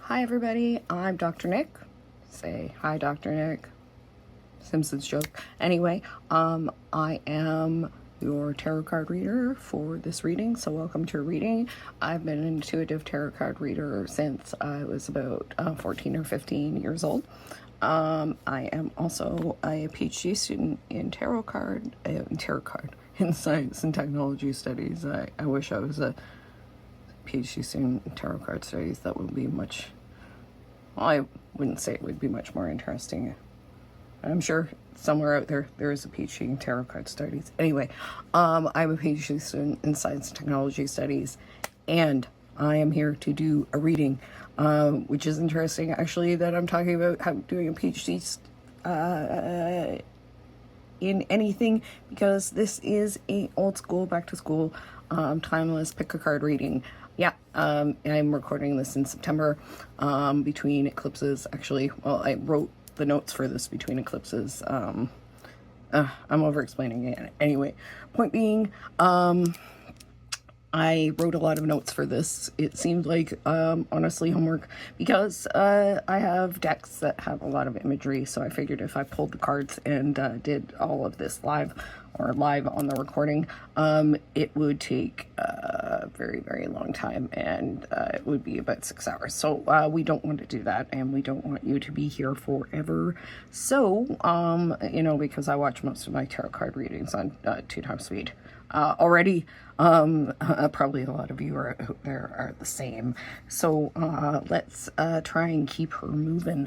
Hi everybody, I'm Dr. Nick. Say hi, Dr. Nick. Simpsons joke. Anyway, I am your tarot card reader for this reading, so welcome to your reading. I've been an intuitive tarot card reader since I was about 14 or 15 years old. I am also a PhD student in in science and technology studies. I wish I was a PhD student in tarot card studies. That would be much, well, I wouldn't say it would be much more interesting. I'm sure somewhere out there is a PhD in tarot card studies. Anyway, I'm a PhD student in science and technology studies, and I am here to do a reading, which is interesting actually that I'm talking about doing a PhD in anything, because this is a old school, back to school, timeless pick a card reading. Yeah, I'm recording this in September, between eclipses. Actually, well, I wrote the notes for this between eclipses. I'm over explaining it. Anyway, point being, I wrote a lot of notes for this. It seemed like, honestly, homework, because I have decks that have a lot of imagery, so I figured if I pulled the cards and did all of this live on the recording, it would take a very, very long time, and it would be about 6 hours. So we don't want to do that, and we don't want you to be here forever. So, because I watch most of my tarot card readings on 2x speed. Already, probably a lot of you out there are the same. So let's try and keep her moving.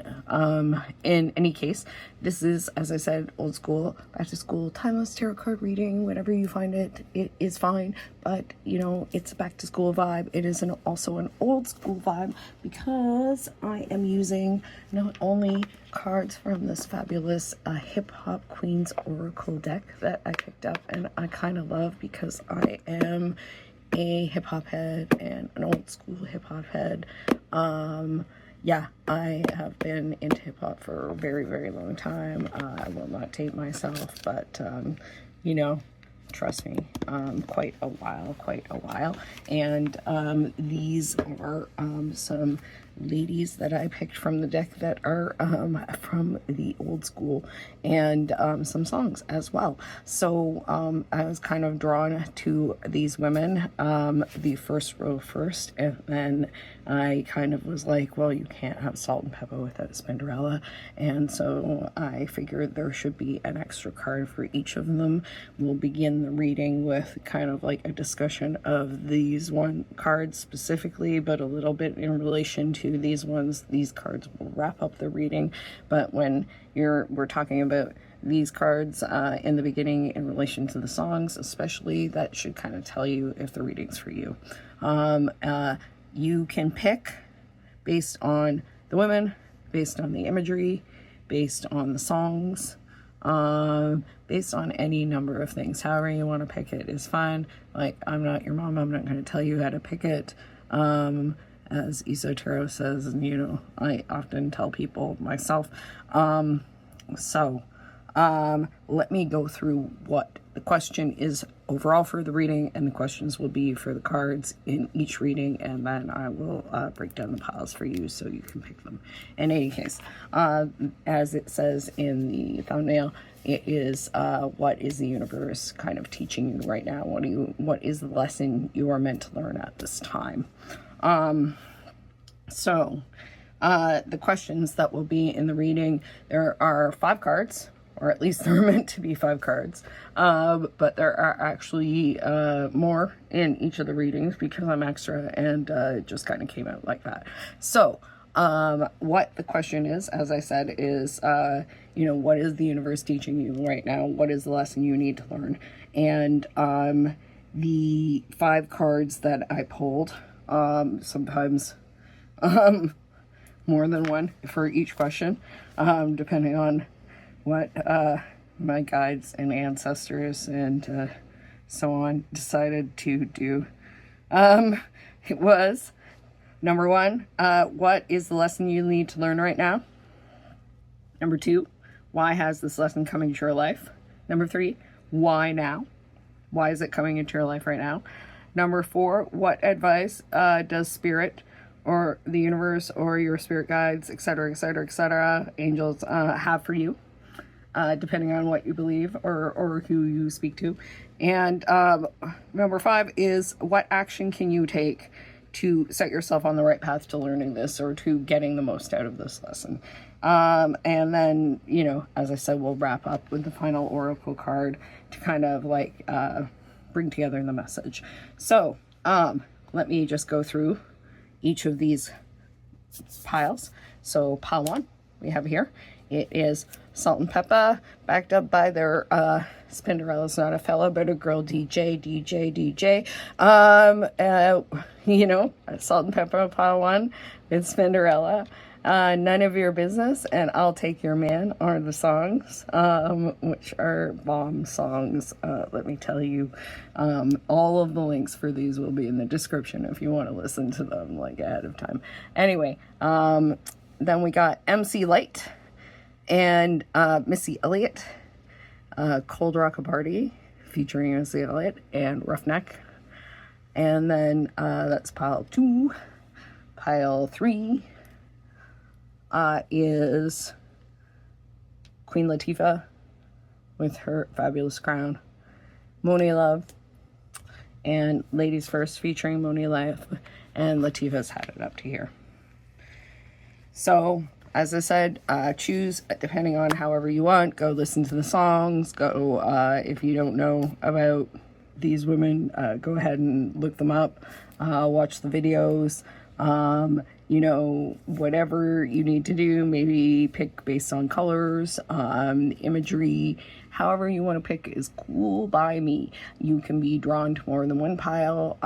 In any case, this is, as I said, old school, back to school, timeless tarot card reading. Whenever you find it, it is fine. But, it's a back to school vibe. It is also an old school vibe, because I am using not only cards from this fabulous Hip Hop Queens Oracle deck that I picked up and I kind of love, because I am a hip hop head and an old school hip hop head. Yeah, I have been into hip hop for a very, very long time. I will not date myself, but trust me, quite a while. And these are some ladies that I picked from the deck that are from the old school, and some songs as well. So I was kind of drawn to these women, the first row first, and then I kind of was like, well, you can't have Salt and Pepa without Spinderella, and so I figured there should be an extra card for each of them. We'll begin the reading with kind of like a discussion of these cards specifically, but a little bit in relation to these ones. These cards will wrap up the reading, but when we're talking about these cards in the beginning in relation to the songs especially, that should kind of tell you if the reading's for you. You can pick based on the women, based on the imagery, based on the songs, based on any number of things. However you want to pick it is fine. Like, I'm not your mom, I'm not going to tell you how to pick it. As Isotero says, and I often tell people myself. Let me go through what the question is overall for the reading, and the questions will be for the cards in each reading, and then I will break down the piles for you so you can pick them. In any case, as it says in the thumbnail, it is what is the universe kind of teaching you right now? What is the lesson you are meant to learn at this time? The questions that will be in the reading, there are 5 cards, or at least they're meant to be 5 cards, but there are actually more in each of the readings because I'm extra, and it just kind of came out like that. So what the question is, as I said, is what is the universe teaching you right now? What is the lesson you need to learn? And the 5 cards that I pulled, sometimes more than one for each question, depending on what my guides and ancestors and so on decided to do. It was number 1, what is the lesson you need to learn right now? Number 2, why has this lesson come into your life? Number 3, why now? Why is it coming into your life right now? Number 4, what advice does spirit or the universe or your spirit guides, etc., etc., etc., angels have for you, depending on what you believe or who you speak to. And number 5 is, what action can you take to set yourself on the right path to learning this or to getting the most out of this lesson. And then, you know, as I said, we'll wrap up with the final oracle card to kind of like bring together the message. So let me just go through each of these piles. So pile 1 we have here, it is Salt and Pepa, backed up by their Spinderella's not a fella but a girl, DJ. You know, Salt and Pepa pile 1 with Spinderella. None of Your Business and I'll Take Your Man are the songs, which are bomb songs. Let me tell you, all of the links for these will be in the description if you want to listen to them like ahead of time. Anyway, then we got MC Lyte and Missy Elliott, Cold Rock a Party featuring Missy Elliott and Roughneck. And then that's pile 2. Pile 3 is Queen Latifah with her fabulous crown, Monie Love, and Ladies First featuring Monie Love, and Latifah's had it up to here. So as I said, choose depending on however you want. Go listen to the songs. Go if you don't know about these women, go ahead and look them up. Watch the videos. You know, whatever you need to do, maybe pick based on colors, imagery, however you want to pick is cool by me. You can be drawn to more than one pile.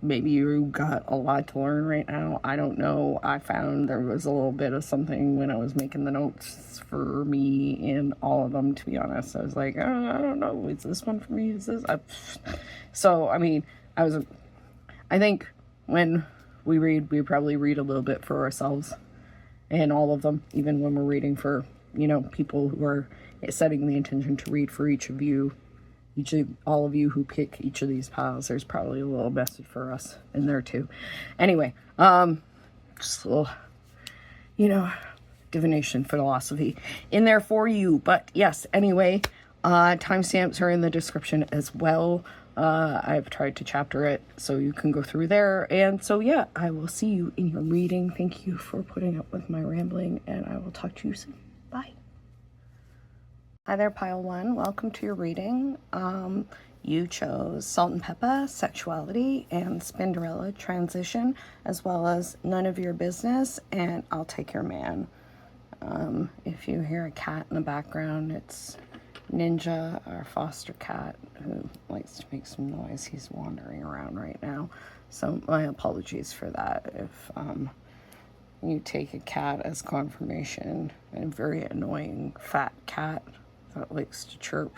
Maybe you got a lot to learn right now. I don't know. I found there was a little bit of something when I was making the notes for me in all of them, to be honest. I was like, oh, I don't know. Is this one for me? Is this? So, I mean, I think when we read, we probably read a little bit for ourselves and all of them, even when we're reading for, you know, people who are setting the intention to read for each of you, all of you who pick each of these piles. There's probably a little message for us in there too. Anyway, just a little, you know, divination philosophy in there for you. But yes, anyway, timestamps are in the description as well. I've tried to chapter it so you can go through there. And so, yeah, I will see you in your reading. Thank you for putting up with my rambling, and I will talk to you soon. Bye. Hi there, pile 1. Welcome to your reading. You chose Salt and Pepa, Sexuality, and Spinderella, Transition, as well as None of Your Business, and I'll Take Your Man. If you hear a cat in the background, it's Ninja, our foster cat, who likes to make some noise. He's wandering around right now, so my apologies for that. If you take a cat as confirmation, a very annoying fat cat that likes to chirp,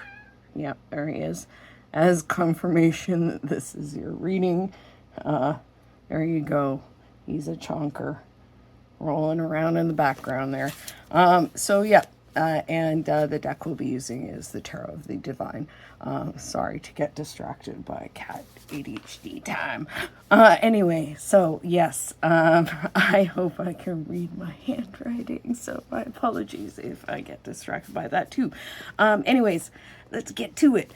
yep, there he is, as confirmation that this is your reading. There you go. He's a chonker rolling around in the background there. So yeah. And the deck we'll be using is the Tarot of the Divine. Sorry to get distracted by cat ADHD time. Anyway, so yes, I hope I can read my handwriting, so my apologies if I get distracted by that too. Anyways, let's get to it.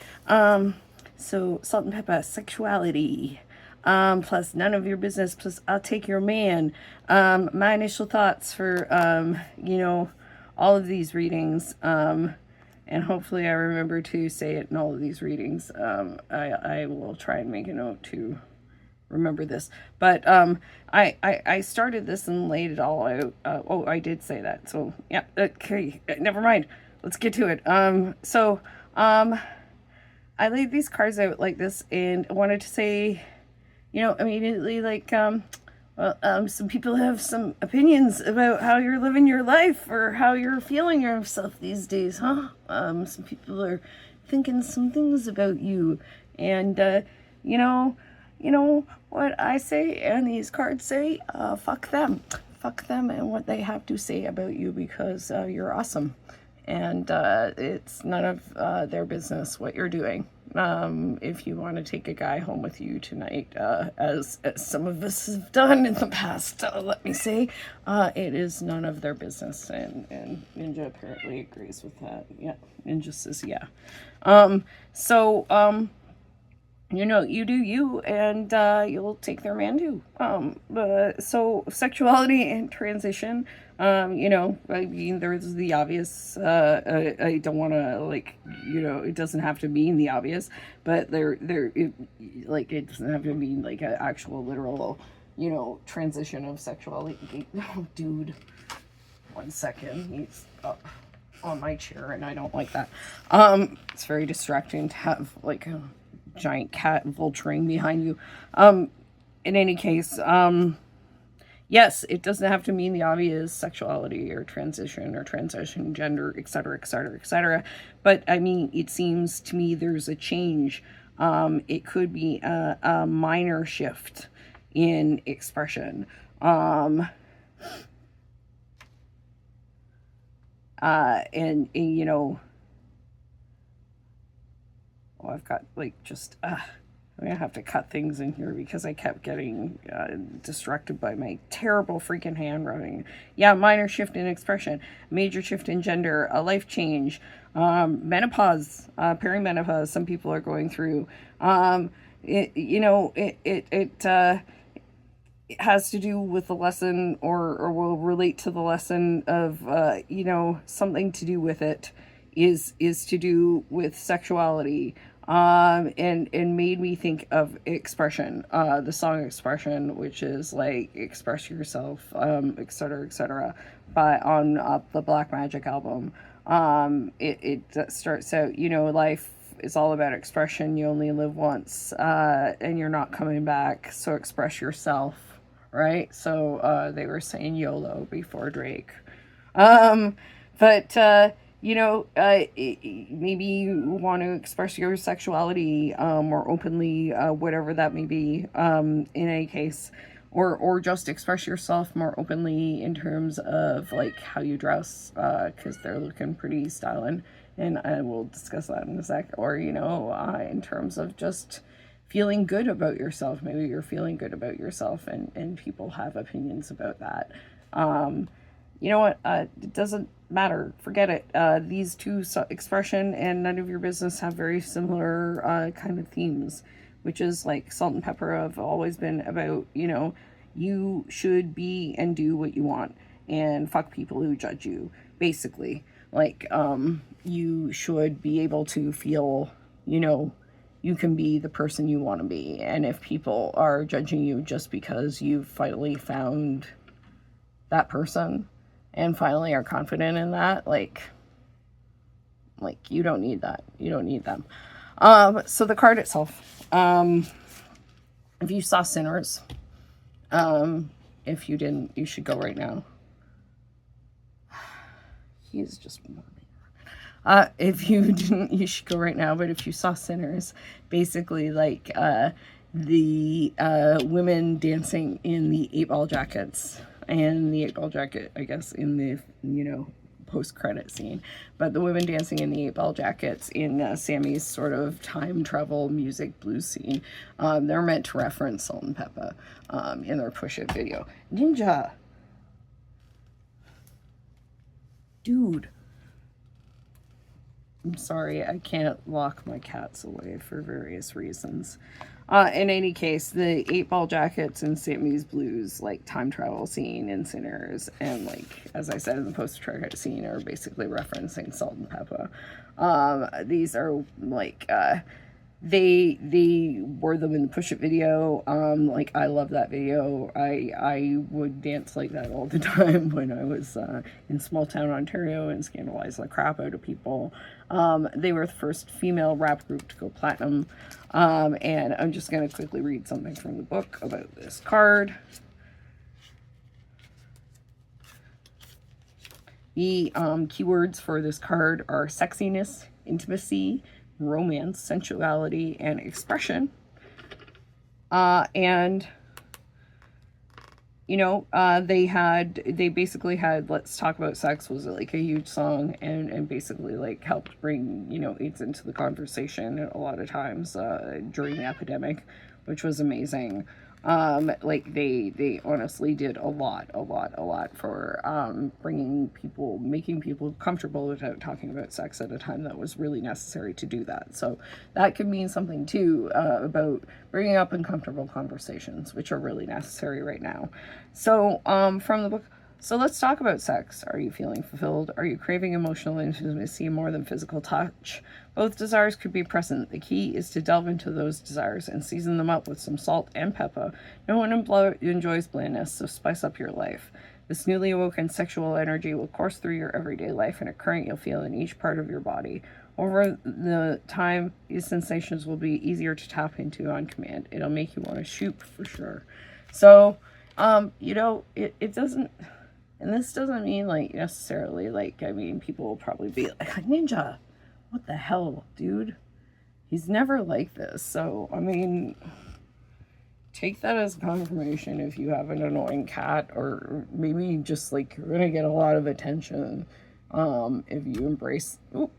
So Salt and Pepa, Sexuality, plus None of Your Business, plus I'll Take Your Man. My initial thoughts for, you know, all of these readings, and hopefully I remember to say it in all of these readings. I will try and make a note to remember this. But I started this and laid it all out. Oh, I did say that. So, yeah, okay, never mind. Let's get to it. I laid these cards out like this and wanted to say, you know, immediately, like, some people have some opinions about how you're living your life or how you're feeling yourself these days, huh? Some people are thinking some things about you, and you know what I say and these cards say, fuck them and what they have to say about you, because you're awesome, and it's none of their business what you're doing. if you want to take a guy home with you tonight, as some of us have done in the past, let me say, it is none of their business, and Ninja apparently agrees with that. Yeah, Ninja says yeah. You know, you do you, and you'll take their man too. So sexuality and transition, you know, I mean, there's the obvious. I don't want to, like, you know, it doesn't have to mean the obvious, but it doesn't have to mean like an actual literal, you know, transition of sexuality. Oh, dude, 1 second, he's up on my chair, and I don't like that. It's very distracting to have like a giant cat vulturing behind you. In any case, yes, it doesn't have to mean the obvious sexuality or transition gender, etc., etc., etc. But I mean, it seems to me there's a change. It could be a minor shift in expression. And you know, oh, I've got like just I'm gonna have to cut things in here because I kept getting distracted by my terrible freaking handwriting. Yeah, minor shift in expression, major shift in gender, a life change, menopause, perimenopause. Some people are going through. It has to do with the lesson, or will relate to the lesson of you know, something to do with it is to do with sexuality, and made me think of Expression, the song Expression, which is like express yourself, etc., etc., by on the Black Magic album. It starts out, you know, life is all about expression. You only live once, and you're not coming back, so express yourself, right? So they were saying YOLO before Drake. But you know, maybe you want to express your sexuality more openly, whatever that may be, in any case, or just express yourself more openly in terms of like how you dress, because they're looking pretty styling, and I will discuss that in a sec. Or, you know, in terms of just feeling good about yourself. Maybe you're feeling good about yourself, and people have opinions about that. You know what? It doesn't matter. Forget it. These two, Expression and None of Your Business, have very similar kind of themes, which is like Salt and Pepper have always been about, you know, you should be and do what you want and fuck people who judge you, basically. Like, you should be able to feel, you know, you can be the person you want to be. And if people are judging you just because you've finally found that person and finally are confident in that, like you don't need that. You don't need them. So the card itself, if you saw Sinners, if you didn't, you should go right now. He's just warming. If you didn't, you should go right now. But if you saw Sinners, basically like the women dancing in the 8-ball jackets, and the 8-ball jacket, I guess, in the, you know, post-credit scene, but the women dancing in the 8-ball jackets in Sammy's sort of time travel music blues scene, they're meant to reference Salt and Peppa in their Push It video. Ninja! Dude. I'm sorry, I can't lock my cats away for various reasons. In any case, the 8-ball jackets and Sammy's Blues, like, time travel scene in Sinners, and, like, as I said in the post-credit scene, are basically referencing Salt and Peppa. These are, like, they wore them in the Push It video. Like, I love that video. I would dance like that all the time when I was in small town Ontario and scandalized the crap out of people. They were the first female rap group to go platinum. And I'm just going to quickly read something from the book about this card. The keywords for this card are sexiness, intimacy, romance, sensuality, and expression. And you know, they basically had Let's Talk About Sex was like a huge song, and basically like helped bring, you know, AIDS into the conversation a lot of times during the epidemic, which was amazing. Like they honestly did a lot for making people comfortable without talking about sex at a time that was really necessary to do that. So that could mean something too, about bringing up uncomfortable conversations, which are really necessary right now. So from the book, so let's talk about sex. Are you feeling fulfilled? Are you craving emotional intimacy more than physical touch? Both desires could be present. The key is to delve into those desires and season them up with some salt and pepper. No one enjoys blandness, so spice up your life. This newly awoken sexual energy will course through your everyday life in a current you'll feel in each part of your body. Over the time, these sensations will be easier to tap into on command. It'll make you want to shoot for sure. So, you know, it doesn't... And this doesn't mean, like, necessarily, like, I mean, people will probably be like, Ninja, what the hell, dude? He's never like this. So, I mean, take that as confirmation if you have an annoying cat, or maybe just, like, you're going to get a lot of attention if you embrace... Ooh,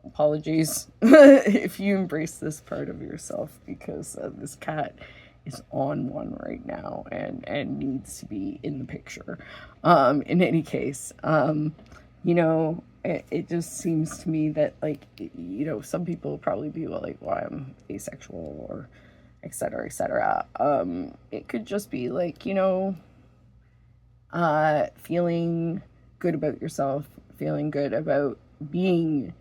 apologies. If you embrace this part of yourself, because this cat is on one right now and needs to be in the picture. In any case, you know, it just seems to me that, like, you know, some people will probably be like, well, I'm asexual, or et cetera, et cetera. It could just be like, you know, feeling good about yourself, feeling good about being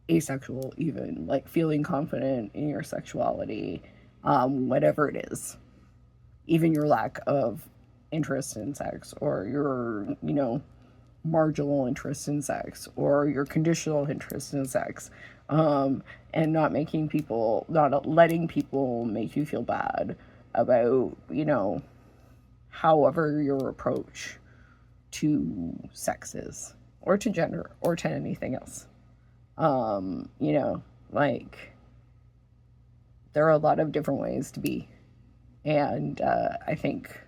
asexual, even, like, feeling confident in your sexuality, whatever it is, even your lack of interest in sex, or your, you know, marginal interest in sex, or your conditional interest in sex, and not letting people make you feel bad about, you know, however your approach to sex is, or to gender, or to anything else. You know, like, there are a lot of different ways to be. And I think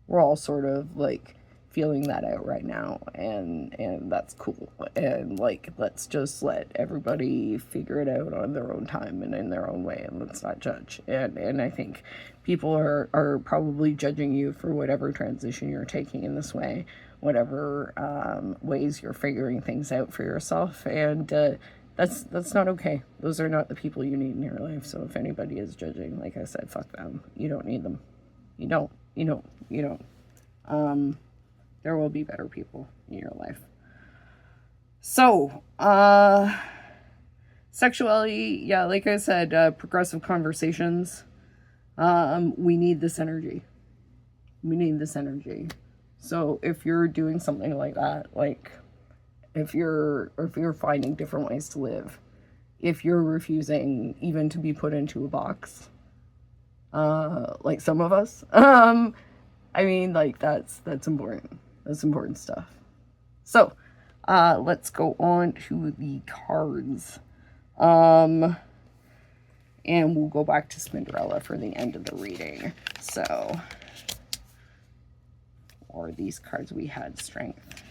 we're all sort of, like, feeling that out right now. And that's cool. And, like, let's just let everybody figure it out on their own time and in their own way. And let's not judge. And I think people are probably judging you for whatever transition you're taking in this way. Whatever ways you're figuring things out for yourself. And that's not okay. Those are not the people you need in your life. So if anybody is judging, like I said, fuck them. You don't need them. You don't. There will be better people in your life. So, sexuality, yeah, like I said, progressive conversations. We need this energy. We need this energy. So if you're doing something like that, like, if you're finding different ways to live, if you're refusing even to be put into a box, like some of us, I mean, like, that's important. That's important stuff. So, let's go on to the cards. And we'll go back to Spinderella for the end of the reading. So, or these cards, we had Strength.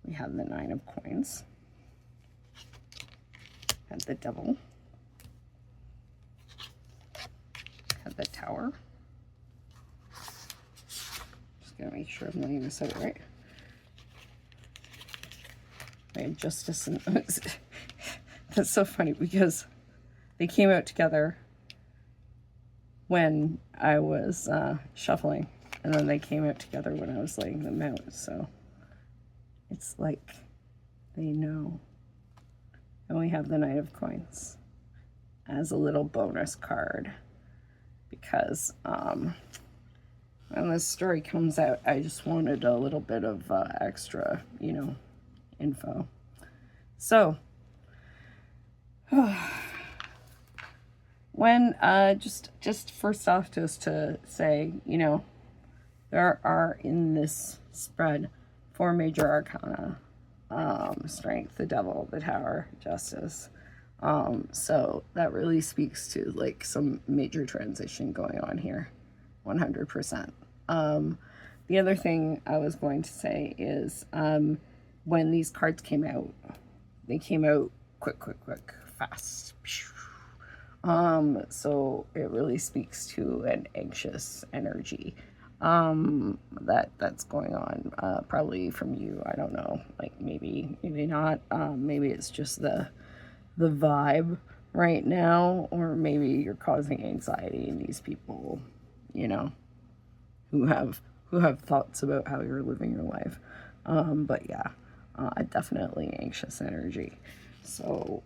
We had the Nine of Coins. Had the Devil. Had the Tower. Just gotta make sure I'm not even said it right. I had Justice and... That's so funny because they came out together when I was shuffling, and then they came out together when I was laying them out, so it's like they know. And we have the Knight of Coins as a little bonus card because when this story comes out, I just wanted a little bit of extra, you know, info. So, when, just first off, just to say, you know, there are in this spread 4 major arcana: Strength, the Devil, the Tower, Justice. So that really speaks to, like, some major transition going on here. 100%. The other thing I was going to say is when these cards came out, they came out quick, fast. So it really speaks to an anxious energy that's going on, probably from you. I don't know, like maybe not. Maybe it's just the vibe right now, or maybe you're causing anxiety in these people, you know, who have thoughts about how you're living your life. But yeah, definitely anxious energy. So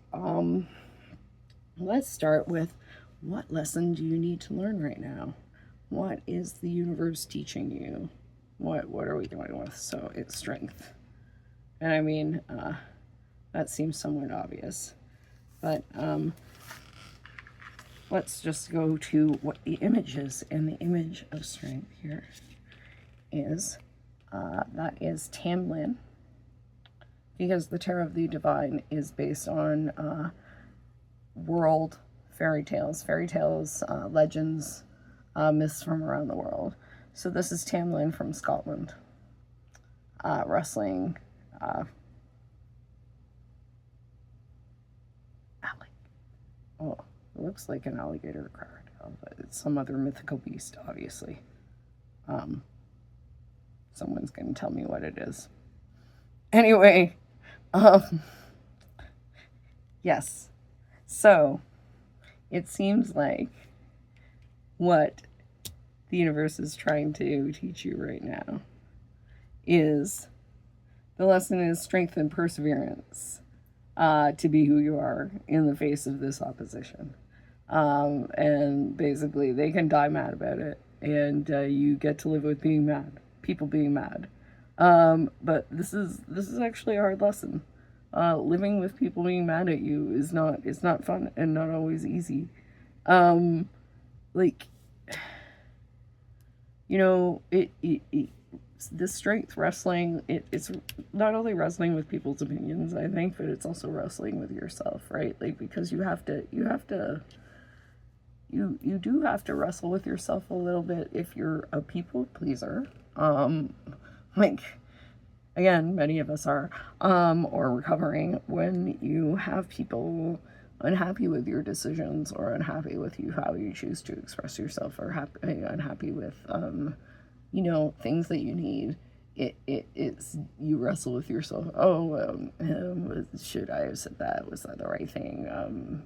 let's start with, what lesson do you need to learn right now? What is the universe teaching you? What are we doing with? So it's strength. And I mean, that seems somewhat obvious. But let's just go to what the image is. And the image of strength here is, that is Tamlin. Because the Tarot of the Divine is based on world fairy tales, legends, myths from around the world. So this is Tamlin from Scotland, wrestling oh, it looks like an alligator card, but it's some other mythical beast, obviously. Someone's going to tell me what it is. Anyway, yes. So, it seems like what the universe is trying to teach you right now is, the lesson is strength and perseverance, to be who you are in the face of this opposition. And basically, they can die mad about it, and you get to live with being mad, people being mad. But this is actually a hard lesson. Living with people being mad at you is not fun and not always easy. Like, you know, this strength wrestling, it's not only wrestling with people's opinions, I think, but it's also wrestling with yourself, right? Like, because you do have to wrestle with yourself a little bit if you're a people pleaser. Like, again, many of us are, or recovering, when you have people unhappy with your decisions, or unhappy with how you choose to express yourself, or unhappy with, you know, things that you need. It's, you wrestle with yourself. Should I have said that? Was that the right thing?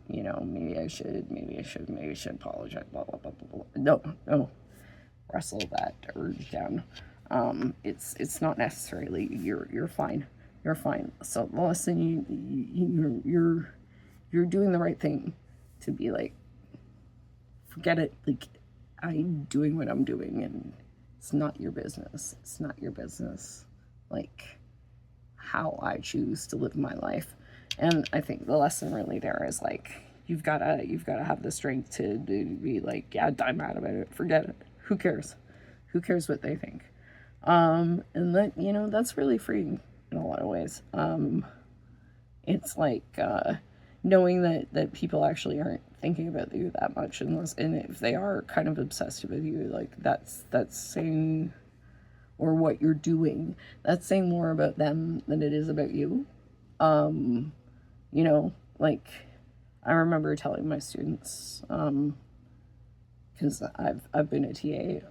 You know, maybe I should apologize, blah, blah, blah, blah, blah. No. Wrestle that urge down. It's not necessarily, you're fine. You're fine. So the lesson, you're doing the right thing to be like, forget it. Like, I'm doing what I'm doing, and it's not your business. It's not your business, like, how I choose to live my life. And I think the lesson really there is, like, you've gotta have the strength to be like, yeah, die mad about it. Forget it. Who cares? Who cares what they think? And that, you know, that's really freeing in a lot of ways. It's like, knowing that people actually aren't thinking about you that much, and if they are kind of obsessed with you, like, that's saying, or what you're doing, that's saying more about them than it is about you. You know, like, I remember telling my students, because I've been a TA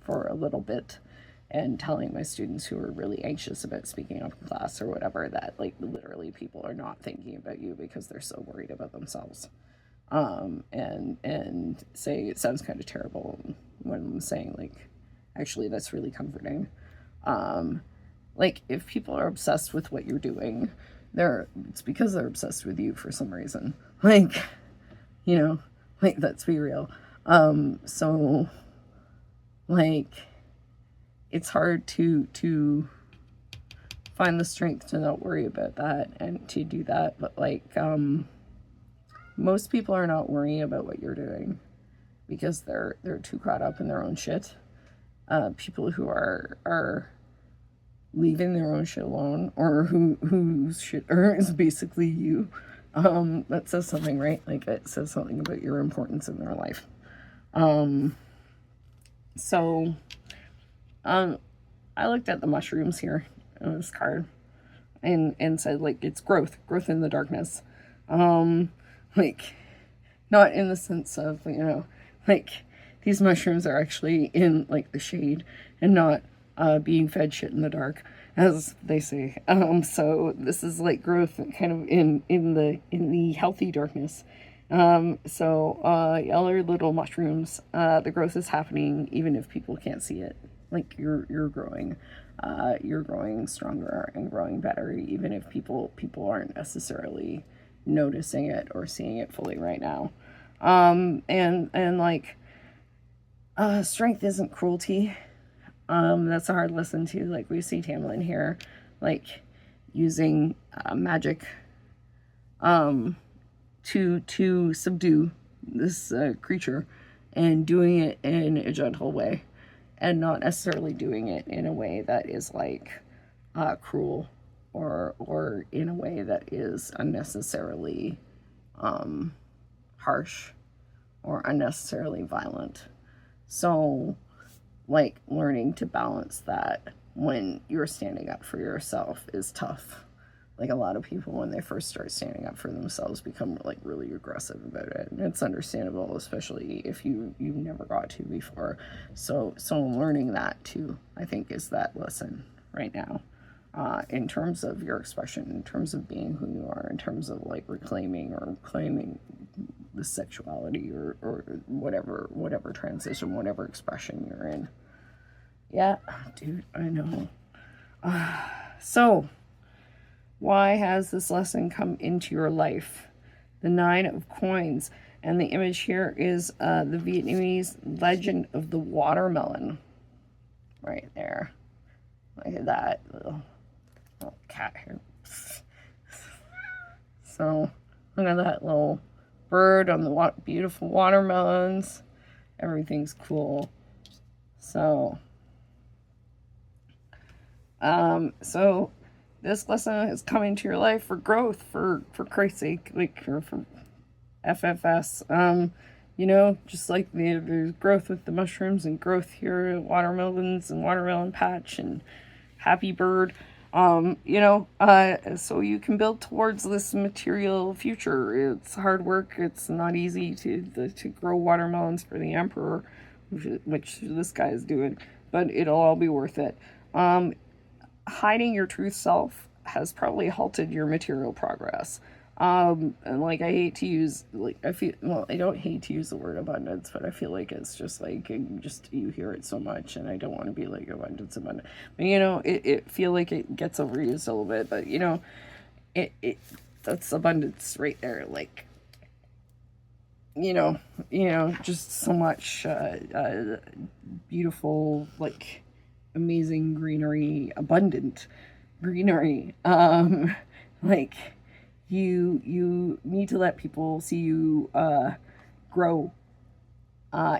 for a little bit, and telling my students who are really anxious about speaking up in class or whatever, that, like, literally people are not thinking about you because they're so worried about themselves. And say, it sounds kind of terrible when I'm saying, like, actually that's really comforting. Like, if people are obsessed with what you're doing, it's because they're obsessed with you for some reason. Like, you know, like, let's be real. So, like, it's hard to find the strength to not worry about that and to do that. But, like, most people are not worrying about what you're doing because they're too caught up in their own shit. People who are leaving their own shit alone, or whose shit is basically you, that says something, right? Like, it says something about your importance in their life. So, I looked at the mushrooms here on this card and said, like, it's growth in the darkness. Like, not in the sense of, like, these mushrooms are actually in, like, the shade and not being fed shit in the dark, as they say. So this is like growth kind of in the healthy darkness. Y'all are little mushrooms. The growth is happening even if people can't see it. Like, you're growing. You're growing stronger and growing better, even if people aren't necessarily noticing it or seeing it fully right now. And like, strength isn't cruelty. That's a hard lesson too. Like, we see Tamlin here, like, using magic to subdue this creature, and doing it in a gentle way, and not necessarily doing it in a way that is like cruel, or in a way that is unnecessarily harsh or unnecessarily violent. So, like, learning to balance that when you're standing up for yourself is tough. Like, a lot of people, when they first start standing up for themselves, become like really aggressive about it, and it's understandable, especially if you've never got to before. So learning that too, I think, is that lesson right now, in terms of your expression, in terms of being who you are, in terms of like reclaiming or claiming the sexuality, or whatever transition, whatever expression you're in. Yeah, dude, I know. So, why has this lesson come into your life? The 9 of Coins, and the image here is the Vietnamese legend of the watermelon. Right there. Look at that little cat here. So, look at that little bird on the beautiful watermelons. Everything's cool. So this lesson is coming to your life for growth, for Christ's sake, like for FFS. Just like there's growth with the mushrooms and growth here, watermelons and watermelon patch and happy bird. So you can build towards this material future. It's hard work. It's not easy to grow watermelons for the emperor, which this guy is doing, but it'll all be worth it. Hiding your true self has probably halted your material progress. And like, I hate to use, like, I don't hate to use the word abundance, but I feel like it's just like, you hear it so much, and I don't want to be like abundance. But it feel like it gets overused a little bit, but that's abundance right there. Like, just so much beautiful, like, amazing greenery, abundant greenery. Like, you need to let people see you grow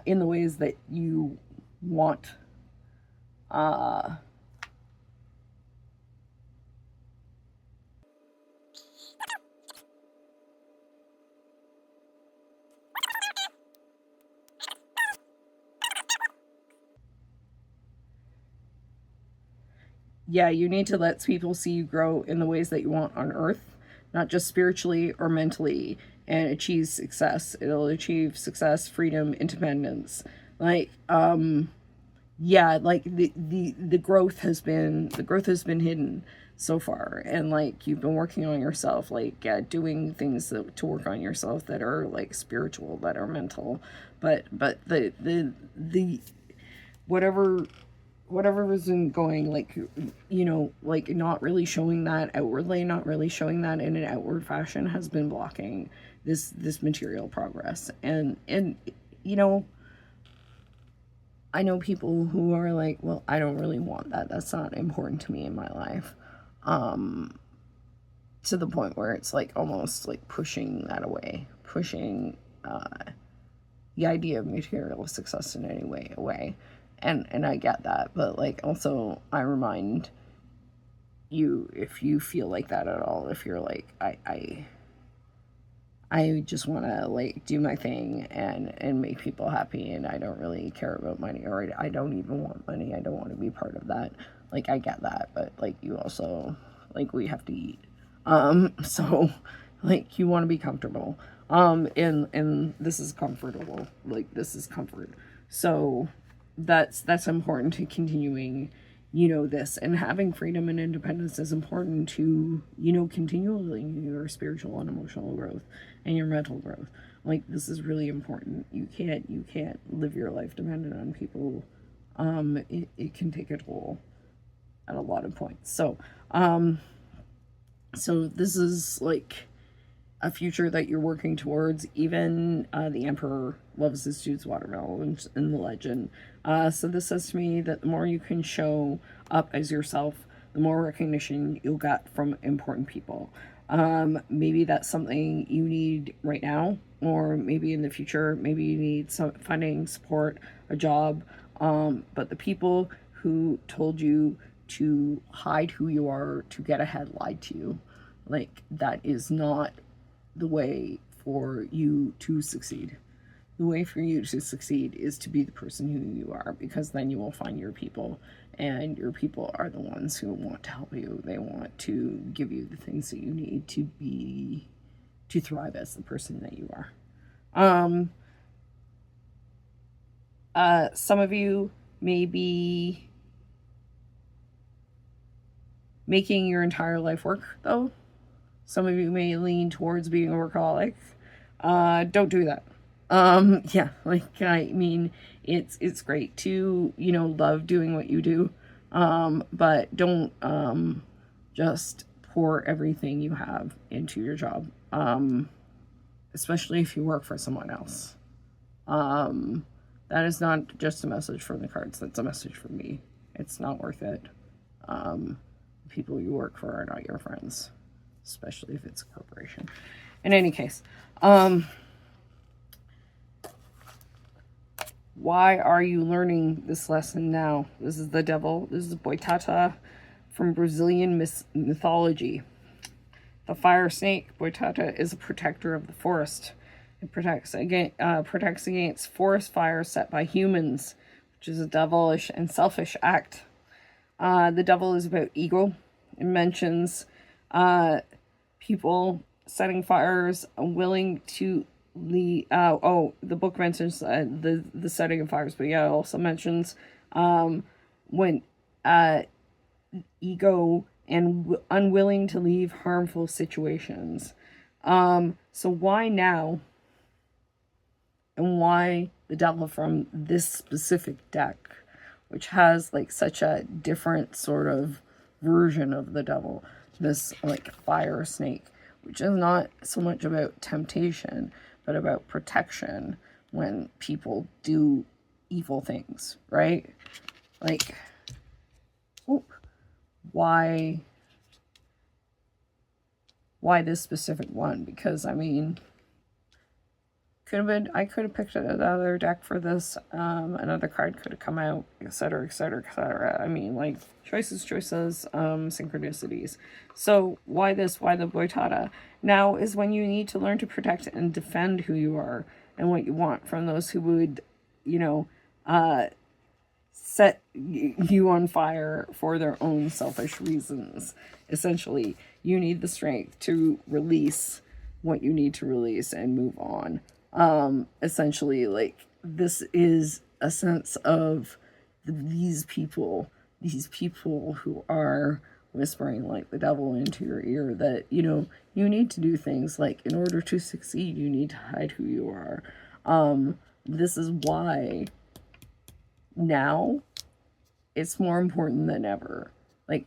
in the ways that you want. Yeah, you need to let people see you grow in the ways that you want on Earth, not just spiritually or mentally, and achieve success. It'll achieve success, freedom, independence. Like, yeah, like the growth has been hidden so far, and like, you've been working on yourself, like, doing things to work on yourself that are like spiritual, that are mental, but the whatever isn't going, like, like, not really showing that outwardly, not really showing that in an outward fashion, has been blocking this material progress. And I know people who are like, well, I don't really want that. That's not important to me in my life. To the point where it's like almost like pushing that away, pushing the idea of material success in any way away. And I get that, but like, also, I remind you, if you feel like that at all, if you're like, I I just want to like do my thing and make people happy, and I don't really care about money, or I don't even want money. I don't want to be part of that. Like, I get that, but like, you also, like, we have to eat. So like, you want to be comfortable. And this is comfortable. Like, this is comfort. So that's important to continuing, you know, this, and having freedom and independence is important to, you know, continually your spiritual and emotional growth and your mental growth. Like, this is really important. You can't live your life dependent on people. It can take a toll at a lot of points. So this is like a future that you're working towards. Even the emperor loves his dude's watermelon in the legend. So this says to me that the more you can show up as yourself, the more recognition you'll get from important people. Maybe that's something you need right now, or maybe in the future. Maybe you need some funding, support, a job. But the people who told you to hide who you are to get ahead lied to you. Like, that is not the way for you to succeed. The way for you to succeed is to be the person who you are, because then you will find your people, and your people are the ones who want to help you. They want to give you the things that you need to thrive as the person that you are. Some of you may be making your entire life work, though. Some of you may lean towards being a workaholic. Don't do that. Yeah, like, I mean, it's great to, you know, love doing what you do. But don't, just pour everything you have into your job. Especially if you work for someone else. That is not just a message from the cards. That's a message from me. It's not worth it. People you work for are not your friends, especially if it's a corporation. In any case, why are you learning this lesson now? This is the devil. This is Boitata from Brazilian mythology. The fire snake, Boitata, is a protector of the forest. It protects against forest fires set by humans, which is a devilish and selfish act. The devil is about ego. It mentions people setting fires, willing to lead. The book mentions the setting of fires, but yeah, it also mentions when ego and unwilling to leave harmful situations. So why now? And why the devil from this specific deck, which has like such a different sort of version of the devil, this like fire snake, which is not so much about temptation, but about protection when people do evil things, right? Like, why this specific one? Because, I mean, I could have picked another deck for this, another card could have come out, etc, etc, etc. I mean, like, choices, synchronicities. So why this? Why the Boitata? Now is when you need to learn to protect and defend who you are and what you want from those who would, you know, set you on fire for their own selfish reasons. Essentially, you need the strength to release what you need to release and move on. Essentially, like, this is a sense of these people who are whispering like the devil into your ear that, you know, you need to do things like, in order to succeed, you need to hide who you are. This is why now it's more important than ever. Like,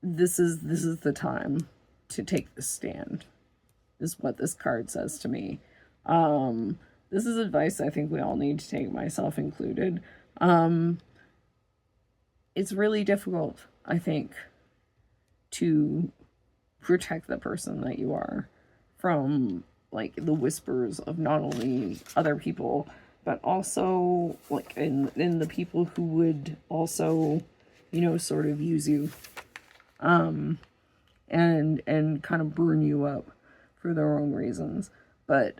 this is the time to take the stand, is what this card says to me. This is advice I think we all need to take, myself included. It's really difficult, I think, to protect the person that you are from, like, the whispers of not only other people, but also, like, in the people who would also, you know, sort of use you, and kind of burn you up for their own reasons. but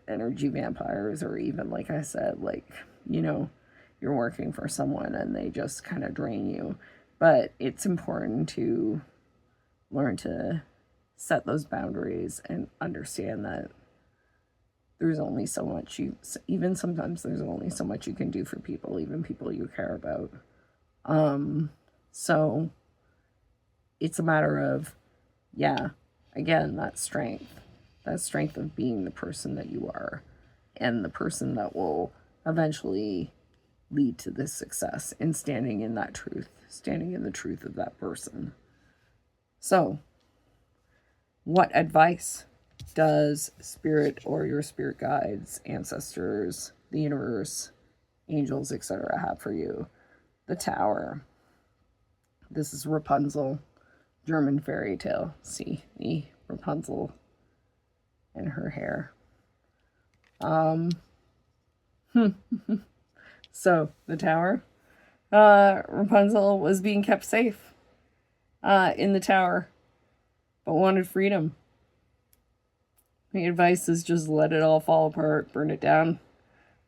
energy vampires, or even, like I said, like, you know, you're working for someone and they just kind of drain you. But it's important to learn to set those boundaries and understand that there's only so much even sometimes there's only so much you can do for people, even people you care about. So it's a matter of, yeah, again, that strength of being the person that you are, and the person that will eventually lead to this success, and standing in that truth, standing in the truth of that person. So, what advice does spirit or your spirit guides, ancestors, the universe, angels, etc. have for you? The Tower. This is Rapunzel, German fairy tale. See, Rapunzel and her hair. So, the Tower. Rapunzel was being kept safe in the tower, but wanted freedom. My advice is just let it all fall apart, burn it down.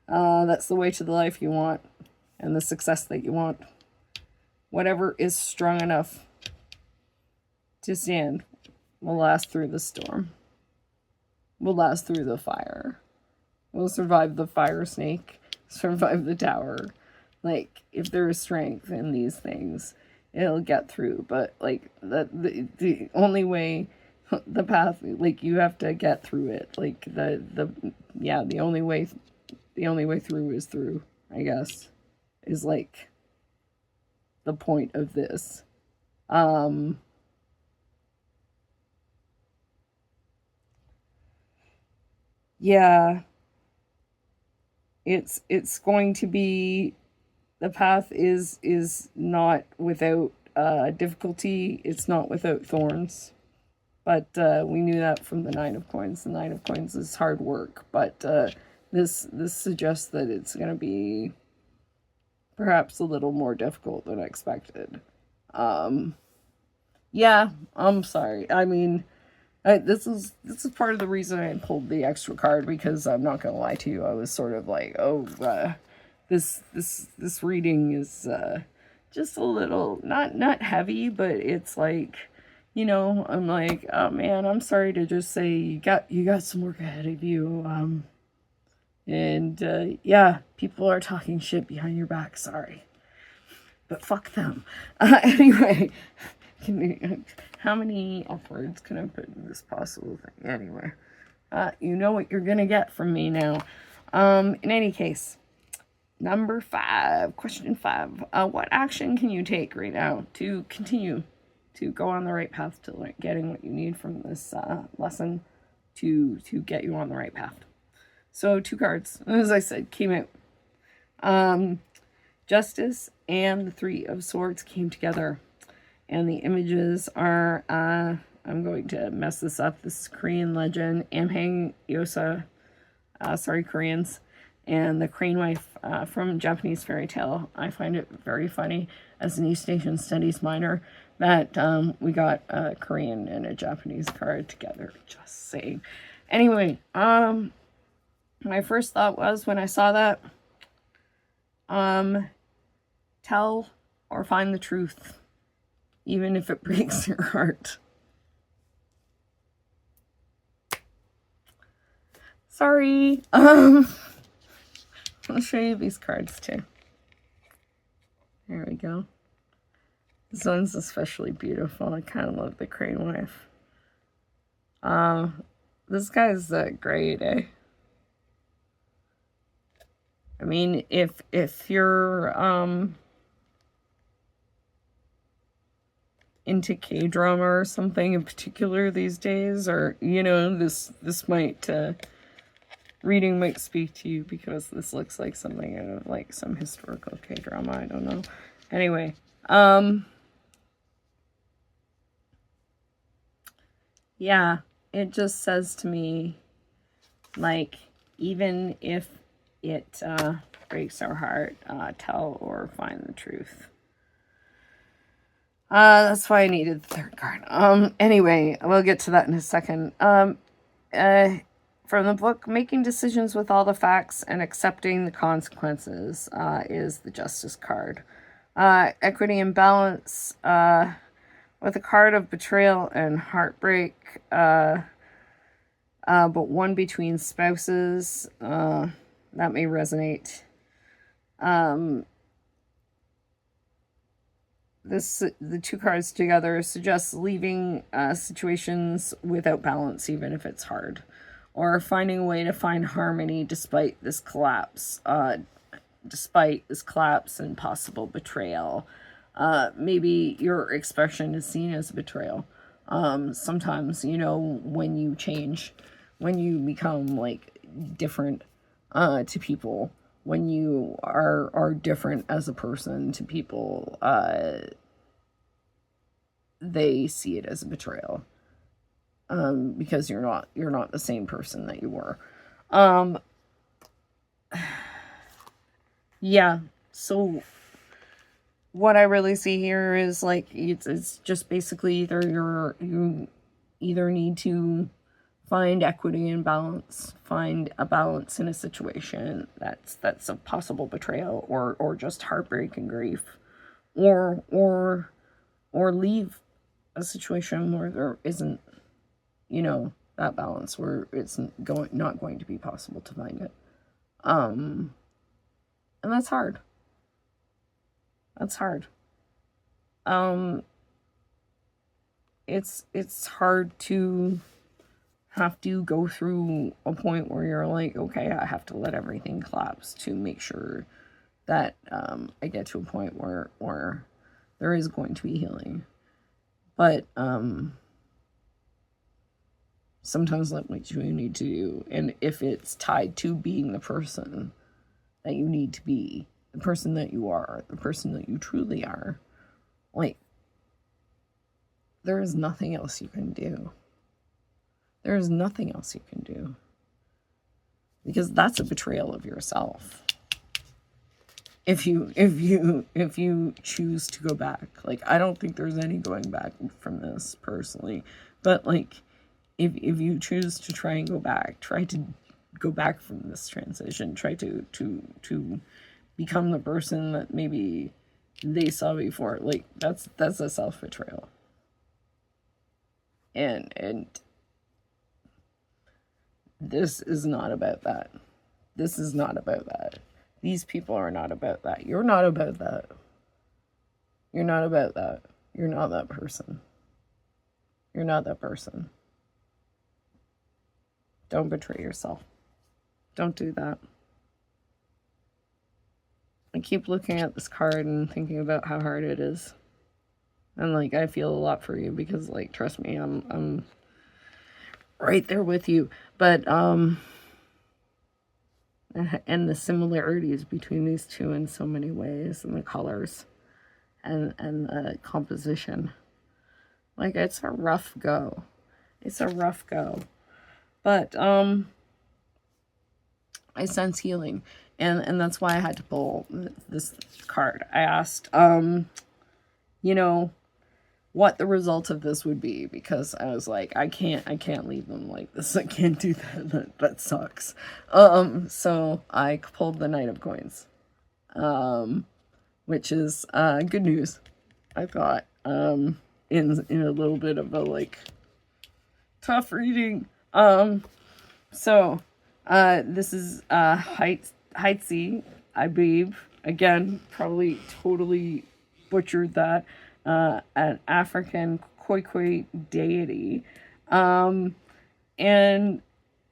That's the way to the life you want and the success that you want. Whatever is strong enough to stand will last through the storm, will last through the fire, will survive the fire snake, survive the tower. Like, if there is strength in these things, it'll get through. But, like, the only way, the path, like, you have to get through it. Like, the only way through is through, I guess, is, like, the point of this. Yeah, it's going to be, the path is not without difficulty. It's not without thorns, but we knew that from the Nine of Coins. The Nine of Coins is hard work, but this suggests that it's going to be perhaps a little more difficult than expected. Yeah, I'm sorry. I mean, this is part of the reason I pulled the extra card, because I'm not gonna lie to you, I was sort of like, oh, this reading is just a little not heavy, but it's like, you know, I'm like, oh man, I'm sorry to just say you got some work ahead of you, and yeah, people are talking shit behind your back. Sorry, but fuck them. Anyway. How many upwards can I put in this possible thing? Anyway, you know what you're gonna get from me now. In any case, number 5, question 5. What action can you take right now to continue to go on the right path to getting what you need from this lesson to get you on the right path? So 2 cards, as I said, came out. Justice and the 3 of Swords came together. And the images are, I'm going to mess this up. This is Korean legend, Amhang Yosa, Koreans, and the Crane Wife from Japanese fairy tale. I find it very funny as an East Asian Studies minor that we got a Korean and a Japanese card together. Just saying. Anyway, my first thought was when I saw that, tell or find the truth, even if it breaks your heart. Sorry. I'll show you these cards too. There we go. This one's especially beautiful. I kind of love the Crane Wife. This guy's great, eh? I mean, if you're into K-drama or something in particular these days, or, you know, this might, reading might speak to you, because this looks like something out of, like, some historical K-drama, I don't know. Anyway, yeah, it just says to me, like, even if it, breaks our heart, tell or find the truth. That's why I needed the 3rd card. Anyway, we'll get to that in a second. from the book, making decisions with all the facts and accepting the consequences is the Justice card. Equity and balance with a card of betrayal and heartbreak, but one between spouses. That may resonate. The two cards together suggests leaving situations without balance, even if it's hard, or finding a way to find harmony despite this collapse, and possible betrayal. Maybe your expression is seen as betrayal. Sometimes, when you change, when you become like different to people, when you are different as a person to people, they see it as a betrayal, because you're not the same person that you were. Yeah, so what I really see here is like it's just basically you either need to find equity and balance, find a balance in a situation that's a possible betrayal or just heartbreak and grief, or leave a situation where there isn't, that balance, where it's not going to be possible to find it. And that's hard. That's hard. It's hard to have to go through a point where you're like, okay, I have to let everything collapse to make sure that I get to a point where there is going to be healing. But sometimes that's what you need to do. And if it's tied to being the person that you need to be, the person that you are, the person that you truly are, like, there is nothing else you can do. There is nothing else you can do. Because that's a betrayal of yourself. If you choose to go back. Like, I don't think there's any going back from this personally. But like, if you choose to try and go back, try to go back from this transition, try to become the person that maybe they saw before. Like, that's a self-betrayal. And this is not about that. This is not about that. These people are not about that. You're not about that. You're not about that. You're not that person. You're not that person. Don't betray yourself. Don't do that. I keep looking at this card and thinking about how hard it is. And like, I feel a lot for you because, like, trust me, I'm right there with you. But and the similarities between these two in so many ways, and the colors and the composition. Like, it's a rough go. It's a rough go. But I sense healing. And that's why I had to pull this card. I asked, what the result of this would be, because I was like, I can't leave them like this. I can't do that. That sucks. So I pulled the Knight of Coins, which is good news, I thought, in a little bit of a like tough reading. So this is Heitzi, I believe. Again, probably totally butchered that. An African Khoikhoi deity. And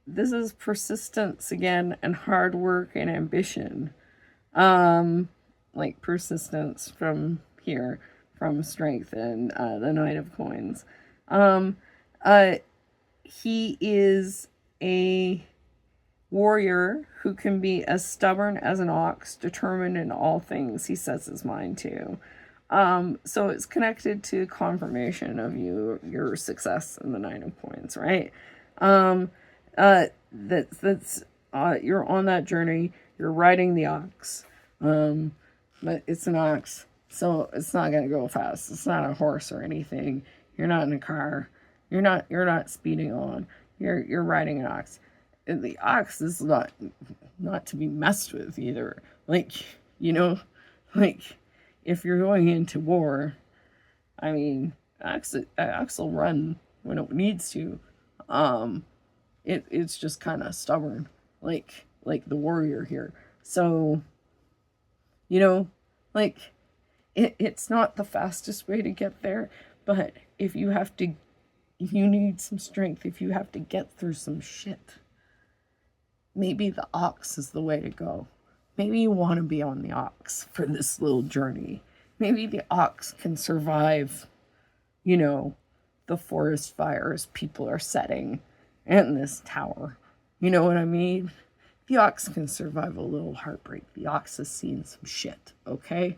this is persistence again, and hard work and ambition. Like persistence from here, from strength, and the Knight of Coins. He is a warrior who can be as stubborn as an ox, determined in all things he sets his mind to. So it's connected to confirmation of your success in the Nine of Coins, right? That's you're on that journey. You're riding the ox, but it's an ox, so it's not gonna go fast. It's not a horse or anything. You're not in a car. You're not speeding on. You're riding an ox. And the ox is not to be messed with either. Like, you know, like, if you're going into war, I mean, ox will run when it needs to. It's just kind of stubborn, like the warrior here. So, you know, like, it's not the fastest way to get there, but if you need some strength, if you have to get through some shit, maybe the ox is the way to go. Maybe you want to be on the ox for this little journey. Maybe the ox can survive, you know, the forest fires people are setting and this tower. You know what I mean? The ox can survive a little heartbreak. The ox has seen some shit, okay?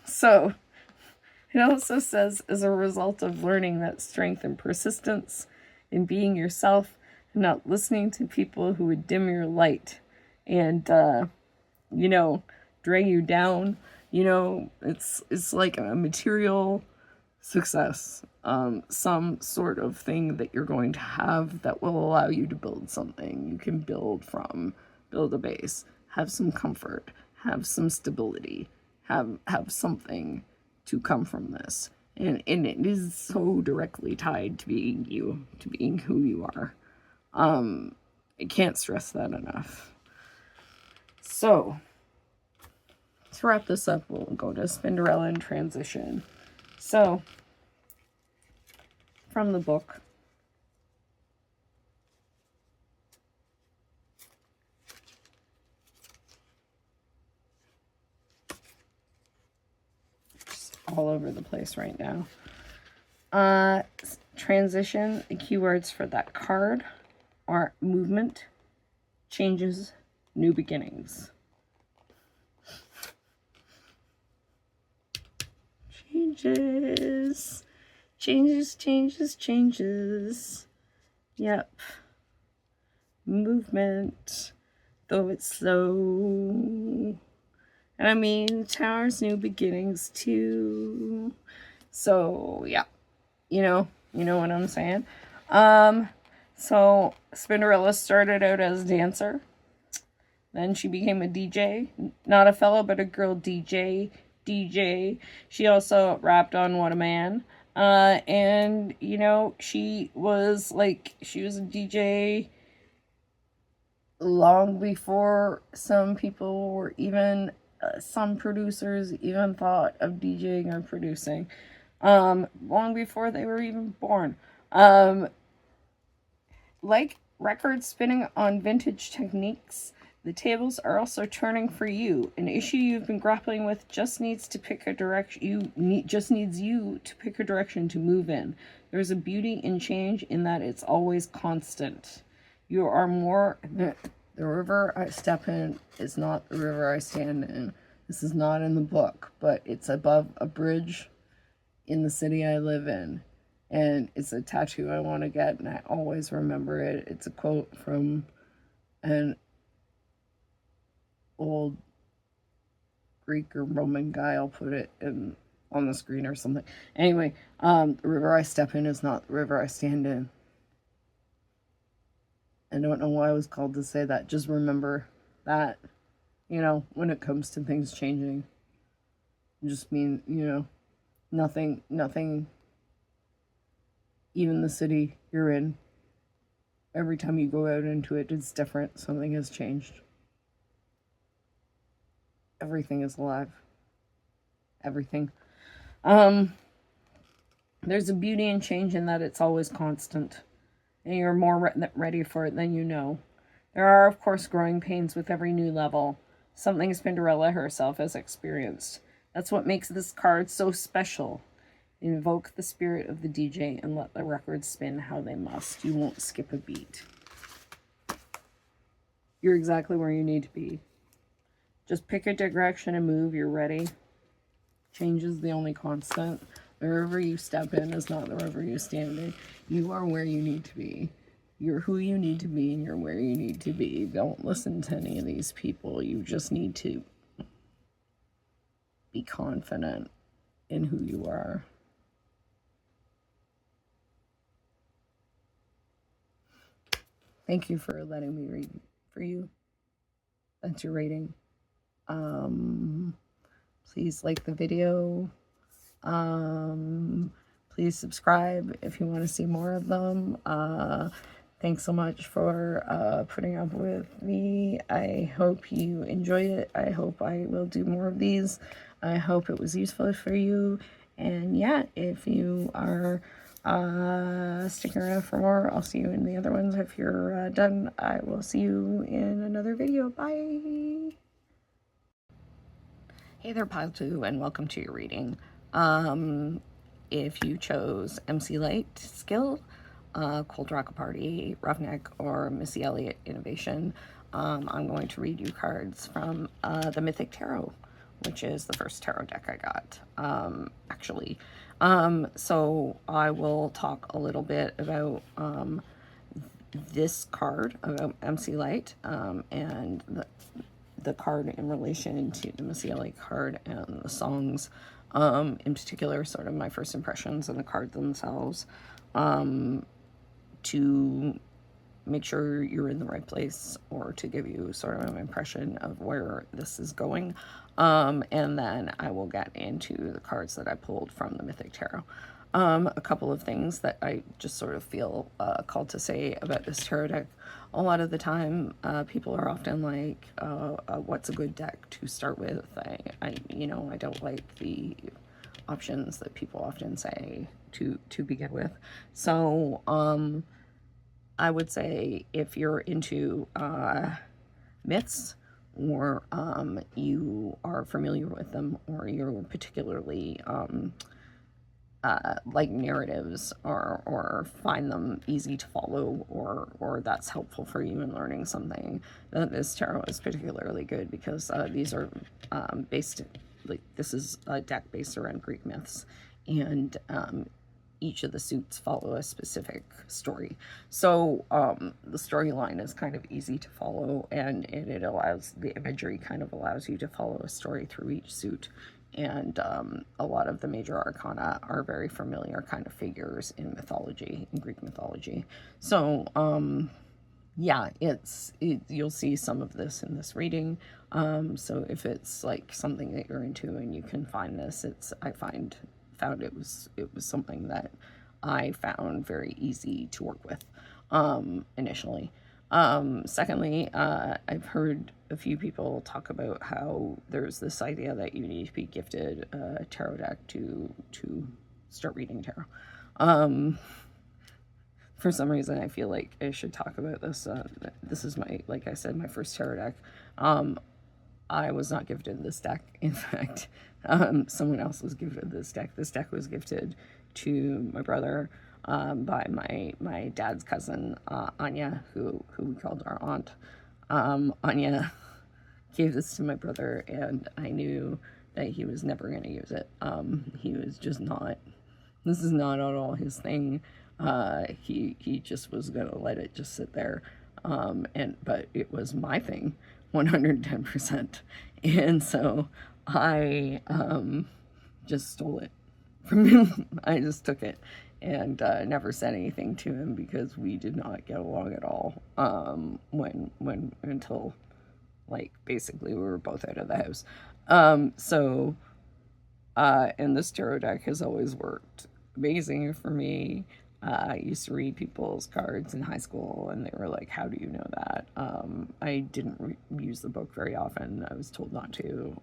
So it also says, as a result of learning that strength and persistence in being yourself and not listening to people who would dim your light and, you know, drag you down, you know, it's like a material success, some sort of thing that you're going to have that will allow you to build something you can build from, build a base, have some comfort, have some stability, have something to come from this. And it is so directly tied to being you, to being who you are. I can't stress that enough. So, to wrap this up, we'll go to Spinderella and transition. So, from the book, just all over the place right now. Transition, the keywords for that card are movement, changes, new beginnings. Changes. Yep. Movement, though it's slow. And I mean, Tower's new beginnings too. So, yeah. You know what I'm saying? So Spinderella started out as a dancer. Then she became a DJ. Not a fellow, but a girl DJ. She also rapped on What a Man. And, you know, she was a DJ long before some people were even, some producers even thought of DJing or producing. Long before they were even born. Like record spinning on vintage techniques, the tables are also turning for you. An issue you've been grappling with just needs to pick a direction. Needs you to pick a direction to move in. There's a beauty in change in that it's always constant. You are more. The river I step in is not the river I stand in. This is not in the book, but it's above a bridge in the city I live in. And it's a tattoo I want to get, and I always remember it. It's a quote from an old Greek or Roman guy. I'll put it on the screen or something. Anyway, the river I step in is not the river I stand in. I don't know why I was called to say that. Just remember that, you know, when it comes to things changing. Just mean, you know, nothing, even the city you're in, every time you go out into it, it's different. Something has changed. Everything is alive. Everything. There's a beauty in change in that it's always constant. And you're more ready for it than you know. There are, of course, growing pains with every new level. Something Spinderella herself has experienced. That's what makes this card so special. Invoke the spirit of the DJ and let the records spin how they must. You won't skip a beat. You're exactly where you need to be. Just pick a direction and move. You're ready. Change is the only constant. The river you step in is not the river you stand in. You are where you need to be. You're who you need to be, and you're where you need to be. Don't listen to any of these people. You just need to be confident in who you are. Thank you for letting me read for you. That's your rating. Please like the video. Please subscribe if you want to see more of them. Thanks so much for putting up with me. I hope you enjoyed it. I hope I will do more of these. I hope it was useful for you. And yeah, if you are sticking around for more, I'll see you in the other ones. If you're done, I will see you in another video. Bye. Hey there, Pile 2, and welcome to your reading. If you chose MC Lyte skill, Cold Rock Party, Roughneck, or Missy Elliott Innovation, I'm going to read you cards from the Mythic Tarot, which is the first tarot deck I got, actually. So I will talk a little bit about this card, about MC Lyte, and the card in relation to the Missy Elliott card and the songs, in particular, sort of my first impressions of the card themselves, to make sure you're in the right place, or to give you sort of an impression of where this is going. And then I will get into the cards that I pulled from the Mythic Tarot. A couple of things that I just sort of feel called to say about this tarot deck. A lot of the time, people are often like, what's a good deck to start with? I don't like the options that people often say to begin with. So, I would say if you're into myths, or you are familiar with them, or you're particularly like narratives, or find them easy to follow, or that's helpful for you in learning something, then this tarot is particularly good, because these are based, like, this is a deck based around Greek myths, and each of the suits follow a specific story. So the storyline is kind of easy to follow, and it allows, the imagery kind of allows you to follow a story through each suit. And a lot of the major arcana are very familiar kind of figures in mythology, in Greek mythology. So yeah, you'll see some of this in this reading. So if it's like something that you're into and you can find this, I found it was something that I found very easy to work with initially. Secondly, I've heard a few people talk about how there's this idea that you need to be gifted a tarot deck to start reading tarot. For some reason, I feel like I should talk about this. This is like I said, my first tarot deck. I was not gifted this deck. In fact, someone else was gifted this deck. This deck was gifted to my brother by my dad's cousin, Anya, who we called our aunt. Anya gave this to my brother, and I knew that he was never going to use it. He was just not, this is not at all his thing. He just was going to let it just sit there. But it was my thing, 110%. And so I just stole it from him. I just took it and never said anything to him, because we did not get along at all until, like, basically we were both out of the house. And this tarot deck has always worked amazing for me. I used to read people's cards in high school, and they were like, how do you know that? I didn't use the book very often. I was told not to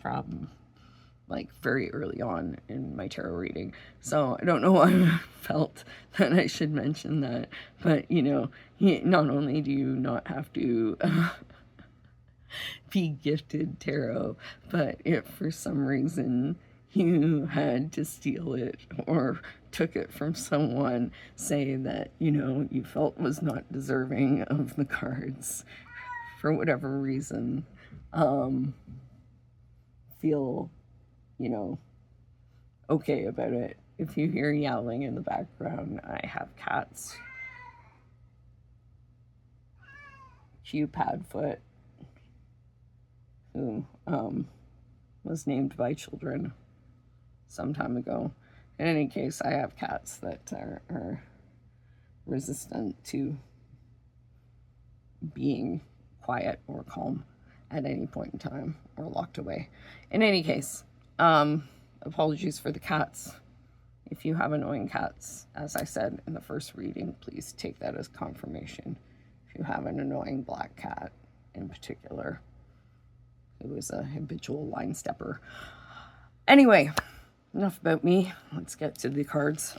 from like very early on in my tarot reading. So I don't know why I felt that I should mention that. But, not only do you not have to be gifted tarot, but if for some reason you had to steal it or took it from someone, say that, you felt was not deserving of the cards for whatever reason, feel, okay about it. If you hear yowling in the background, I have cats. Hugh Padfoot, who was named by children some time ago. In any case, I have cats that are resistant to being quiet or calm at any point in time, or locked away. In any case, apologies for the cats. If you have annoying cats, as I said in the first reading, please take that as confirmation. If you have an annoying black cat in particular, who is a habitual line stepper. Anyway, enough about me. Let's get to the cards.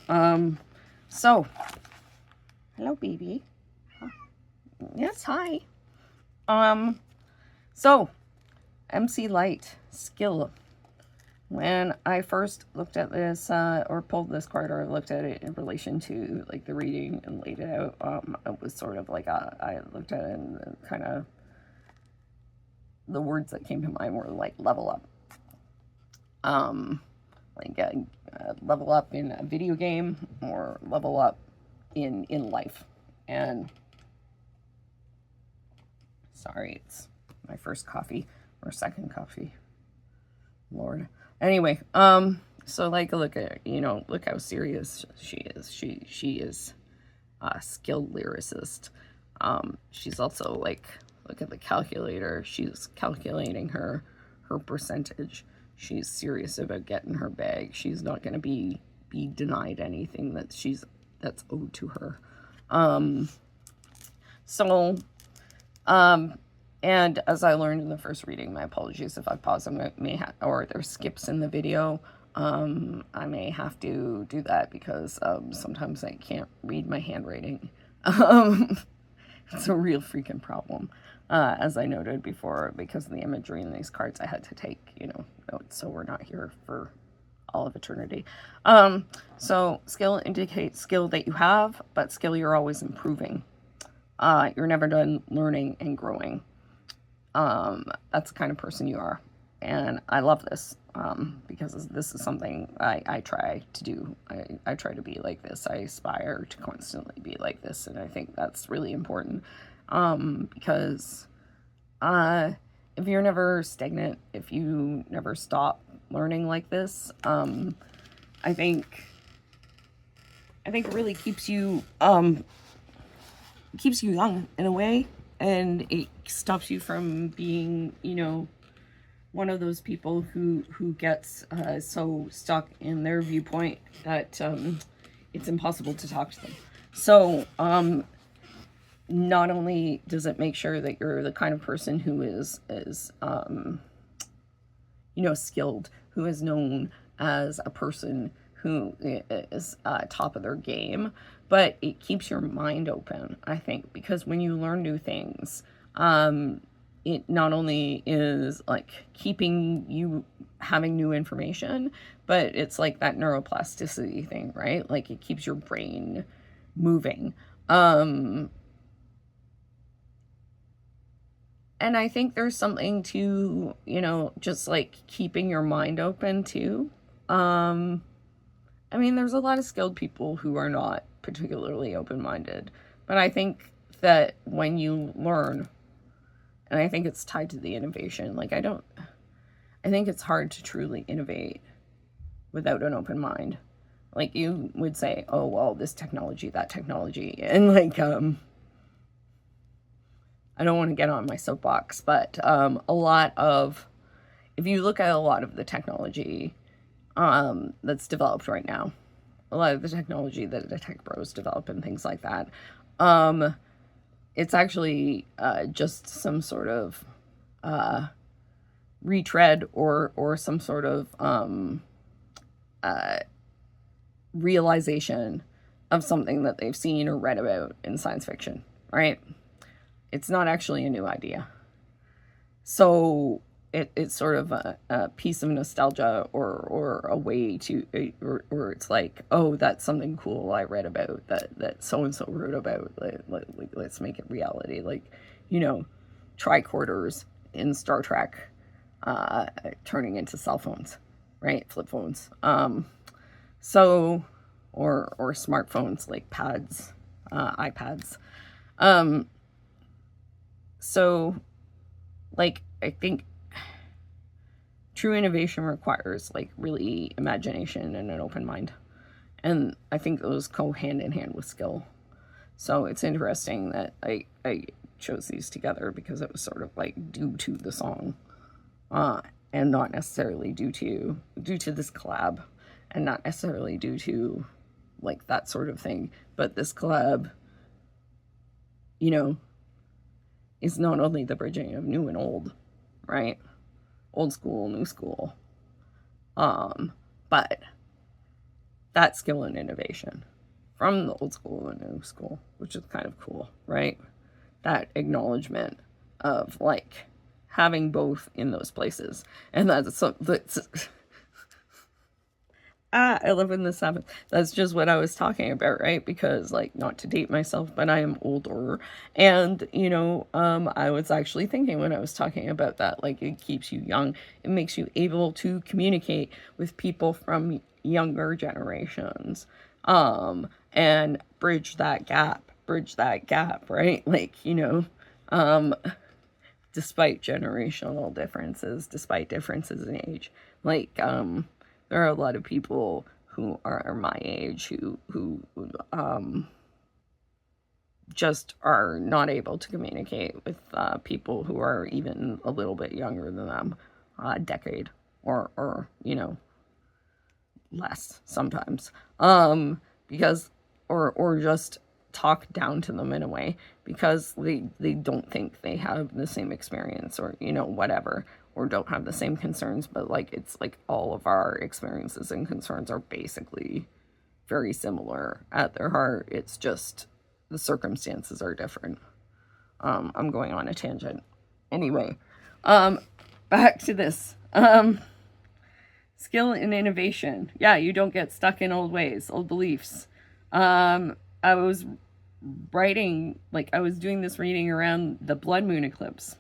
So, hello, baby. Yes, hi. So, MC Lyte, skill. When I first looked at this, or pulled this card, or looked at it in relation to, like, the reading and laid it out, it was sort of like, I looked at it and kind of, the words that came to mind were, like, level up. Level up in a video game, or level up in life. And, sorry, it's my first coffee, or second coffee. Lord. Anyway, so, like, look at, you know, look how serious she is. She is a skilled lyricist. She's also, like, look at the calculator. She's calculating her percentage. She's serious about getting her bag. She's not going to be denied anything that's owed to her. And as I learned in the first reading, my apologies if I pause, or there's skips in the video. I may have to do that because sometimes I can't read my handwriting. It's a real freaking problem. As I noted before, because of the imagery in these cards, I had to take, you know, notes, so we're not here for all of eternity. So skill indicates skill that you have, but skill you're always improving. You're never done learning and growing. That's the kind of person you are. And I love this, because this is something I try to do. I try to be like this. I aspire to constantly be like this. And I think that's really important. Because, if you're never stagnant, if you never stop learning like this, I think it really keeps you young in a way, and it stops you from being, you know, one of those people who gets so stuck in their viewpoint that it's impossible to talk to them. So not only does it make sure that you're the kind of person who is you know, skilled, who is known as a person who is top of their game, but it keeps your mind open, I think, because when you learn new things, it not only is like keeping you having new information, but it's like that neuroplasticity thing, right? Like it keeps your brain moving. And I think there's something to, you know, just like keeping your mind open too. I mean, there's a lot of skilled people who are not particularly open-minded, but I think that when you learn, and I think it's tied to the innovation, like I think it's hard to truly innovate without an open mind. Like you would say, oh, well, this technology, that technology, and like, I don't want to get on my soapbox, but if you look at a lot of the technology that's developed right now, a lot of the technology that the tech bros develop and things like that, it's actually just some sort of retread or some sort of realization of something that they've seen or read about in science fiction, right? It's not actually a new idea. So it's sort of a piece of nostalgia or a way to, or it's like, oh, that's something cool I read about that so-and-so wrote about. Let's make it reality. Like, you know, tricorders in Star Trek turning into cell phones, right? Flip phones. So, or smartphones like pads, iPads. So, like, I think true innovation requires, like, really imagination and an open mind. And I think those go hand in hand with skill. So it's interesting that I chose these together because it was sort of like due to the song, and not necessarily due to this collab, and not necessarily due to like that sort of thing. But this collab, you know, is not only the bridging of new and old, right? Old school, new school. But that skill and innovation from the old school and new school, which is kind of cool, right? That acknowledgement of like having both in those places. And that's I love when this happens. That's just what I was talking about, right? Because, like, not to date myself, but I am older. And, you know, I was actually thinking when I was talking about that, like, it keeps you young. It makes you able to communicate with people from younger generations. And bridge that gap, right? Like, you know, despite generational differences, despite differences in age, like, there are a lot of people who are my age who just are not able to communicate with people who are even a little bit younger than them, a decade or you know, less sometimes, because or just talk down to them in a way because they don't think they have the same experience, or, you know, whatever, or don't have the same concerns. But like, it's like all of our experiences and concerns are basically very similar at their heart. It's just the circumstances are different. I'm going on a tangent. Anyway, back to this. Skill and innovation. Yeah, you don't get stuck in old ways, old beliefs. I was writing, like, I was doing this reading around the blood moon eclipse.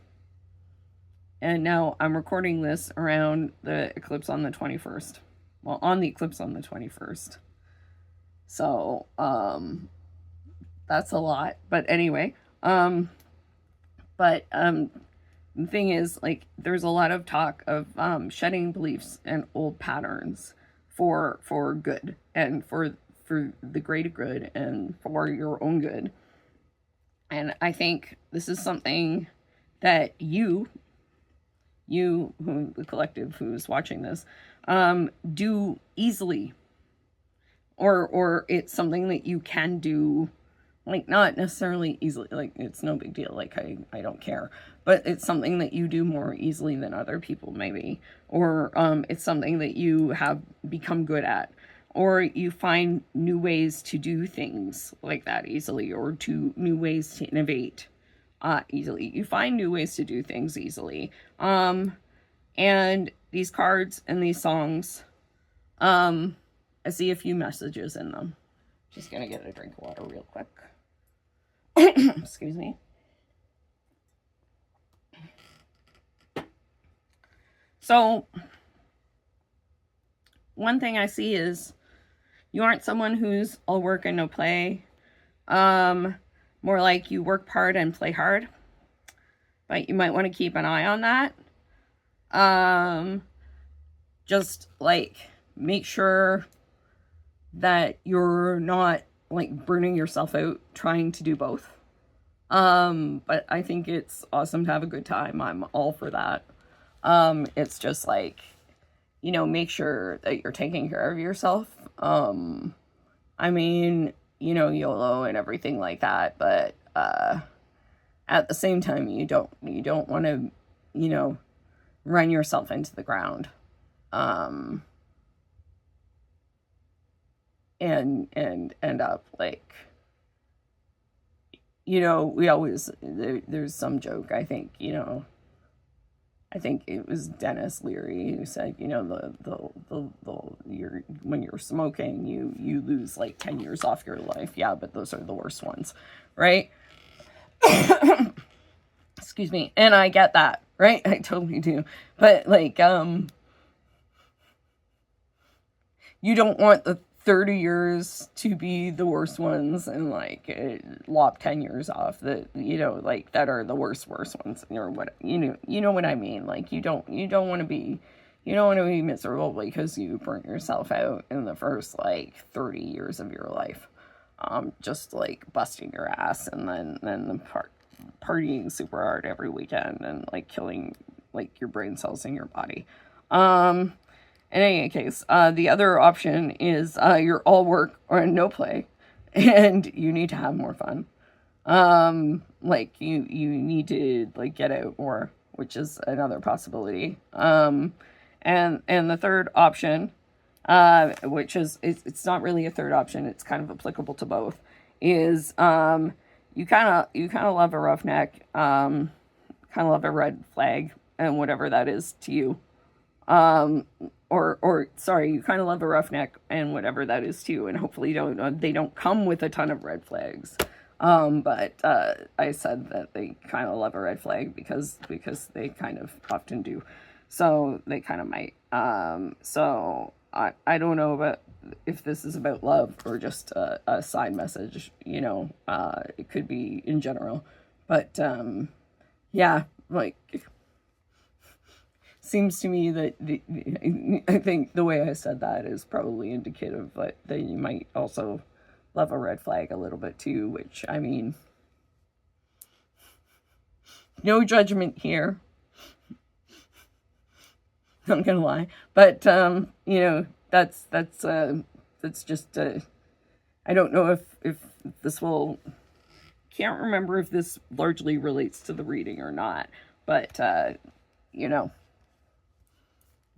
And now I'm recording this around the eclipse on the 21st. Well, on the eclipse on the 21st. So, that's a lot. But anyway, the thing is, like, there's a lot of talk of shedding beliefs and old patterns for good, and for the greater good, and for your own good. And I think this is something that you, the collective who's watching this, do easily, or it's something that you can do, like, not necessarily easily, like, it's no big deal, like, I don't care, but it's something that you do more easily than other people, maybe, or it's something that you have become good at, or you find new ways to do things like that easily, or new ways to innovate easily. You find new ways to do things easily. And these cards and these songs, I see a few messages in them. Just gonna get a drink of water real quick. Excuse me. So, one thing I see is you aren't someone who's all work and no play. More like you work hard and play hard. But you might want to keep an eye on that. Just, like, make sure that you're not, like, burning yourself out trying to do both. But I think it's awesome to have a good time. I'm all for that. It's just, like, you know, make sure that you're taking care of yourself. I mean, you know, YOLO and everything like that, but at the same time, you don't want to, you know, run yourself into the ground, and end up, like, you know, we always, there's some joke, I think, you know, I think it was Dennis Leary who said, you know, when you're smoking, you lose like 10 years off your life. Yeah, but those are the worst ones, right? Excuse me. And I get that, right? I totally do. But, like, you don't want the 30 years to be the worst ones, and, like, lop 10 years off that, you know, like, that are the worst ones, or what, you know what I mean? Like, you don't want to be miserable because you burnt yourself out in the first, like, 30 years of your life, just, like, busting your ass, and then the partying super hard every weekend and like killing like your brain cells in your body. In any case, the other option is you're all work or no play, and you need to have more fun. Like you need to like get out more, which is another possibility. And the third option, which is it's not really a third option, it's kind of applicable to both, is you kind of love a roughneck, kind of love a red flag, and whatever that is to you. Or sorry, you kind of love a roughneck and whatever that is to you, and hopefully they don't come with a ton of red flags. But I said that they kind of love a red flag because they kind of often do. So they kind of might. So I don't know about if this is about love or just a side message, you know. It could be in general. But yeah, like, seems to me that I think the way I said that is probably indicative that you might also love a red flag a little bit too, which, I mean, no judgment here. I'm gonna lie, but you know, that's just I don't know if this will. Can't remember if this largely relates to the reading or not, but you know,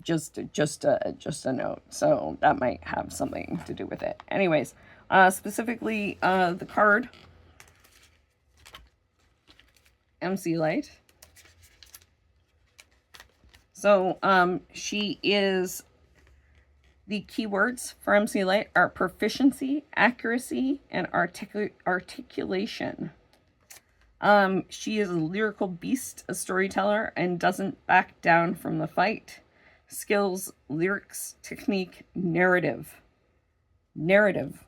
just a note. So that might have something to do with it. Anyways, specifically the card MC Lyte. So she is, the keywords for MC Lyte are proficiency, accuracy, and articulation. She is a lyrical beast, a storyteller, and doesn't back down from the fight. Skills, lyrics, technique, narrative. Narrative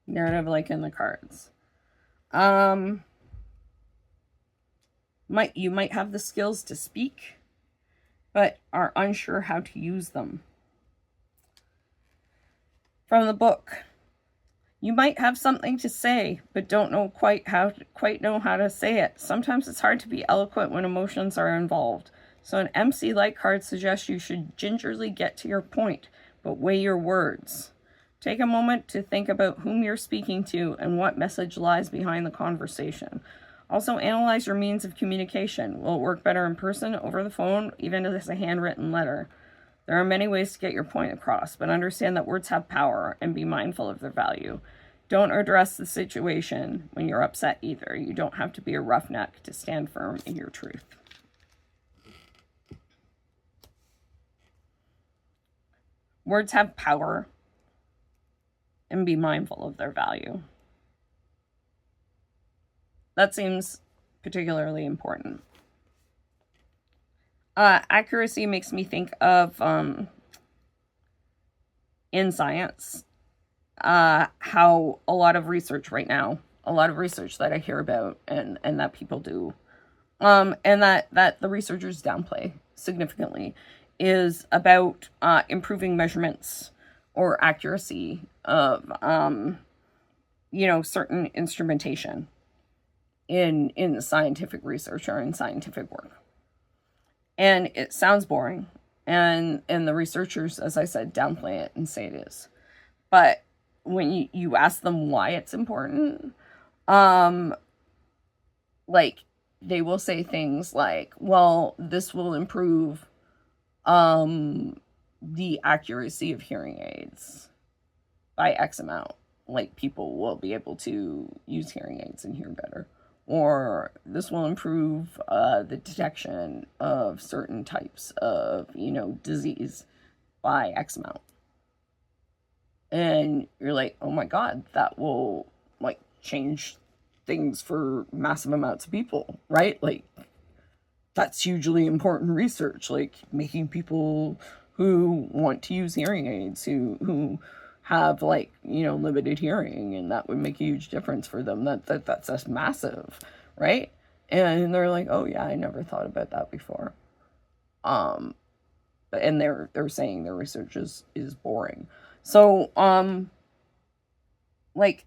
like in the cards. You might have the skills to speak, but are unsure how to use them. From the book, you might have something to say, but don't know quite how to say it. Sometimes it's hard to be eloquent when emotions are involved. So an MC Lyte card suggests you should gingerly get to your point, but weigh your words. Take a moment to think about whom you're speaking to and what message lies behind the conversation. Also, analyze your means of communication. Will it work better in person, over the phone, even if it's a handwritten letter? There are many ways to get your point across, but understand that words have power and be mindful of their value. Don't address the situation when you're upset either. You don't have to be a roughneck to stand firm in your truth. Words have power and be mindful of their value. That seems particularly important. Accuracy makes me think of, in science, how a lot of research right now, a lot of research that I hear about and that people do, and that the researchers downplay significantly, is about improving measurements or accuracy of, you know, certain instrumentation in scientific research or in scientific work. And it sounds boring, and the researchers, as I said, downplay it and say it is. But when you ask them why it's important, like, they will say things like, well, this will improve the accuracy of hearing aids by X amount. Like, people will be able to use hearing aids and hear better. Or this will improve the detection of certain types of, you know, disease by X amount. And you're like, oh my God, that will, like, change things for massive amounts of people, right? Like, that's hugely important research, like making people who want to use hearing aids, who have, like, you know, limited hearing, and that would make a huge difference for them. That's just massive, right? And they're like, oh yeah, I never thought about that before. And they're saying their research is boring. So like,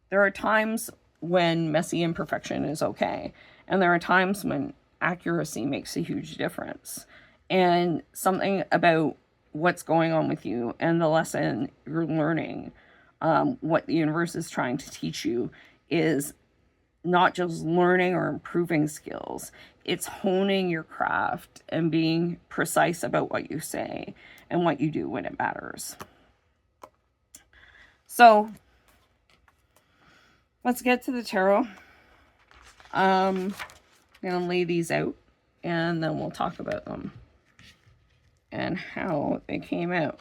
there are times when messy imperfection is okay. And there are times when accuracy makes a huge difference. And something about what's going on with you and the lesson you're learning, what the universe is trying to teach you, is not just learning or improving skills. It's honing your craft and being precise about what you say and what you do when it matters. So let's get to the tarot. I'm going to lay these out and then we'll talk about them and how they came out.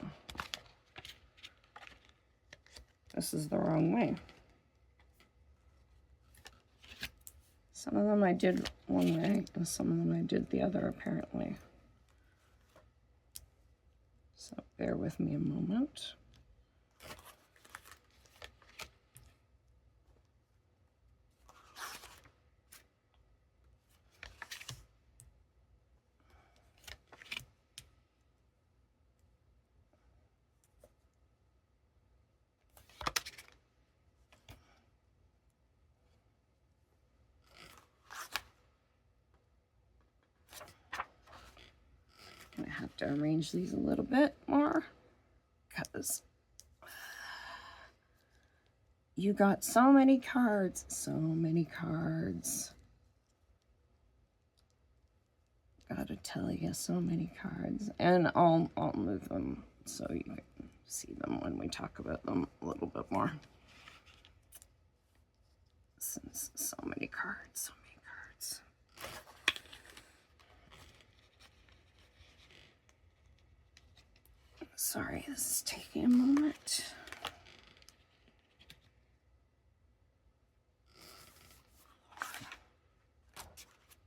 This is the wrong way. Some of them I did one way and some of them I did the other, apparently. So bear with me a moment. I have to arrange these a little bit more because you got so many cards, Gotta tell you, so many cards, and I'll move them so you can see them when we talk about them a little bit more. Since so many cards. Sorry, this is taking a moment.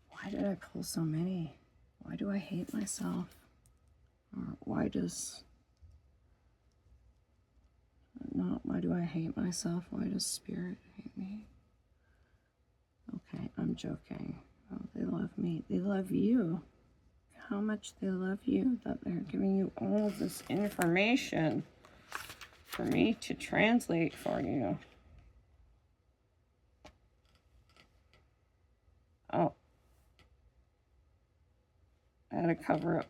Why did I pull so many? Why do I hate myself? Or why do I hate myself? Why does Spirit hate me? Okay, I'm joking. Oh, they love me. They love you. How much they love you, that they're giving you all of this information for me to translate for you. Oh. I gotta cover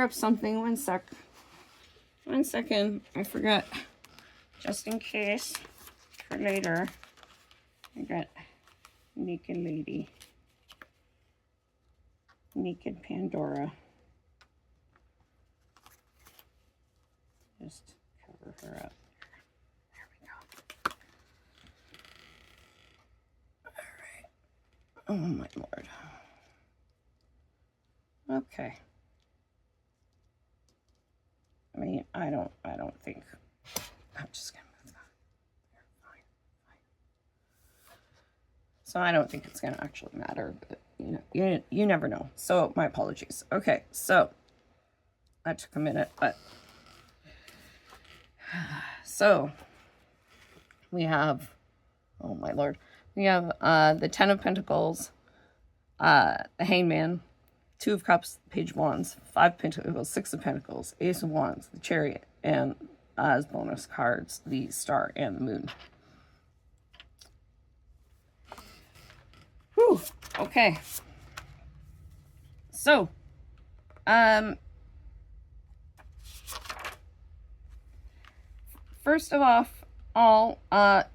up something. One second. I forgot. Just in case. For later. I got Naked Lady. Naked Pandora. Just cover her up. There we go. Alright. Oh my lord. Okay. I mean, I don't think I'm just gonna move that. Fine. So I don't think it's gonna actually matter, but you never know. So my apologies. Okay, so that took a minute, but so we have, oh my lord, we have the Ten of Pentacles, the Hangman, Two of Cups, Page of Wands, Five of Pentacles, Six of Pentacles, Ace of Wands, the Chariot, and as bonus cards, the Star and the Moon. Whew. Okay. So, first of all,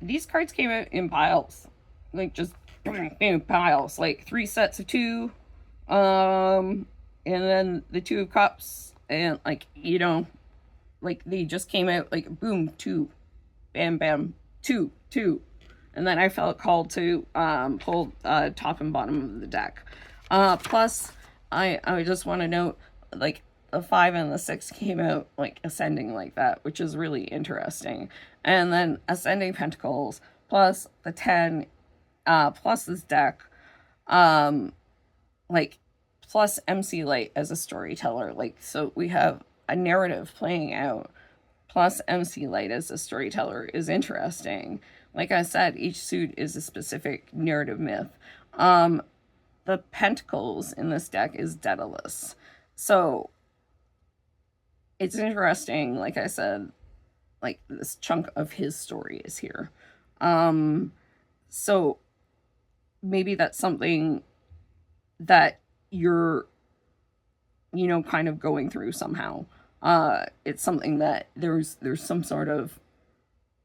these cards came out in piles, like just in piles, like 3 sets of 2, and then the Two of Cups, and like they just came out like boom, 2, bam, bam, 2, and then I felt called to pull top and bottom of the deck. Plus, I just want to note, like, the 5 and the 6 came out like ascending like that, which is really interesting. And then Ascending Pentacles plus the 10 plus this deck, like, plus MC Lyte as a storyteller. Like, so we have a narrative playing out plus MC Lyte as a storyteller is interesting. Like I said, each suit is a specific narrative myth. The Pentacles in this deck is Daedalus. So it's interesting, like I said, like this chunk of his story is here. So maybe that's something that you're, you know, kind of going through somehow. It's something that there's some sort of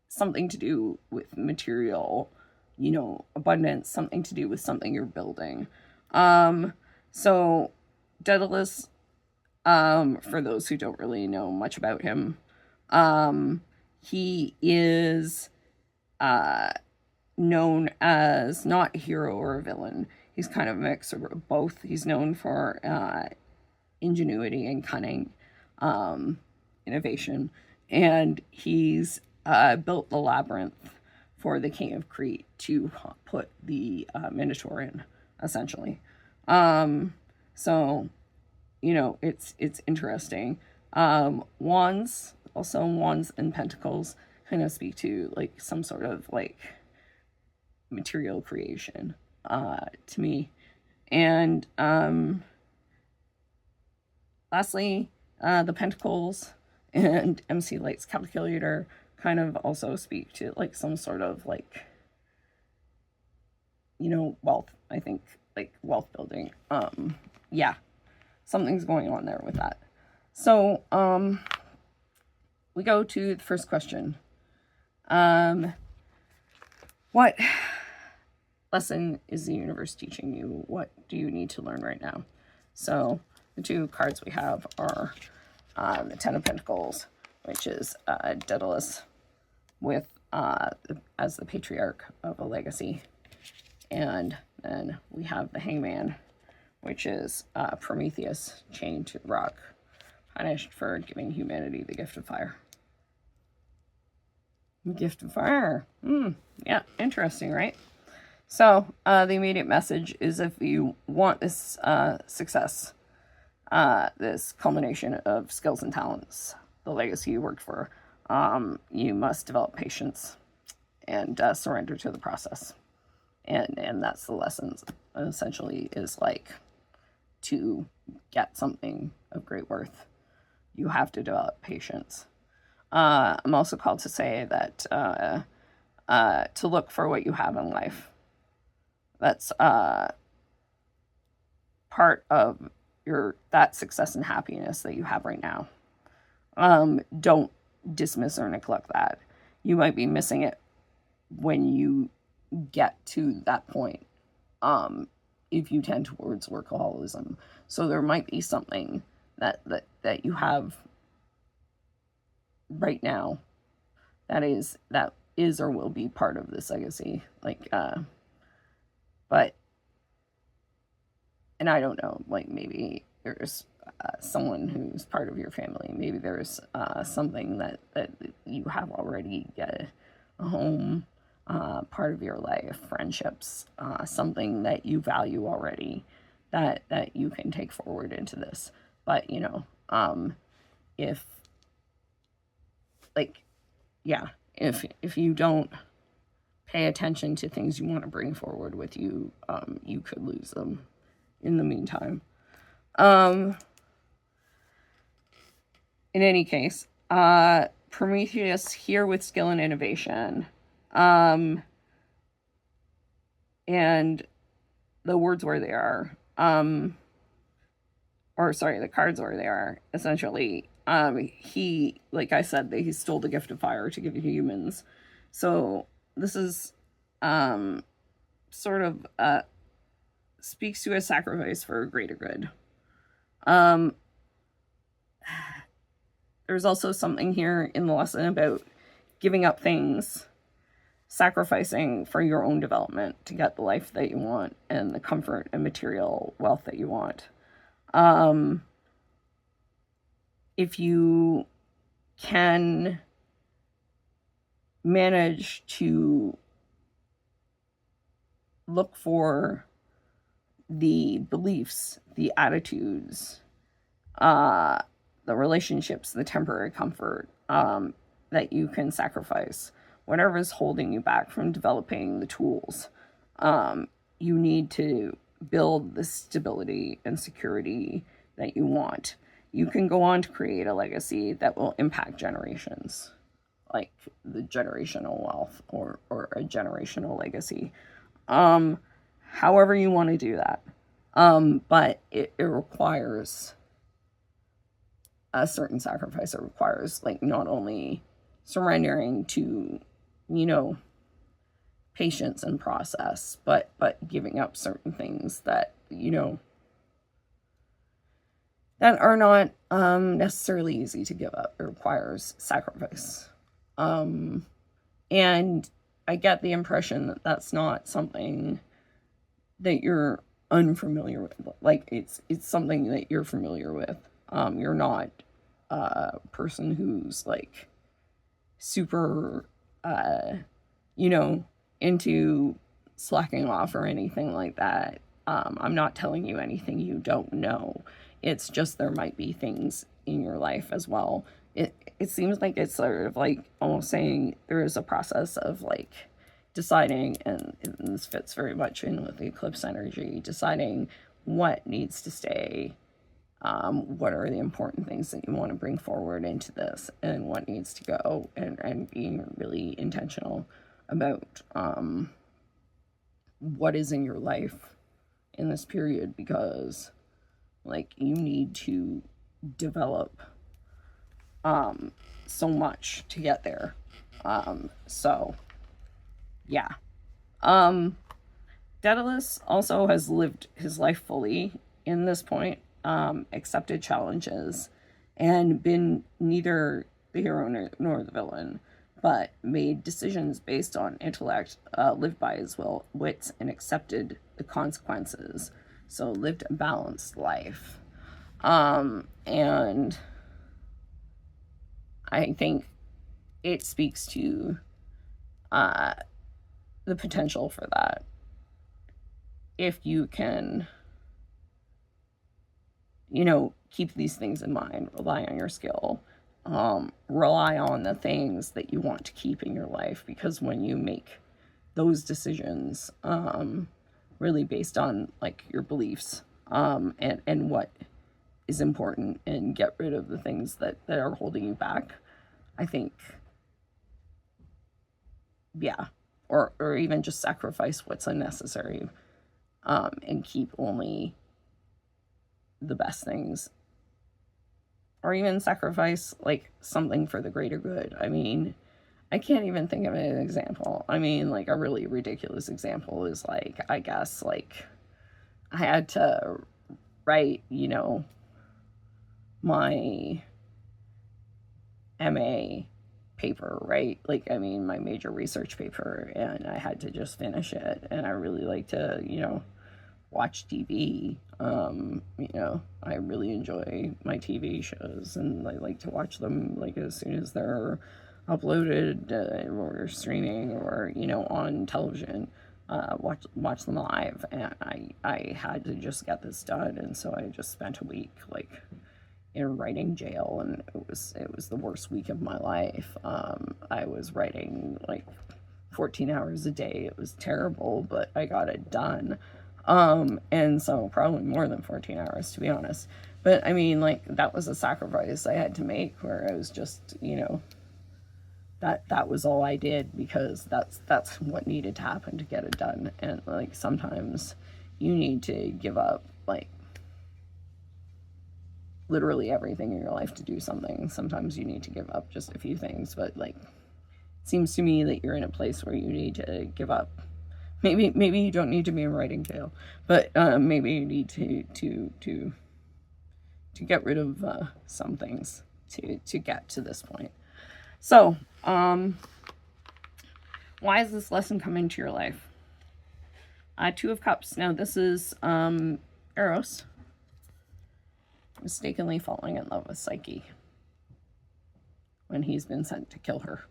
something to do with material, you know, abundance, something to do with something you're building. So Daedalus, for those who don't really know much about him, he is known as not a hero or a villain. He's kind of a mix of both. He's known for ingenuity and cunning, innovation, and he's built the labyrinth for the king of Crete to put the Minotaur in, essentially. So, you know, it's interesting. Wands, also wands and pentacles, kind of speak to like some sort of like material creation to me. And lastly, the pentacles and MC Lyte's calculator kind of also speak to like some sort of like, you know, wealth. I think like wealth building. Yeah, something's going on there with that. So we go to the first question. What lesson is the universe teaching you? What do you need to learn right now? So the two cards we have are the Ten of Pentacles, which is Daedalus with as the patriarch of a legacy, and then we have the Hangman, which is Prometheus chained to the rock, punished for giving humanity the gift of fire. Gift of fire. Yeah, interesting, right? So the immediate message is, if you want this success, this culmination of skills and talents, the legacy you worked for, you must develop patience and surrender to the process. And that's the lessons, essentially, is like, to get something of great worth, you have to develop patience. I'm also called to say that to look for what you have in life. That's part of that success and happiness that you have right now. Don't dismiss or neglect that. You might be missing it when you get to that point, if you tend towards workaholism. So there might be something that you have right now that is or will be part of this legacy, like but, and I don't know, like maybe there's someone who's part of your family, maybe there's something that you have already, a home, part of your life, friendships, something that you value already, that you can take forward into this. But, you know, if, like, yeah, if you don't pay attention to things you want to bring forward with you, you could lose them in the meantime. In any case, Prometheus here with skill and innovation. And the words where they are, the cards where they are, essentially, he, like I said, he stole the gift of fire to give to humans. So this is, sort of, speaks to a sacrifice for a greater good. There's also something here in the lesson about giving up things, sacrificing for your own development to get the life that you want and the comfort and material wealth that you want. If you can manage to look for the beliefs, the attitudes, the relationships, the temporary comfort that you can sacrifice, whatever is holding you back from developing the tools, you need to build the stability and security that you want. You can go on to create a legacy that will impact generations. like the generational wealth or a generational legacy. However you want to do that. But it requires a certain sacrifice. It requires, like, not only surrendering to, you know, patience and process, but giving up certain things that, you know, that are not necessarily easy to give up. It requires sacrifice. And I get the impression that that's not something that you're unfamiliar with. Like, it's something that you're familiar with. You're not a person who's, like, super, you know, into slacking off or anything like that. I'm not telling you anything you don't know. It's just there might be things in your life as well. It seems like it's sort of like almost saying there is a process of, like, deciding, and this fits very much in with the eclipse energy, deciding what needs to stay, what are the important things that you want to bring forward into this, and what needs to go, and being really intentional about what is in your life in this period, because, like, you need to develop so much to get there. So yeah. Daedalus also has lived his life fully in this point, accepted challenges, and been neither the hero nor the villain, but made decisions based on intellect, lived by his wits, and accepted the consequences. So lived a balanced life. And I think it speaks to the potential for that. If you can, you know, keep these things in mind, rely on your skill, rely on the things that you want to keep in your life, because when you make those decisions, really based on, like, your beliefs, and what is important, and get rid of the things that are holding you back, I think, yeah, or even just sacrifice what's unnecessary, and keep only the best things, or even sacrifice, like, something for the greater good. I mean, I can't even think of an example. I mean, like, a really ridiculous example is, like, I guess, like, I had to write, you know, my MA paper, right? Like, I mean, my major research paper, and I had to just finish it, and I really like to, you know, watch TV. You know, I really enjoy my TV shows, and I like to watch them, like, as soon as they're uploaded, or streaming, or, you know, on television. Watch them live, and I had to just get this done, and so I just spent a week, like, in writing jail, and it was the worst week of my life. I was writing, like, 14 hours a day. It was terrible, but I got it done. And so probably more than 14 hours, to be honest. But I mean, like, that was a sacrifice I had to make, where I was just, you know, that was all I did, because that's what needed to happen to get it done. And, like, sometimes you need to give up, like, literally everything in your life to do something. Sometimes you need to give up just a few things, but, like, it seems to me that you're in a place where you need to give up. Maybe you don't need to be in writing jail, but maybe you need to get rid of some things to get to this point. So, why is this lesson coming to your life? Two of Cups. Now, this is Eros mistakenly falling in love with Psyche when he's been sent to kill her.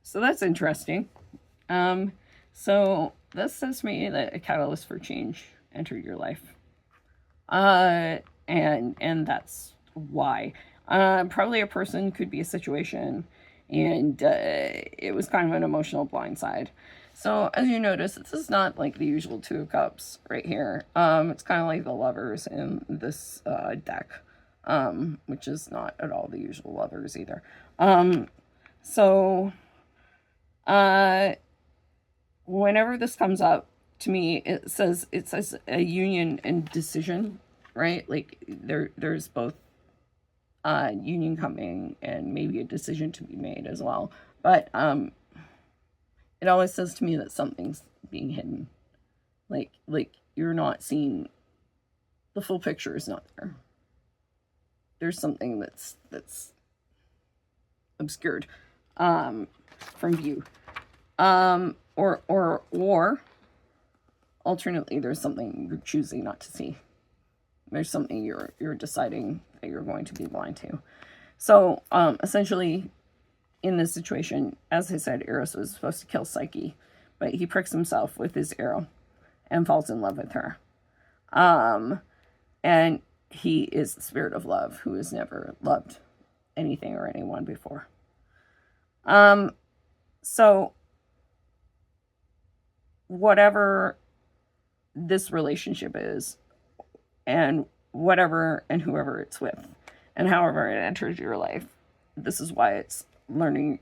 So that's interesting. So this says to me that a catalyst for change entered your life. And that's why. Probably a person, could be a situation, and it was kind of an emotional blindside. So as you notice, this is not like the usual Two of Cups right here. It's kind of like the Lovers in this deck. which is not at all the usual lovers either. So, whenever this comes up to me, it says a union and decision, right? Like there's both union coming and maybe a decision to be made as well. But it always says to me that something's being hidden. Like you're not seeing, the full picture is not there. There's something that's obscured from view. Or alternately, there's something you're choosing not to see. There's something you're deciding that you're going to be blind to. So essentially, in this situation, as I said, Eros was supposed to kill Psyche, but he pricks himself with his arrow and falls in love with her. And he is the spirit of love who has never loved anything or anyone before. So whatever this relationship is, and whatever and whoever it's with, and however it enters your life, this is why it's learning.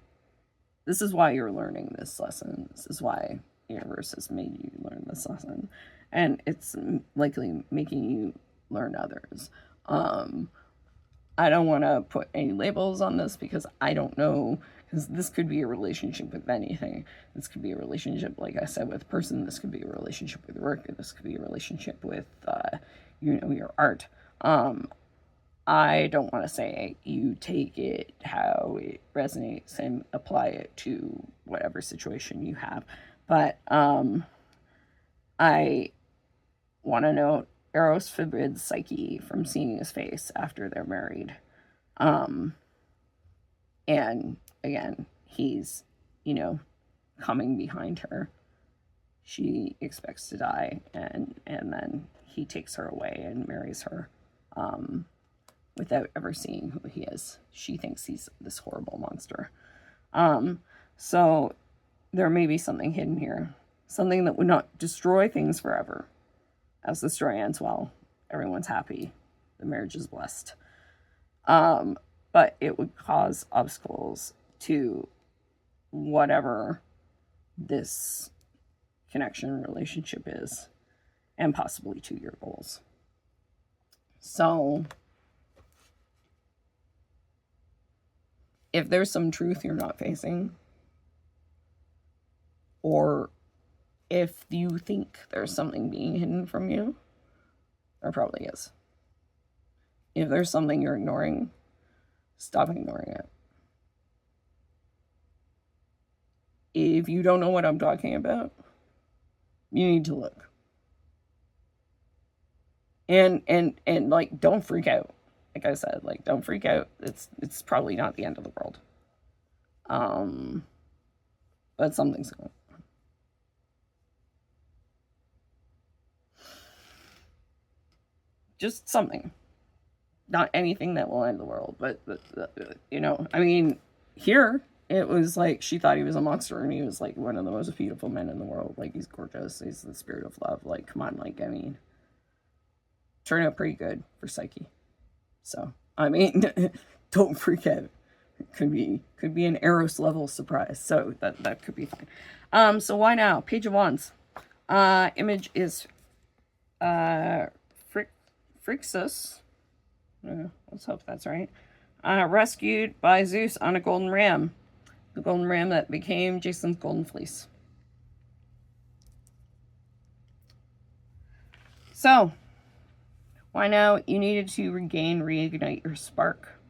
This is why you're learning this lesson. This is why the universe has made you learn this lesson. And it's likely making you learn others. I don't want to put any labels on this because I don't know, because this could be a relationship with anything. This could be a relationship, like I said, with a person. This could be a relationship with work. This could be a relationship with, your art. I don't want to say you take it how it resonates and apply it to whatever situation you have. But I want to note, Eros forbids Psyche from seeing his face after they're married. And again, he's, coming behind her. She expects to die, and then he takes her away and marries her without ever seeing who he is. She thinks he's this horrible monster. So there may be something hidden here. Something that would not destroy things forever. As the story ends well, everyone's happy. The marriage is blessed. But it would cause obstacles to whatever this connection relationship is, and possibly to your goals. So if there's some truth you're not facing, or if you think there's something being hidden from you, there probably is. If there's something you're ignoring, stop ignoring it. If you don't know what I'm talking about, you need to look. And don't freak out. Like I said, don't freak out. It's probably not the end of the world. But something's going on. Just something. Not anything that will end the world, but here it was like she thought he was a monster, and he was like one of the most beautiful men in the world. Like, he's gorgeous. He's the spirit of love. Like, come on, turned out pretty good for Psyche. So, don't freak out. It could be an Eros level surprise. So that could be fine. So why now? Page of Wands. Image is Phrixus. Let's hope that's right. Rescued by Zeus on a golden ram. The golden ram that became Jason's golden fleece. So, why now? You needed to reignite your spark.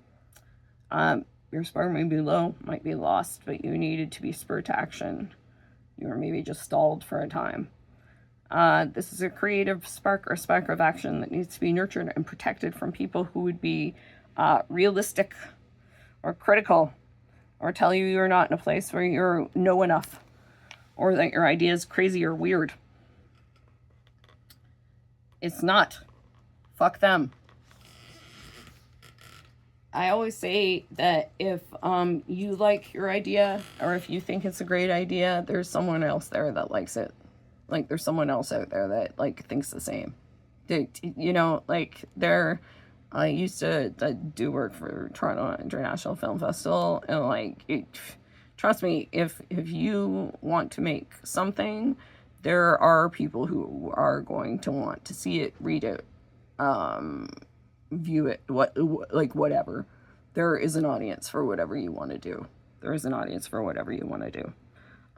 Your spark may be low, might be lost, but you needed to be spurred to action. You were maybe just stalled for a time. This is a creative spark or spark of action that needs to be nurtured and protected from people who would be realistic or critical, or tell you you're not in a place where you know enough, or that your idea is crazy or weird. It's not. Fuck them. I always say that if you like your idea, or if you think it's a great idea, there's someone else there that likes it. There's someone else out there that thinks the same. They're I used to do work for Toronto International Film Festival, and like, trust me, if you want to make something, there are people who are going to want to see it, read it, view it, whatever. There is an audience for whatever you want to do. There is an audience for whatever you want to do.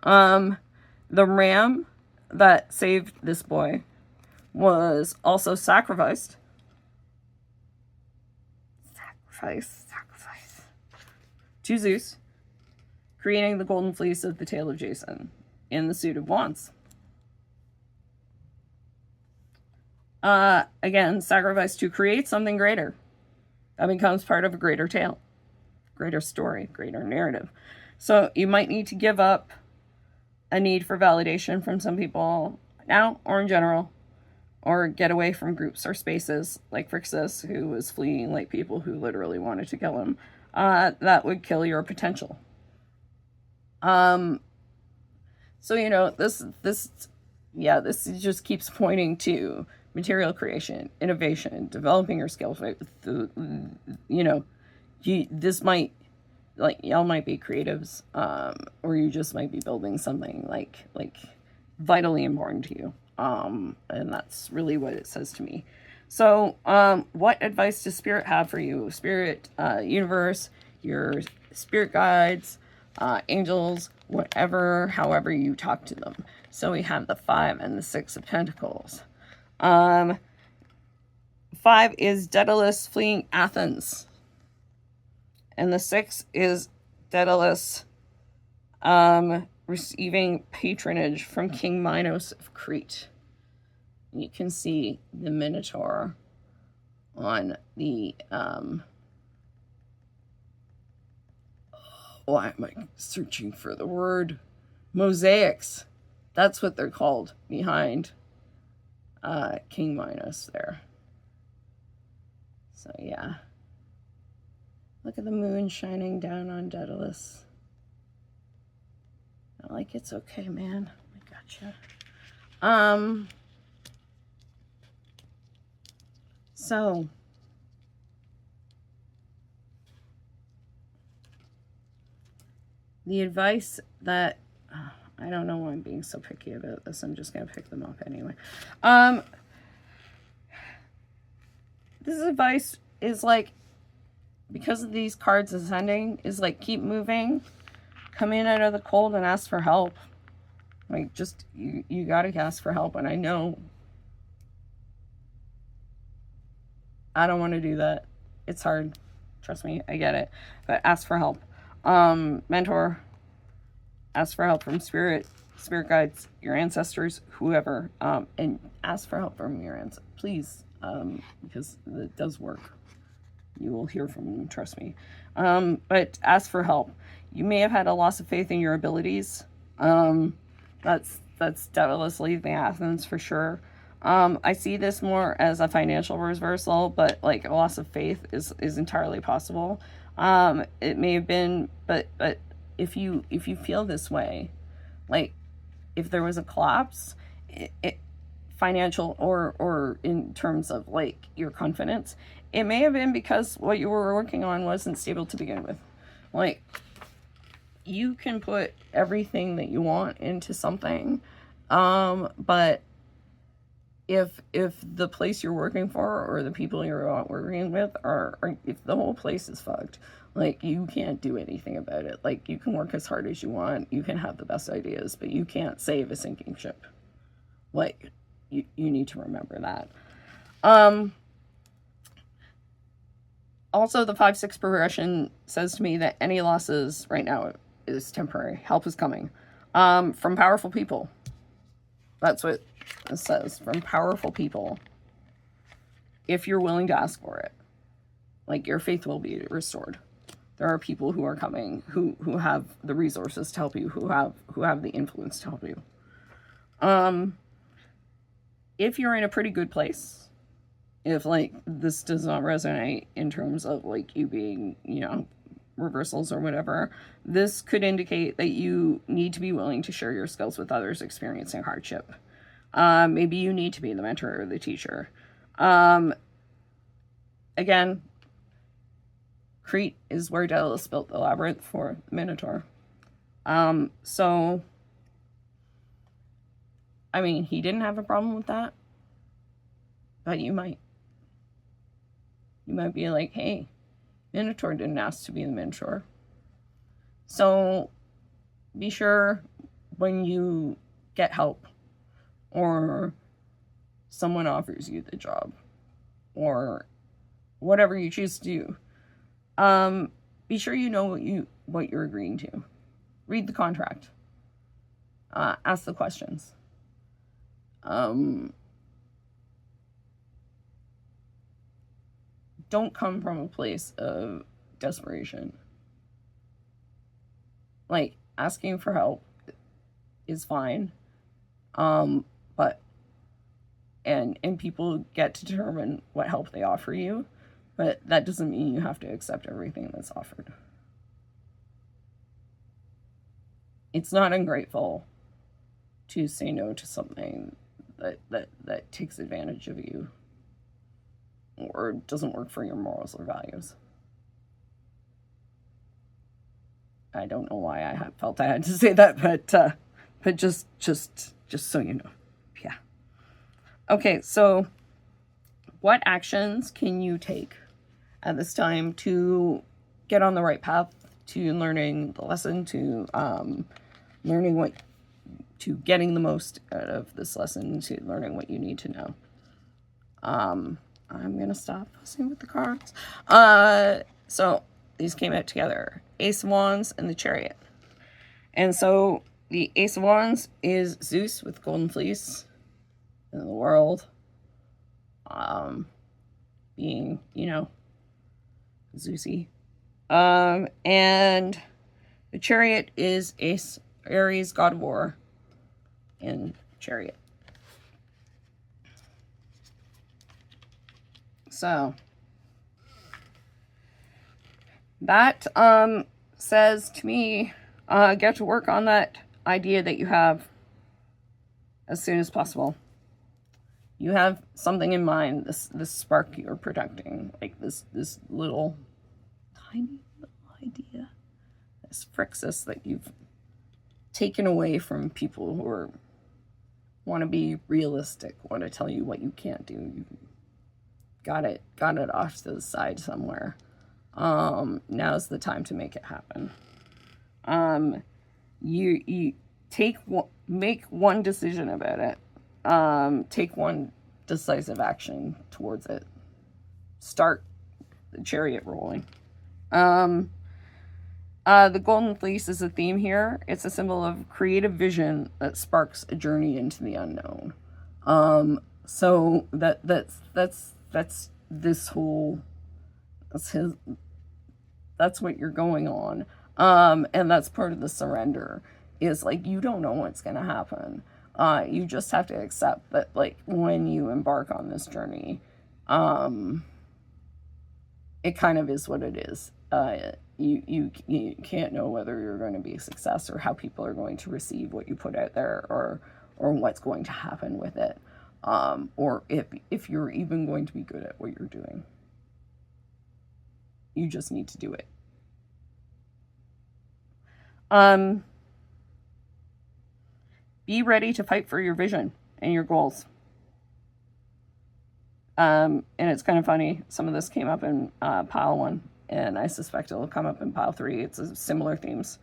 The ram that saved this boy was also sacrificed. Sacrifice. To Zeus, creating the golden fleece of the tail of Jason in the suit of wands. Again, sacrifice to create something greater that becomes part of a greater tale, greater story, greater narrative. So you might need to give up a need for validation from some people now or in general, or get away from groups or spaces like Phrixus, who was fleeing like people who literally wanted to kill him. That would kill your potential. So, you know, this just keeps pointing to material creation, innovation, developing your skills. You know, this might, like, y'all might be creatives, or you just might be building something like vitally important to you. And that's really what it says to me. So, what advice does Spirit have for you? Spirit, universe, your spirit guides, angels, whatever, however you talk to them. So we have the 5 and the 6 of Pentacles. 5 is Daedalus fleeing Athens. And the 6 is Daedalus receiving patronage from King Minos of Crete. You can see the Minotaur on the why am I searching for the word? Mosaics. That's what they're called behind King Minos there. So yeah. Look at the moon shining down on Daedalus. I'm like, it's okay, man. I gotcha. So the advice that I don't know why I'm being so picky about this. I'm just gonna pick them up anyway. This advice is like, because of these cards ascending, is like, keep moving, come in out of the cold and ask for help. Like, just you gotta ask for help. And I know I don't want to do that. It's hard. Trust me, I get it. But ask for help. Mentor, ask for help from spirit guides, your ancestors, whoever. And ask for help from your ancestors, please, because it does work. You will hear from them, trust me. But ask for help. You may have had a loss of faith in your abilities. That's Daedalus leaving Athens for sure. I see this more as a financial reversal, but like a loss of faith is entirely possible. It may have been, but if you feel this way, like if there was a collapse, financial or in terms of like your confidence, it may have been because what you were working on wasn't stable to begin with. Like, you can put everything that you want into something, but if the place you're working for or the people you're working with are if the whole place is fucked, like, you can't do anything about it. Like, you can work as hard as you want, you can have the best ideas, but you can't save a sinking ship. Like, you need to remember that. Also, the 5-6 progression says to me that any losses right now is temporary. Help is coming from powerful people. That's what it says, from powerful people. If you're willing to ask for it, like, your faith will be restored. There are people who are coming who have the resources to help you, who have the influence to help you. If you're in a pretty good place, if like this does not resonate in terms of like you being, you know, reversals or whatever, this could indicate that you need to be willing to share your skills with others experiencing hardship. Maybe you need to be the mentor or the teacher. again, Crete is where Daedalus built the labyrinth for the Minotaur. So, I mean, he didn't have a problem with that, but you might. You might be like, hey, Minotaur didn't ask to be the Minotaur. So, be sure when you get help, or someone offers you the job, or whatever you choose to do, be sure you know what you're agreeing to. Read the contract. Ask the questions. Don't come from a place of desperation. Like, asking for help is fine. But people get to determine what help they offer you, but that doesn't mean you have to accept everything that's offered. It's not ungrateful to say no to something that takes advantage of you or doesn't work for your morals or values. I don't know why I felt I had to say that, but just so you know. Yeah. Okay, so what actions can you take at this time to get on the right path to learning the lesson, to getting the most out of this lesson, to learning what you need to know? I'm gonna stop fussing with the cards. So these came out together: Ace of Wands and the Chariot. And so the Ace of Wands is Zeus with golden fleece in the world, being, Zeusy. And the Chariot is Ares, god of war, in Chariot. So that says to me, get to work on that idea that you have as soon as possible. You have something in mind, this spark you're protecting, like this little tiny little idea, this Phrixus that you've taken away from people who want to be realistic, want to tell you what you can't do. You got it off to the side somewhere. Now's the time to make it happen. You make one decision about it. Take one decisive action towards it. Start the chariot rolling. The golden fleece is a theme here. It's a symbol of creative vision that sparks a journey into the unknown. So that's this whole, that's what you're going on. And that's part of the surrender, is like, you don't know what's going to happen. You just have to accept that, like, when you embark on this journey, it kind of is what it is. You can't know whether you're going to be a success, or how people are going to receive what you put out there, or what's going to happen with it. Or if you're even going to be good at what you're doing. You just need to do it. Be ready to fight for your vision and your goals. And it's kind of funny, some of this came up in pile 1, and I suspect it'll come up in pile 3. It's similar themes.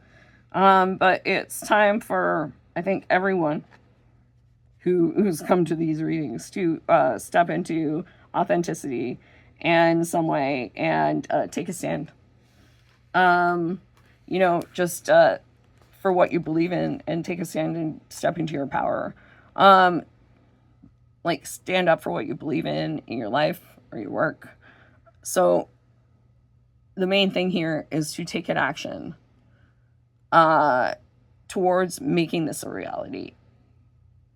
But it's time for, I think, everyone who's come to these readings to step into authenticity in some way and take a stand. Just for what you believe in, and take a stand and step into your power. Like, stand up for what you believe in your life or your work. So the main thing here is to take an action towards making this a reality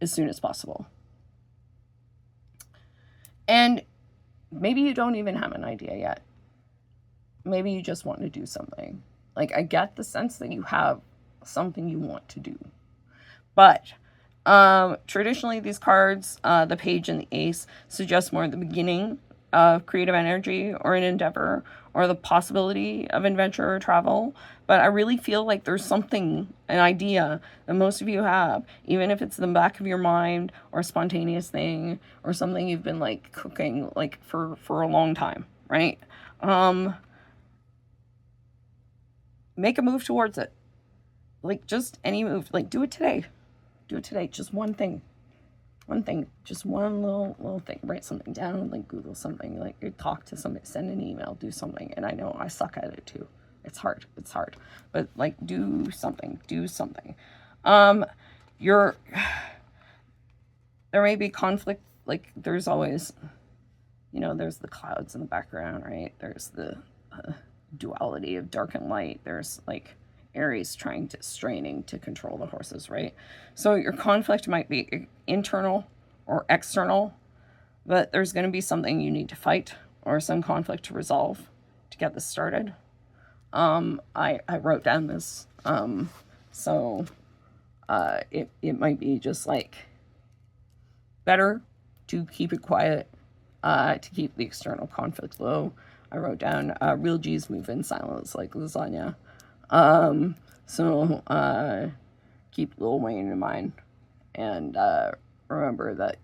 as soon as possible. And maybe you don't even have an idea yet. Maybe you just want to do something. Like, I get the sense that you have something you want to do. But traditionally, these cards, the page and the ace, suggest more at the beginning of creative energy or an endeavor or the possibility of adventure or travel. But I really feel like there's something, an idea that most of you have, even if it's in the back of your mind or a spontaneous thing or something you've been like cooking like for a long time, right? Make a move towards it. Like just any move, like do it today. Do it today. Just one thing. One thing, just one little thing. Write something down, like Google something, like talk to somebody, send an email, do something. And I know I suck at it too. It's hard. But like do something. There may be conflict, like there's always, there's the clouds in the background, right? There's the duality of dark and light. There's like Aries straining to control the horses, right? So your conflict might be internal or external, but there's going to be something you need to fight or some conflict to resolve to get this started. I wrote down this, so it might be just like better to keep it quiet, to keep the external conflict low. I wrote down real G's move in silence like lasagna. So keep Lil Wayne in mind, and remember that,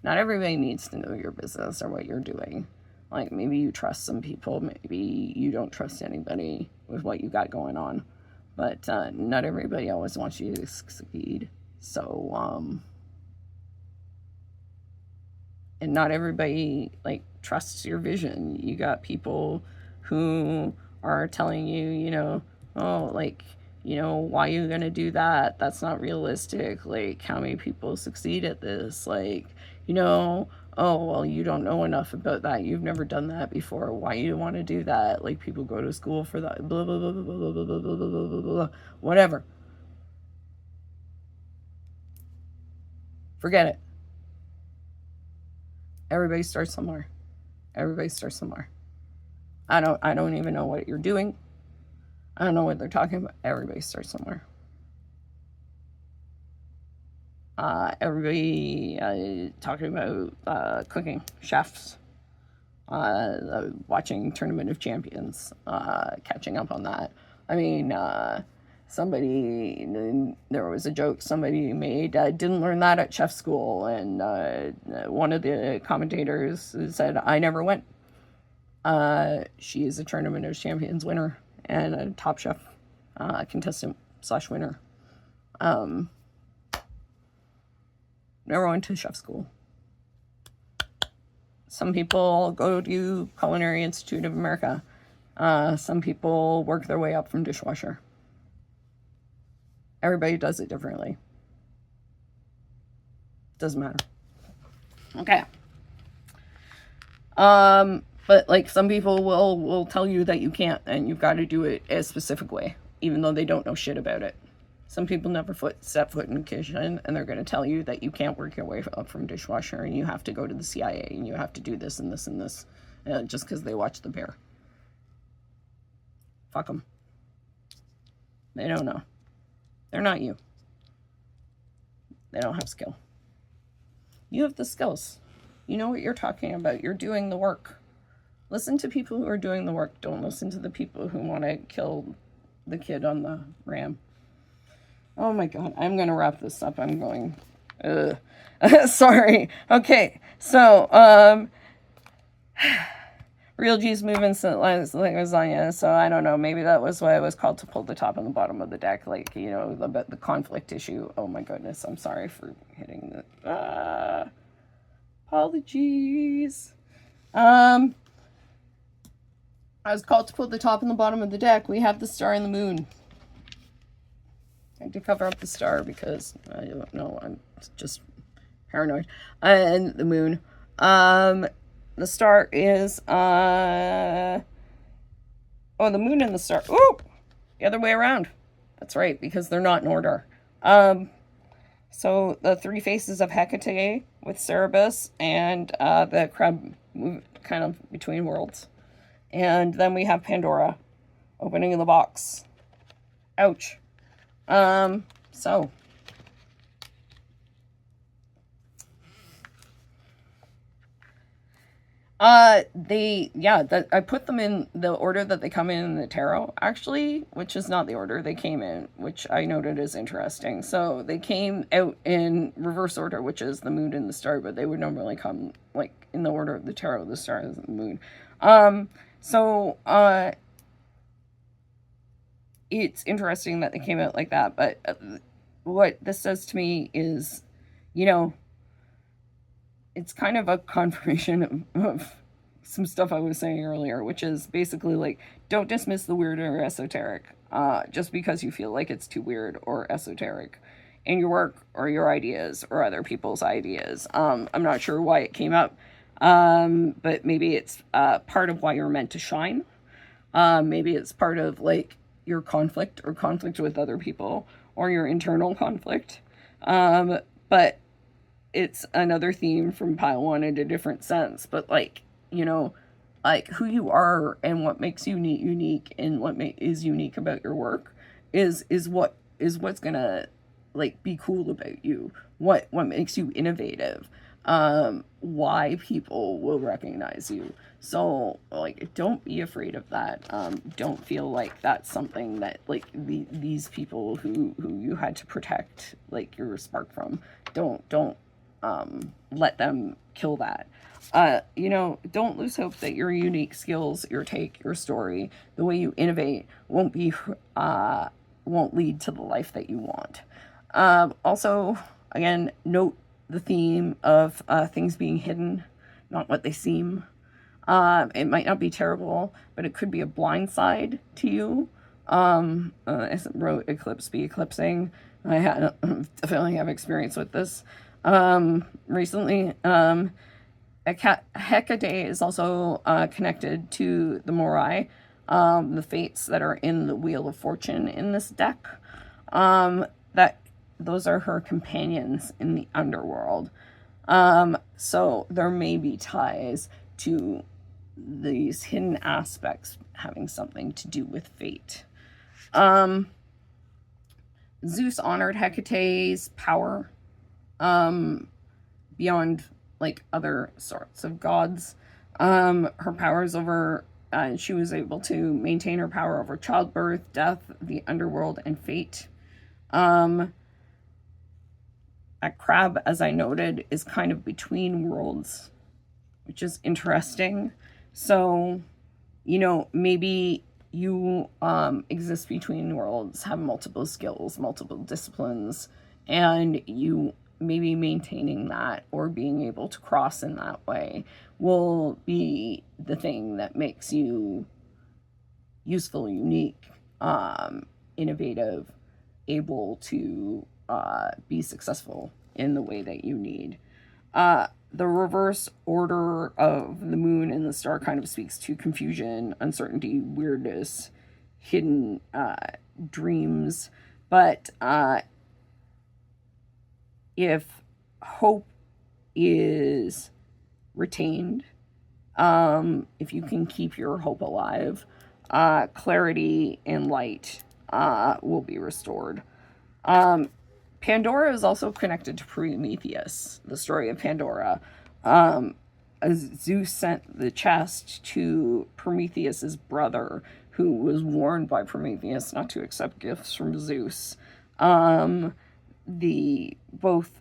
not everybody needs to know your business or what you're doing. Like maybe you trust some people, maybe you don't trust anybody with what you got going on, but not everybody always wants you to succeed. So and not everybody like trusts your vision. You got people who are telling you, oh, like, why are you gonna do that? That's not realistic. Like, how many people succeed at this? Like, oh, well, you don't know enough about that. You've never done that before. Why you want to do that? Like, people go to school for that. Blah, blah, blah, blah, blah, blah, blah, blah, blah, blah, blah, whatever. Forget it. Everybody starts somewhere. I don't even know what you're doing. I don't know what they're talking about. Everybody starts somewhere. Everybody talking about cooking, chefs, watching Tournament of Champions, catching up on that. I mean, there was a joke somebody made, didn't learn that at chef school, and one of the commentators said, I never went. She is a Tournament of Champions winner and a Top Chef contestant / winner. Never went to chef school. Some people go to Culinary Institute of America. Some people work their way up from dishwasher. Everybody does it differently. Doesn't matter. Okay. But like some people will tell you that you can't, and you've got to do it a specific way, even though they don't know shit about it. Some people never step foot in the kitchen, and they're going to tell you that you can't work your way up from dishwasher, and you have to go to the CIA, and you have to do this and this and this, just because they watch The Bear. Fuck them. They don't know. They're not you. They don't have skill. You have the skills. You know what you're talking about. You're doing the work. Listen to people who are doing the work. Don't listen to the people who want to kill the kid on the ram. Oh my God. I'm going to wrap this up. I'm going, sorry. Okay. So, real G's movements like lasagna. So I don't know. Maybe that was why it was called to pull the top and the bottom of the deck. Like, the conflict issue. Oh my goodness. I'm sorry for hitting the, apologies. I was called to put the top and the bottom of the deck. We have the star and the moon. I had to cover up the star because I don't know. I'm just paranoid. And the moon. The star is the moon and the star. Ooh, the other way around. That's right, because they're not in order. So the three faces of Hecate with Cerberus and the crab move kind of between worlds. And then we have Pandora opening the box. Ouch. So I put them in the order that they come in the tarot, actually, which is not the order they came in, which I noted is interesting. So they came out in reverse order, which is the moon and the star, but they would normally come, like, in the order of the tarot, the star and the moon. So, it's interesting that they came out like that, but what this says to me is, you know, it's kind of a confirmation of some stuff I was saying earlier, which is basically like, don't dismiss the weird or esoteric just because you feel like it's too weird or esoteric in your work or your ideas or other people's ideas. I'm not sure why it came up, but maybe it's part of why you're meant to shine. Maybe it's part of like your conflict or conflict with other people or your internal conflict. But it's another theme from pile one in a different sense, but like, you know, like who you are and what makes you unique and what is unique about your work is what's gonna like be cool about you, what makes you innovative, why people will recognize you. So like, don't be afraid of that. Don't feel like that's something that like these people who you had to protect like your spark from, don't let them kill that. You know, don't lose hope that your unique skills, your take, your story, the way you innovate won't lead to the life that you want. Also, again, note the theme of things being hidden, not what they seem. It might not be terrible, but it could be a blind side to you. I wrote eclipse be eclipsing. I definitely have experience with this recently. Hecate is also connected to the Morai, the fates that are in the Wheel of Fortune in this deck. That those are her companions in the underworld. So there may be ties to these hidden aspects having something to do with fate. Zeus honored Hecate's power beyond like other sorts of gods. Her powers over, she was able to maintain her power over childbirth, death, the underworld, and fate. That crab, as I noted, is kind of between worlds, which is interesting. So, you know, maybe you exist between worlds, have multiple skills, multiple disciplines, and you maybe maintaining that or being able to cross in that way will be the thing that makes you useful, unique, innovative, able to be successful in the way that you need. The reverse order of the moon and the star kind of speaks to confusion, uncertainty, weirdness, hidden dreams. But if hope is retained, if you can keep your hope alive, clarity and light will be restored. Pandora is also connected to Prometheus, the story of Pandora. Zeus sent the chest to Prometheus's brother, who was warned by Prometheus not to accept gifts from Zeus. Both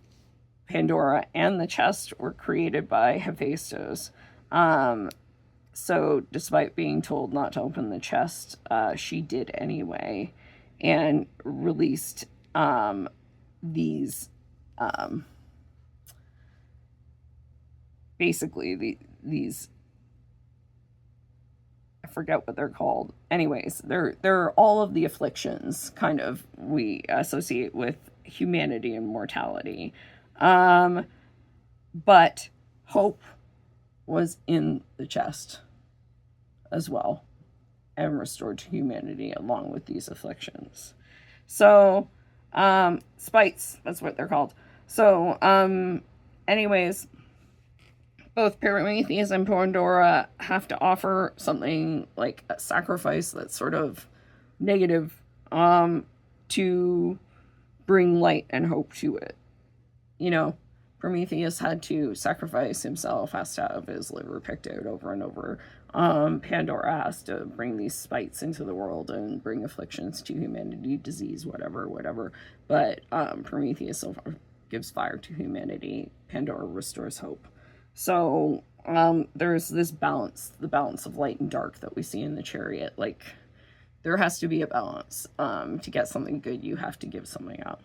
Pandora and the chest were created by Hephaestus. So despite being told not to open the chest, she did anyway, and released these basically these I forget what they're called. Anyways, they're all of the afflictions kind of we associate with humanity and mortality. But hope was in the chest as well and restored to humanity along with these afflictions. So spites, that's what they're called. So anyways, both Prometheus and Pandora have to offer something like a sacrifice that's sort of negative to bring light and hope to it. You know, Prometheus had to sacrifice himself, has to have his liver picked out over and over. Pandora has to bring these spites into the world and bring afflictions to humanity, disease, whatever. But Prometheus gives fire to humanity. Pandora restores hope. So there's this balance, the balance of light and dark that we see in the Chariot. Like, there has to be a balance. To get something good, you have to give something up.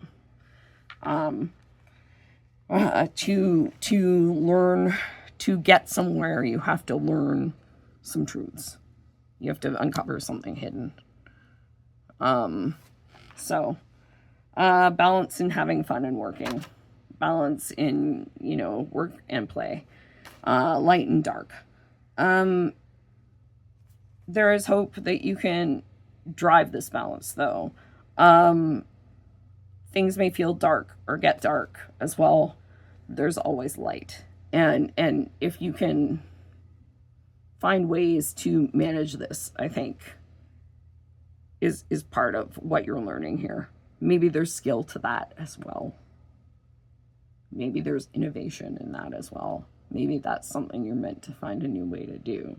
To learn, to get somewhere, you have to learn some truths. You have to uncover something hidden. So balance in having fun and working. Balance in, work and play. Light and dark. There is hope that you can drive this balance, though. Things may feel dark or get dark as well. There's always light. And if you can find ways to manage this, I think is part of what you're learning here. Maybe there's skill to that as well. Maybe there's innovation in that as well. Maybe that's something you're meant to find a new way to do.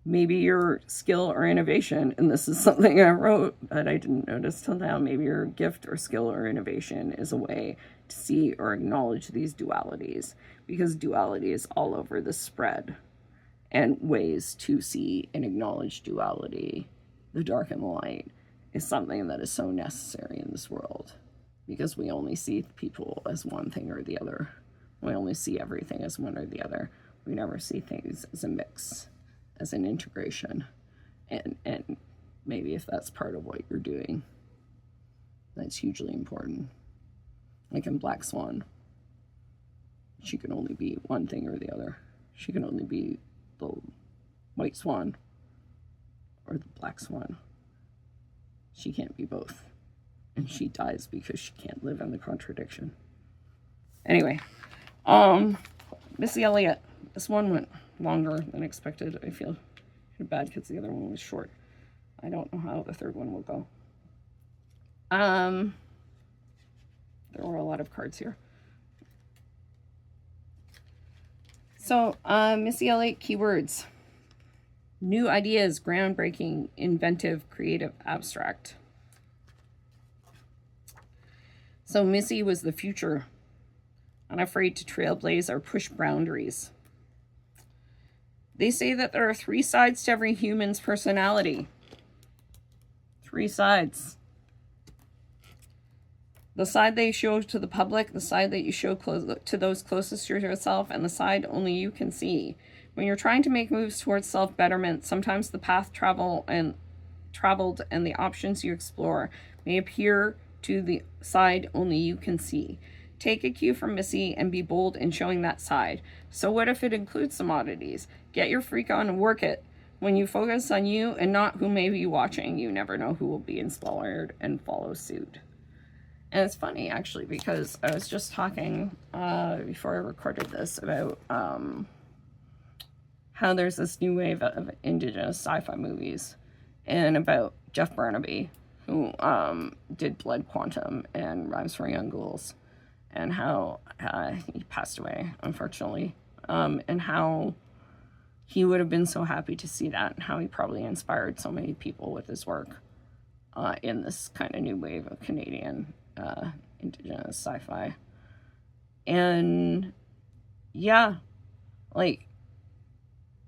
Maybe your skill or innovation, and this is something I wrote that I didn't notice till now, maybe your gift or skill or innovation is a way to see or acknowledge these dualities, because duality is all over the spread, and ways to see and acknowledge duality, the dark and the light, is something that is so necessary in this world, because we only see people as one thing or the other. We only see everything as one or the other. We never see things as a mix, as an integration. And maybe if that's part of what you're doing, that's hugely important. Like in Black Swan, she can only be one thing or the other. She can only be the white swan or the black swan. She can't be both. And she dies because she can't live in the contradiction. Anyway, Missy Elliott. This one went longer than expected. I feel bad because the other one was short. I don't know how the third one will go. There were a lot of cards here. So, Missy Elliott keywords. New ideas, groundbreaking, inventive, creative, abstract. So Missy was the future, unafraid to trailblaze or push boundaries. They say that there are 3 sides to every human's personality. 3 sides. The side they show to the public, the side that you show to those closest to yourself, and the side only you can see. When you're trying to make moves towards self-betterment, sometimes the path traveled and the options you explore may appear to the side only you can see. Take a cue from Missy and be bold in showing that side. So what if it includes some oddities? Get your freak on and work it. When you focus on you and not who may be watching, you never know who will be inspired and follow suit. And it's funny, actually, because I was just talking before I recorded this about how there's this new wave of Indigenous sci-fi movies, and about Jeff Barnaby, who did Blood Quantum and Rhymes for Young Ghouls, and how he passed away, unfortunately, and how he would have been so happy to see that, and how he probably inspired so many people with his work in this kind of new wave of Canadian Indigenous sci-fi. And yeah, like,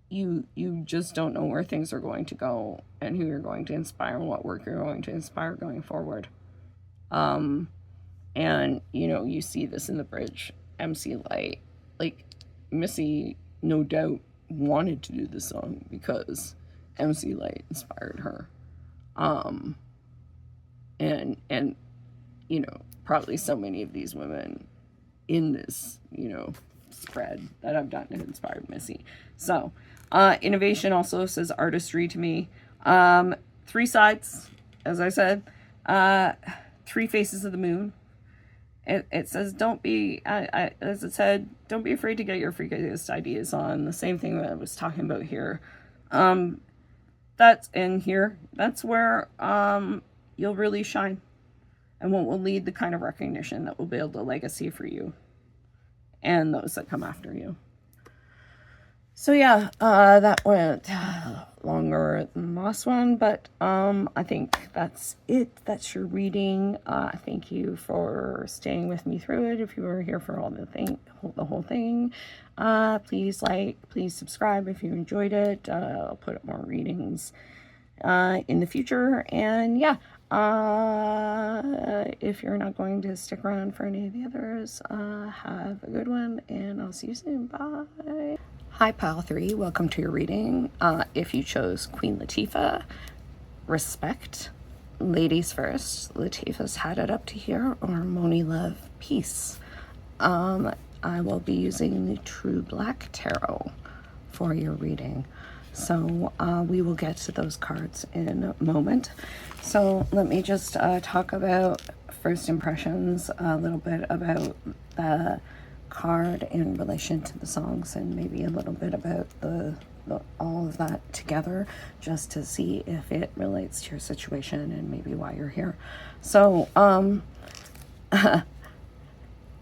you just don't know where things are going to go and who you're going to inspire and what work you're going to inspire going forward. And you see this in the bridge. MC Lyte, like, Missy no doubt wanted to do the song because MC Lyte inspired her. And probably so many of these women in this, spread that I've done have inspired Missy. So, innovation also says artistry to me. 3 sides, as I said. 3 faces of the moon. It says, don't be, as it said, don't be afraid to get your freakiest ideas on. The same thing that I was talking about here. that's in here. That's where you'll really shine, and what will lead the kind of recognition that will build a legacy for you and those that come after you. So yeah, that went longer than the last one, but I think that's it. That's your reading. Thank you for staying with me through it. If you were here for the whole thing, please like, please subscribe if you enjoyed it. I'll put up more readings in the future, and yeah. If you're not going to stick around for any of the others, have a good one, and I'll see you soon. Bye. Hi, Pile 3. Welcome to your reading. If you chose Queen Latifah, respect. Ladies first. Latifah's had it up to here, or Monie love peace. I will be using the TrueBlack Tarot for your reading. So we will get to those cards in a moment. So let me just talk about first impressions, a little bit about the card in relation to the songs, and maybe a little bit about the all of that together, just to see if it relates to your situation and maybe why you're here. So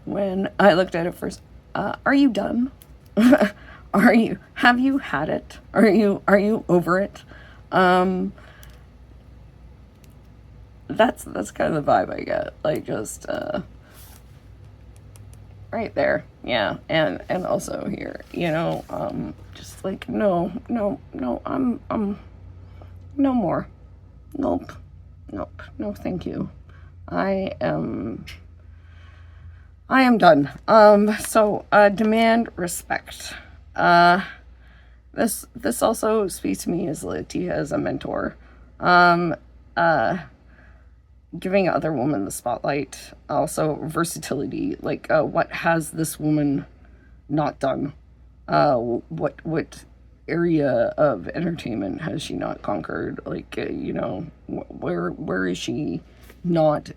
when I looked at it first, are you done? Have you had it? Are you over it? That's kind of the vibe I get. Like, just right there. Yeah. And also here, just like, no, I'm no more. Nope. No, thank you. I am done. So demand respect. This also speaks to me as Latifah as a mentor. Giving other women the spotlight. Also versatility. Like, what has this woman not done? What area of entertainment has she not conquered? Like, where is she not?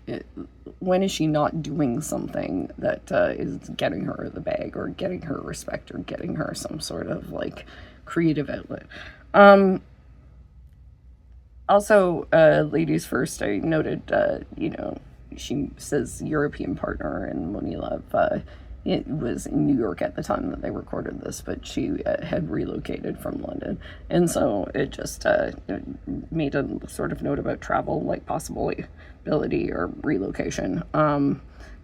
When is she not doing something that is getting her the bag, or getting her respect, or getting her some sort of like creative outlet? Also, ladies first, I noted, she says European partner, and Monie Love, it was in New York at the time that they recorded this, but she had relocated from London. And so it just made a sort of note about travel, like possibility or relocation.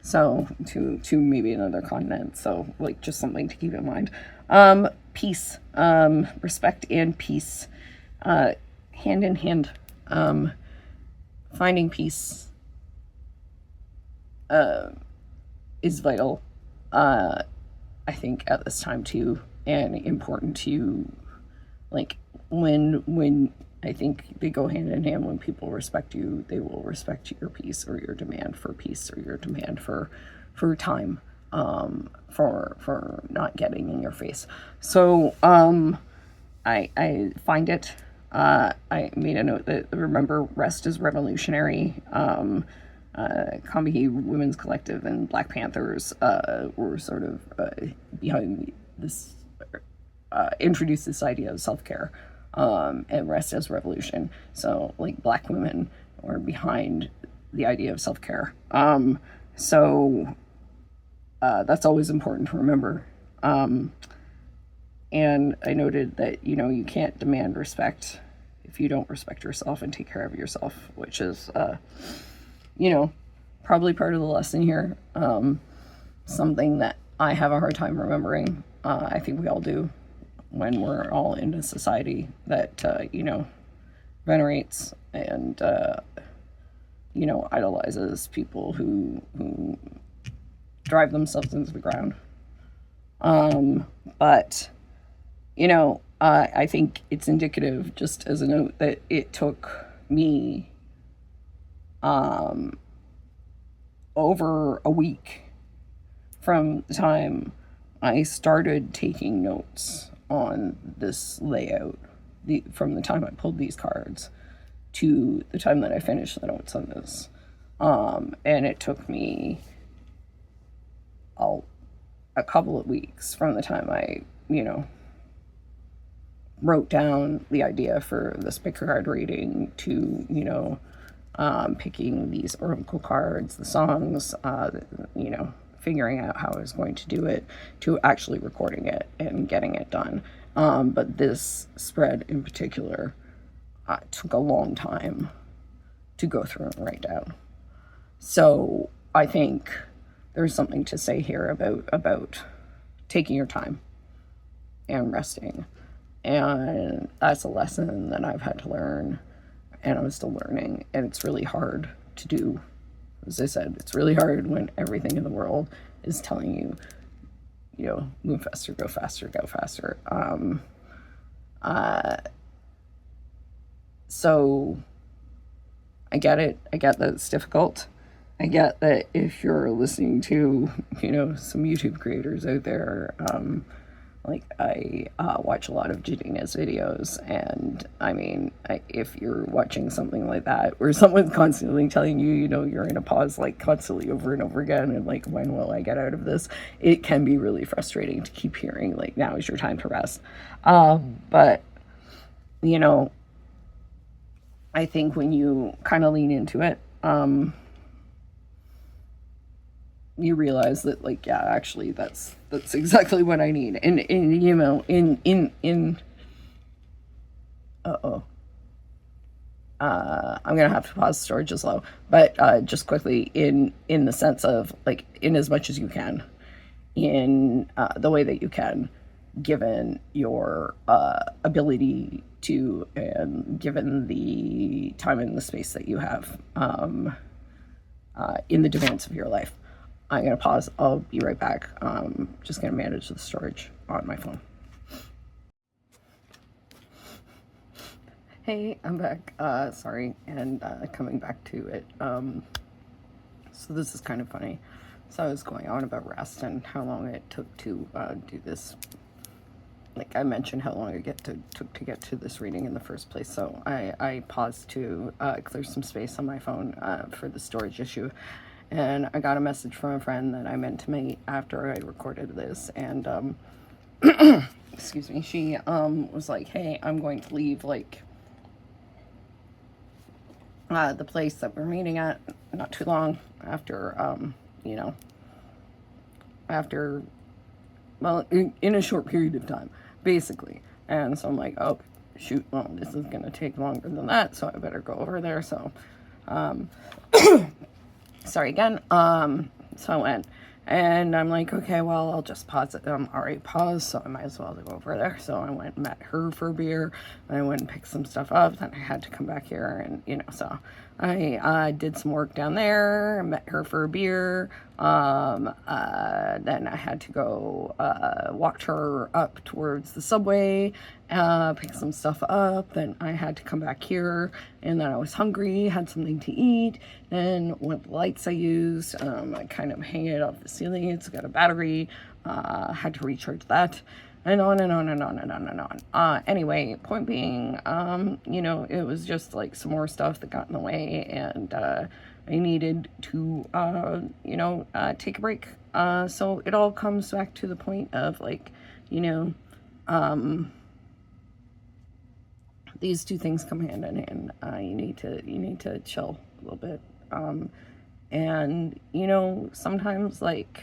So to maybe another continent. So like just something to keep in mind. Peace, respect and peace, hand in hand. Finding peace is vital, I think, at this time too, and important to, like, when I think they go hand in hand. When people respect you, they will respect your peace, or your demand for peace, or your demand for time, for not getting in your face. So I find it. I made a note that, remember, rest is revolutionary. Combahee Women's Collective and Black Panthers were sort of behind this, introduced this idea of self-care, and rest as revolution. So, like, Black women were behind the idea of self-care. So that's always important to remember. And I noted that, you can't demand respect if you don't respect yourself and take care of yourself, which is, probably part of the lesson here. Something that I have a hard time remembering. I think we all do, when we're all in a society that, venerates and, idolizes people who drive themselves into the ground. But I think it's indicative, just as a note, that it took me over a week from the time I started taking notes on this layout, from the time I pulled these cards to the time that I finished the notes on this. And it took me a couple of weeks from the time I, wrote down the idea for this pick a card reading to, you know, picking these oracle cards, the songs, you know, figuring out how I was going to do it, to actually recording it and getting it done. But this spread in particular took a long time to go through and write down. So I think there's something to say here about taking your time and resting. And that's a lesson that I've had to learn, and I'm still learning, and it's really hard to do. As I said, it's really hard when everything in the world is telling you, you know, move faster, go faster, go faster. So I get it. I get that it's difficult. I get that if you're listening to, you know, some YouTube creators out there, like I watch a lot of Jadina's videos, and I mean, if you're watching something like that where someone's constantly telling you, you know, you're in a pause like constantly over and over again, and like, when will I get out of this? It can be really frustrating to keep hearing like, now is your time to rest. But you know, I think when you kind of lean into it, you realize that, like, yeah, actually that's exactly what I need. And you know, I'm gonna have to pause. Storage is low, but just quickly, in the sense of, like, in as much as you can, in the way that you can, given your ability to, and given the time and the space that you have, in the demands of your life. I'm going to pause. I'll be right back. Just going to manage the storage on my phone. Hey, I'm back. Sorry, and coming back to it. So this is kind of funny. So I was going on about rest and how long it took to do this. Like I mentioned, how long it took to get to this reading in the first place. So I paused to clear some space on my phone for the storage issue. And I got a message from a friend that I meant to meet after I recorded this. And, excuse me, she was like, hey, I'm going to leave, like, the place that we're meeting at not too long after, you know, after, well, in a short period of time, basically. And so I'm like, oh, shoot, well, this is going to take longer than that, so I better go over there. So, sorry again. So I went, and I'm like, okay, well, I'll just pause it. I'm already paused, so I might as well go over there. So I went and met her for a beer, and I went and picked some stuff up. Then I had to come back here, and, you know, so I did some work down there, met her for a beer. Then I had to go walk her up towards the subway, pick some stuff up. Then I had to come back here, and then I was hungry, had something to eat. Then one of the lights I used, I kind of hang it off the ceiling. It's got a battery. Had to recharge that. And on and on and on and on and on. Anyway, point being, you know, it was just like some more stuff that got in the way, and I needed to, you know, take a break. So it all comes back to the point of, like, you know, these two things come hand in hand. You need to chill a little bit. And, you know, sometimes, like,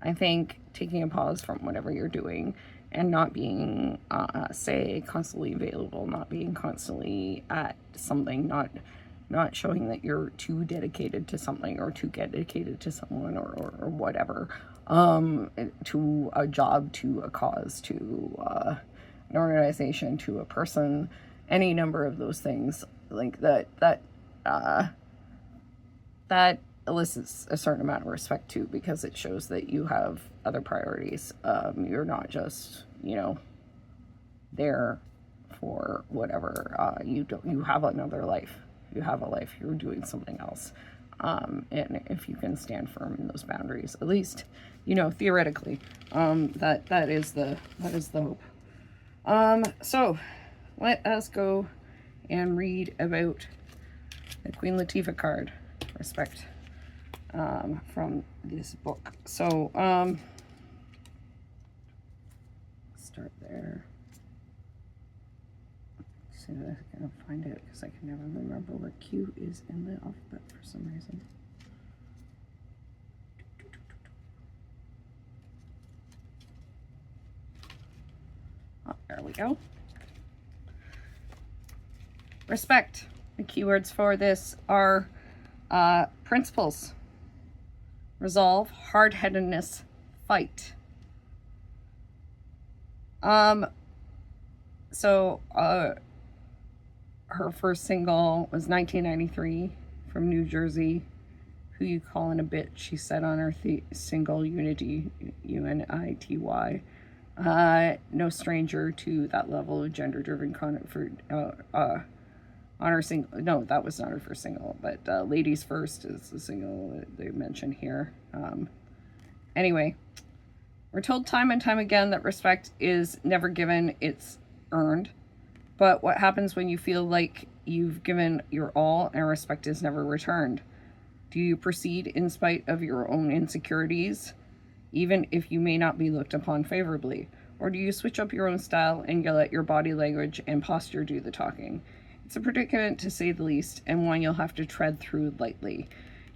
I think taking a pause from whatever you're doing and not being, say, constantly available, not being constantly at something, not showing that you're too dedicated to something or too dedicated to someone or whatever, to a job, to a cause, to an organization, to a person, any number of those things, like that elicits a certain amount of respect too, because it shows that you have other priorities. You're not just, you know, there for whatever. You have another life. You have a life. You're doing something else. And if you can stand firm in those boundaries, at least, you know, theoretically, that is the hope. So let us go and read about the Queen Latifah card, respect, from this book. So, start there. see if I can find it because I can never remember where Q is in the alphabet for some reason. Oh, there we go. Respect. The keywords for this are principles, resolve, hard-headedness, fight. So her first single was 1993 from New Jersey. Who You Callin' a Bitch, she said on her single Unity, UNITY. No stranger to that level of gender-driven content on her single. No, that was not her first single, but Ladies First is the single that they mention here. Anyway, we're told time and time again that respect is never given, it's earned. But what happens when you feel like you've given your all and respect is never returned? Do you proceed in spite of your own insecurities, even if you may not be looked upon favorably? Or do you switch up your own style and you let your body language and posture do the talking? It's a predicament, to say the least, and one you'll have to tread through lightly.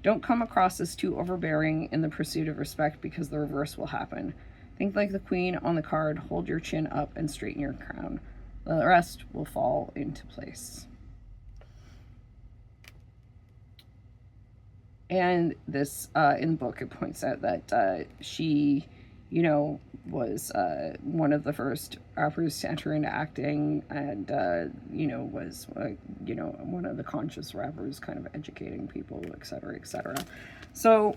Don't come across as too overbearing in the pursuit of respect, because the reverse will happen. Think like the queen on the card, hold your chin up and straighten your crown. The rest will fall into place. And this, in the book, it points out that she, was one of the first rappers to enter into acting, and, was, one of the conscious rappers kind of educating people, etc., etc. So,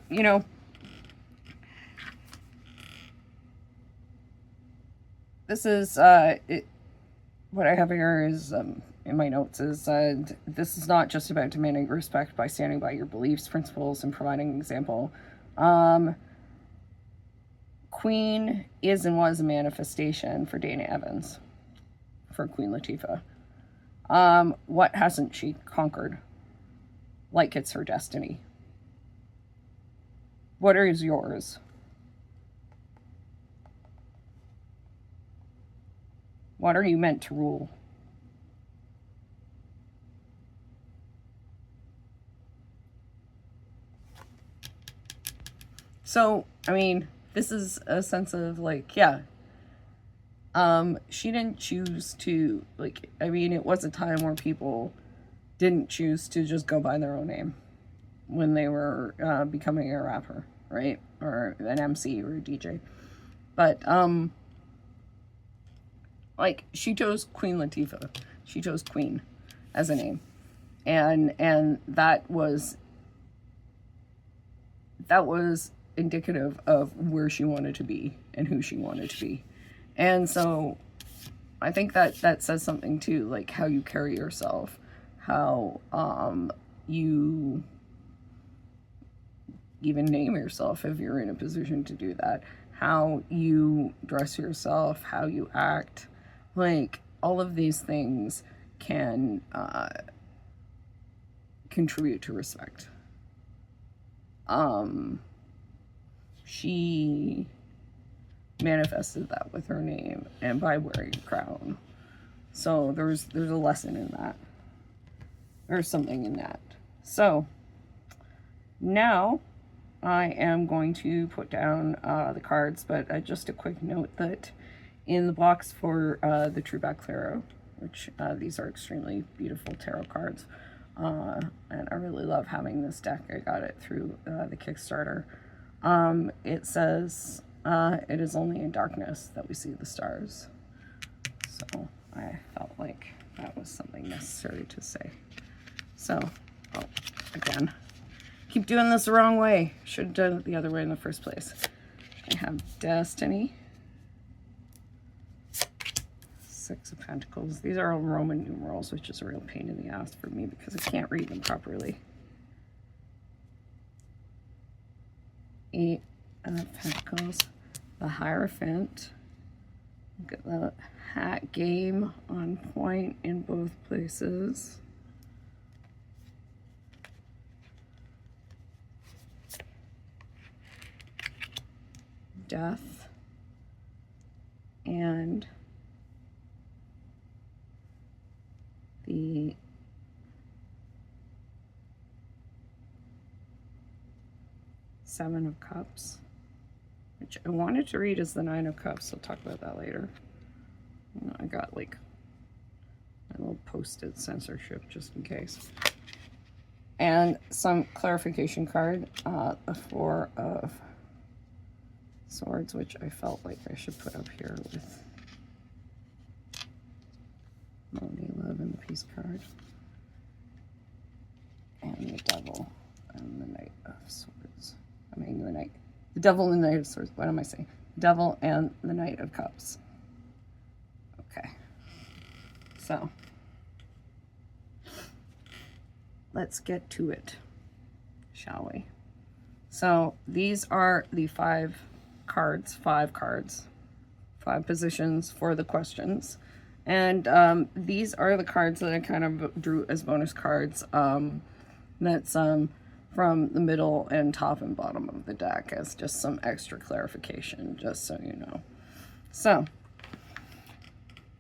this is, what I have here is, in my notes is, this is not just about demanding respect by standing by your beliefs, principles, and providing an example. Queen is and was a manifestation for Dana Evans, for Queen Latifah. What hasn't she conquered? Like it's her destiny. What is yours? What are you meant to rule? So, I mean, this is a sense of like, yeah, she didn't choose to, like, I mean, it was a time where people didn't choose to just go by their own name when they were becoming a rapper, right? Or an MC or a DJ. But, like, she chose Queen Latifah. She chose Queen as a name. And that was indicative of where she wanted to be and who she wanted to be. And so I think that says something too, like how you carry yourself, how you even name yourself if you're in a position to do that, how you dress yourself, how you act, like all of these things can contribute to respect. She manifested that with her name and by wearing a crown. So there's a lesson in that. There's something in that. So now I am going to put down the cards, but just a quick note that in the box for the TrueBlack Tarot, which these are extremely beautiful tarot cards, and I really love having this deck. I got it through the Kickstarter. It says, it is only in darkness that we see the stars. So I felt like that was something necessary to say. So, again, keep doing this the wrong way. Should have done it the other way in the first place. I have Destiny. Six of Pentacles. These are all Roman numerals, which is a real pain in the ass for me because I can't read them properly. Eight of Pentacles. The Hierophant. Look at the hat game on point in both places. Death. And the Seven of Cups, which I wanted to read as the Nine of Cups. I'll talk about that later. I got like a little posted censorship just in case. And some clarification card, the Four of Swords, which I felt like I should put up here with Monie, Love, and the Peace card. And the Devil and the Knight of Swords. I mean, the Devil and the Knight of Swords. What am I saying? Devil and the Knight of Cups. Okay. So, let's get to it, shall we? So, these are the five cards, five positions for the questions. And these are the cards that I kind of drew as bonus cards. That's from the middle and top and bottom of the deck as just some extra clarification, just so you know. So,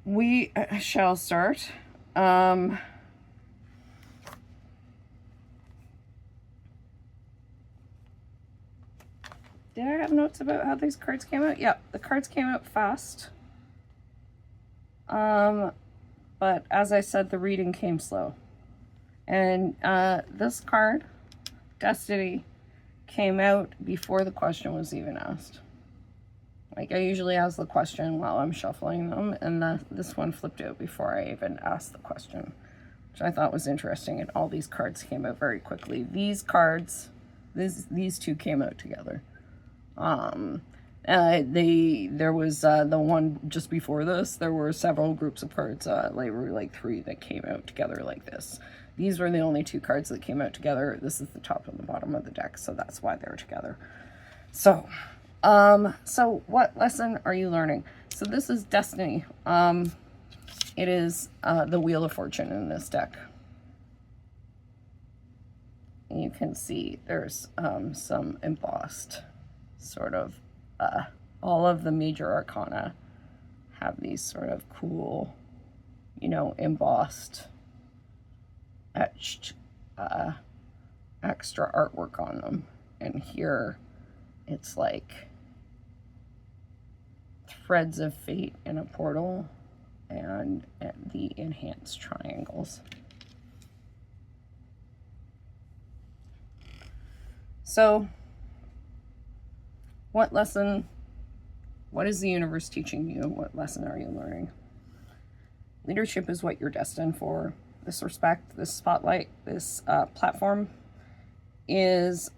we shall start. Did I have notes about how these cards came out? Yeah, the cards came out fast. But as I said, the reading came slow. And this card, Destiny, came out before the question was even asked. Like, I usually ask the question while I'm shuffling them, and this one flipped out before I even asked the question, which I thought was interesting, and all these cards came out very quickly. These cards, these two came out together. There was the one just before this, there were several groups of cards, like three that came out together like this. These were the only two cards that came out together. This is the top and the bottom of the deck, so that's why they're together. So what lesson are you learning? So this is Destiny. It is the Wheel of Fortune in this deck. And you can see there's some embossed sort of, all of the major arcana have these sort of cool, embossed, etched, extra artwork on them. And here it's like threads of fate in a portal and the enhanced triangles. So, what is the universe teaching you? What lesson are you learning? Leadership is what you're destined for. This respect, this spotlight, this platform is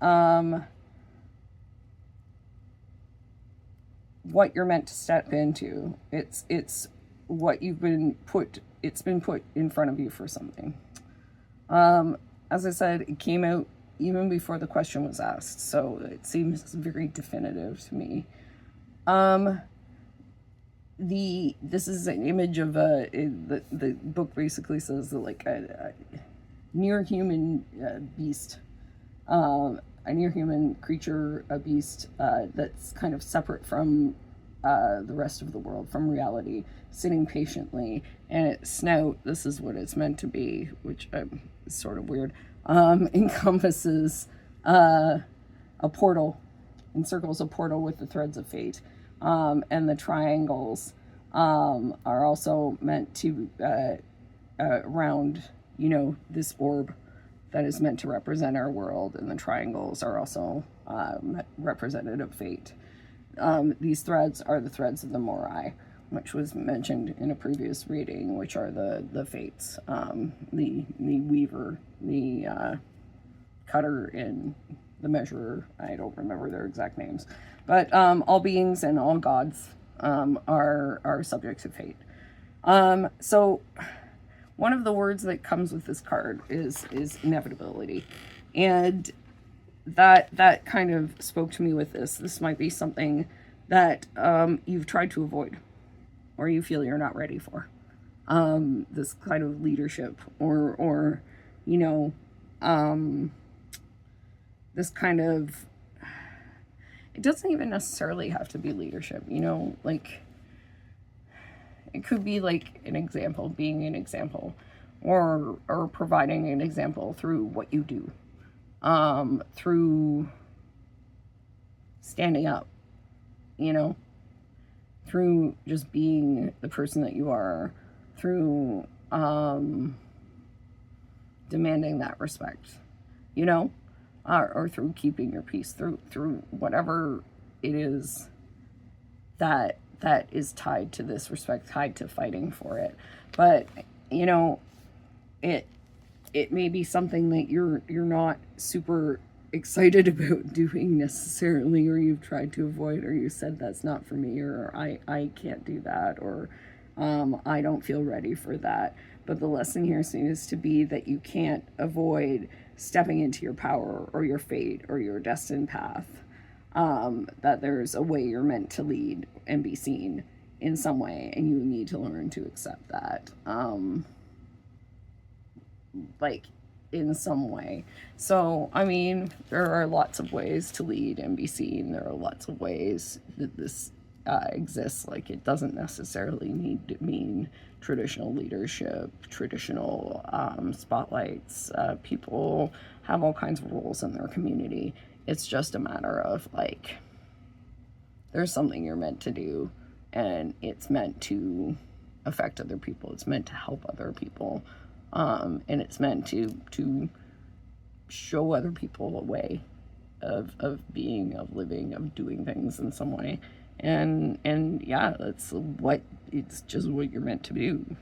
what you're meant to step into. It's what you've been put, it's been put in front of you for something. As I said, it came out even before the question was asked, so it seems very definitive to me. This is an image of the book basically says that like a near human beast, a near human creature, a beast that's kind of separate from the rest of the world, from reality, sitting patiently, and its snout, this is what it's meant to be, which is sort of weird, encompasses a portal, encircles a portal with the threads of fate. And the triangles are also meant to round, this orb that is meant to represent our world, and the triangles are also representative of fate. These threads are the threads of the Morai, which was mentioned in a previous reading, which are the fates, the weaver, the cutter, and the measurer. I don't remember their exact names, but all beings and all gods are subject to fate. So one of the words that comes with this card is inevitability, and that kind of spoke to me with this. This might be something that you've tried to avoid, or you feel you're not ready for. This kind of leadership, or this kind of, it doesn't even necessarily have to be leadership, like, it could be like an example, being an example, or providing an example through what you do, through standing up, you know, through just being the person that you are, through demanding that respect, you know, or through keeping your peace, through whatever it is that is tied to this respect, tied to fighting for it. But you know, it may be something that you're not super excited about doing necessarily, or you've tried to avoid, or you said that's not for me, or I can't do that, or I don't feel ready for that. But the lesson here seems to be that you can't avoid stepping into your power or your fate or your destined path. That there's a way you're meant to lead and be seen in some way, and you need to learn to accept that. Like, in some way. So, I mean, there are lots of ways to lead and be seen. There are lots of ways that this exists. Like, it doesn't necessarily need to mean traditional leadership, traditional spotlights. People have all kinds of roles in their community. It's just a matter of, like, there's something you're meant to do, and it's meant to affect other people. It's meant to help other people. And it's meant to show other people a way of being, of living, of doing things in some way. And yeah, it's just what you're meant to do.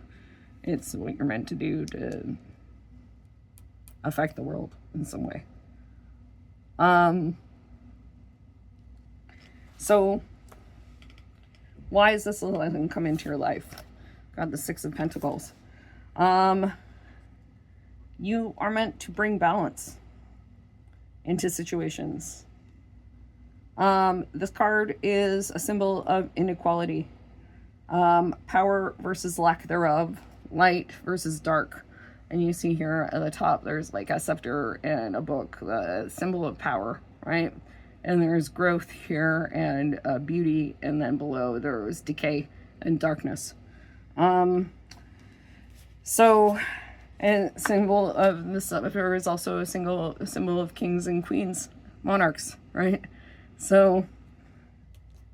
It's what you're meant to do to affect the world in some way. So why is this lesson come into your life? Got the Six of Pentacles. You are meant to bring balance into situations. This card is a symbol of inequality. Power versus lack thereof. Light versus dark. And you see here at the top, there's like a scepter and a book, the symbol of power, right? And there's growth here and beauty. And then below there's decay and darkness. So... And symbol of the scepter is also a symbol of kings and queens, monarchs, right? So,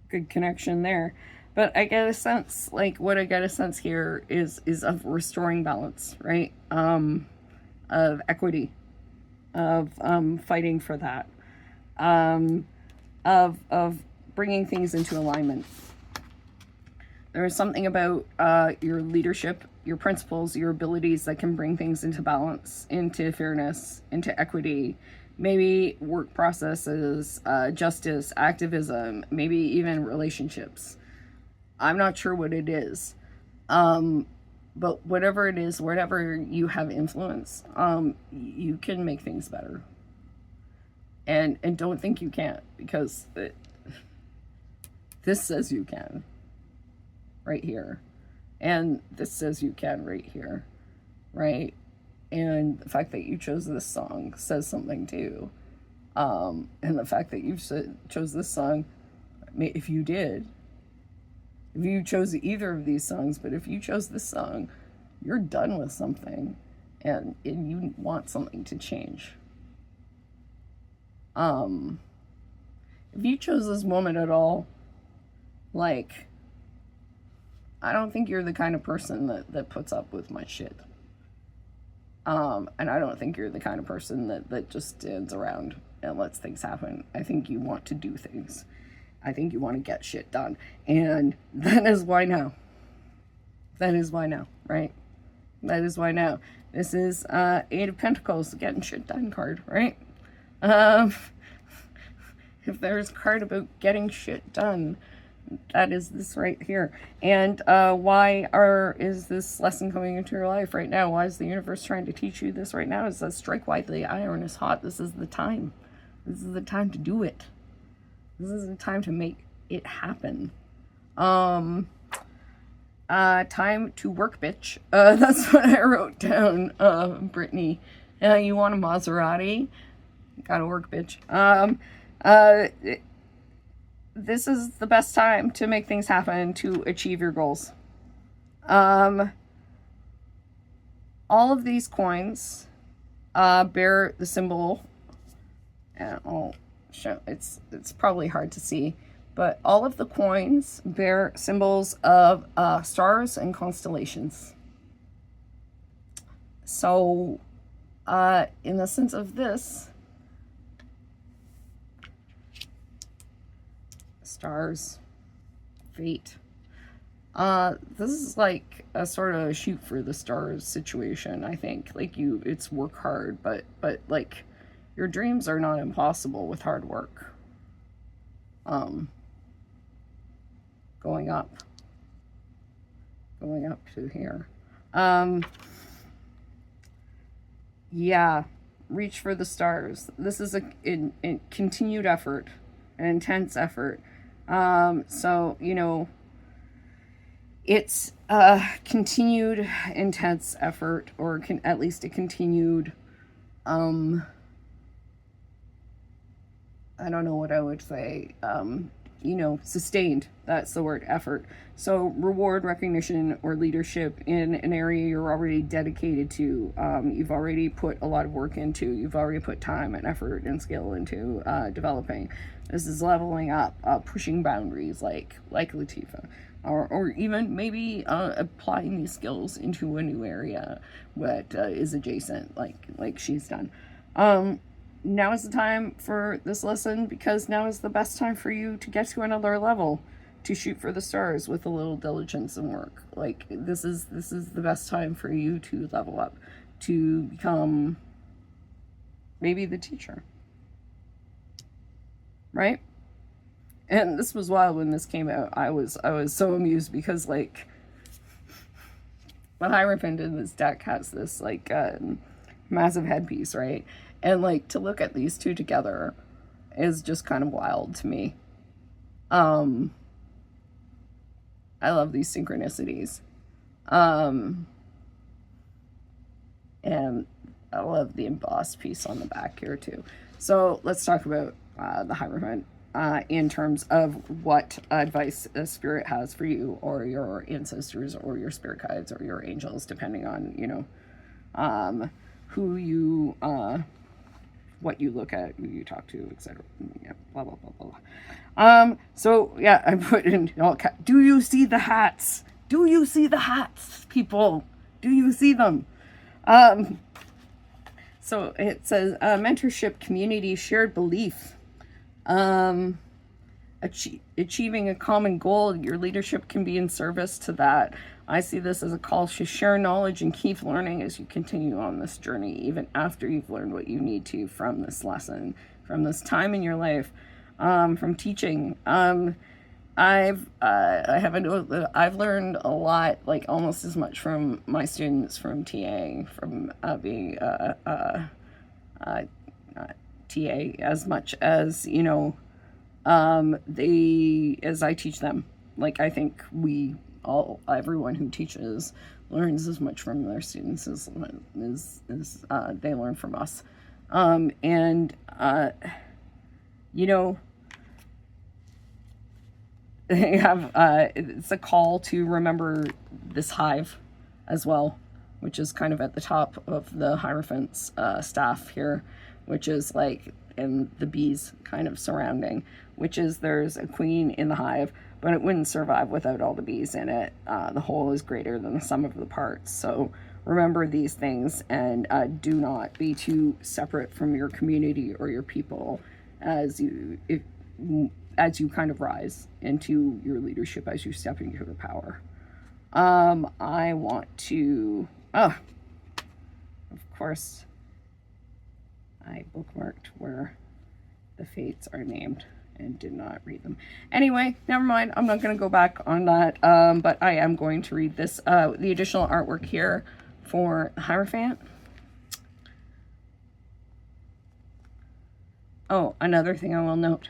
good connection there. But I get a sense, like, what I get a sense here is of restoring balance, right? Of equity, of fighting for that, of bringing things into alignment. There is something about your leadership, your principles, your abilities that can bring things into balance, into fairness, into equity, maybe work processes, justice, activism, maybe even relationships. I'm not sure what it is. But whatever it is, wherever you have influence, you can make things better. And don't think you can't, because this says you can. Right here. And this says you can right here. Right? And the fact that you chose this song says something too. And the fact that you chose this song, if you chose either of these songs, but if you chose this song, you're done with something and you want something to change. If you chose this moment at all, like, I don't think you're the kind of person that puts up with my shit. And I don't think you're the kind of person that just stands around and lets things happen. I think you want to do things. I think you want to get shit done. And that is why now. That is why now, right? That is why now. This is Eight of Pentacles, getting shit done card, right? If there's a card about getting shit done, that is this right here. And why is this lesson coming into your life right now? Why is the universe trying to teach you this right now? It says, strike while the iron is hot. This is the time. This is the time to do it. This is the time to make it happen. Time to work, bitch. That's what I wrote down, Brittany. You want a Maserati? Gotta work, bitch. This is the best time to make things happen, to achieve your goals. All all of these coins bear the symbol, and I'll show, it's probably hard to see, but all of the coins bear symbols of stars and constellations. So in the sense of this, stars, fate, this is like a sort of shoot for the stars situation, I think. Like, it's work hard, but like, your dreams are not impossible with hard work. Going up to here. Yeah, reach for the stars. This is a continued effort, an intense effort. So, you know, it's a continued intense effort, or at least a continued, I don't know what I would say, you know, sustained. That's the word, effort. So reward, recognition, or leadership in an area you're already dedicated to. You've already put a lot of work into. You've already put time and effort and skill into developing. This is leveling up, pushing boundaries like Latifah. Or even maybe applying these skills into a new area that is adjacent, like she's done. Now is the time for this lesson, because now is the best time for you to get to another level, to shoot for the stars with a little diligence and work. Like, this is the best time for you to level up, to become maybe the teacher, right? And this was wild when this came out. I was so amused, because like, the Hierophant in this deck has this like massive headpiece, right? And like, to look at these two together is just kind of wild to me. I love these synchronicities. And I love the embossed piece on the back here too. So let's talk about the Hierophant in terms of what advice a spirit has for you, or your ancestors, or your spirit guides, or your angels, depending on, you know, who you what you look at, who you talk to, etc. Yeah, blah blah blah blah. So yeah, I put in all do you see the hats? Do you see the hats, people? Do you see them? So it says mentorship, community, shared belief, achieving a common goal. Your leadership can be in service to that. I see this as a call to share knowledge and keep learning as you continue on this journey, even after you've learned what you need to from this lesson, from this time in your life, from teaching. I've learned a lot, like almost as much from my students from TA, from being TA, as much as, you know, as I teach them. Like, I think everyone who teaches learns as much from their students as they learn from us. You know, they have it's a call to remember this hive as well, which is kind of at the top of the Hierophant's staff here, which is like, and the bees kind of surrounding, which is, there's a queen in the hive, but it wouldn't survive without all the bees in it. The whole is greater than the sum of the parts. So remember these things, and do not be too separate from your community or your people as you kind of rise into your leadership, as you step into your power. I want to, of course, I bookmarked where the fates are named and did not read them. Anyway, never mind. I'm not going to go back on that. But I am going to read this, the additional artwork here for the Hierophant. Oh, another thing I will note.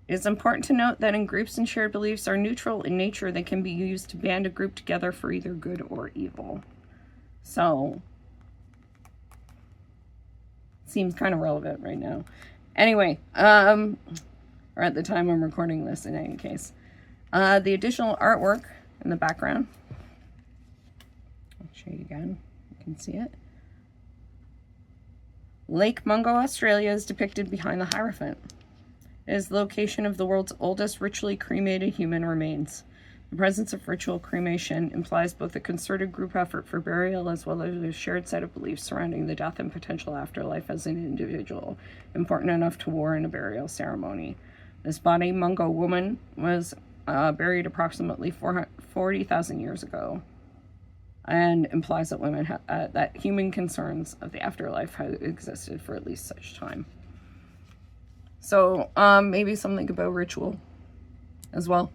It's important to note that in groups and shared beliefs are neutral in nature. They can be used to band a group together for either good or evil. So, seems kind of relevant right now. Anyway, or at the time I'm recording this in any case. The additional artwork in the background I'll show you again. You can see it. Lake Mungo, Australia is depicted behind the Hierophant. It is the location of the world's oldest ritually cremated human remains. The presence of ritual cremation implies both a concerted group effort for burial as well as a shared set of beliefs surrounding the death and potential afterlife as an individual, important enough to warrant a burial ceremony. This body Mungo woman was buried approximately 40,000 years ago, and implies that women that human concerns of the afterlife have existed for at least such time. So maybe something about ritual as well.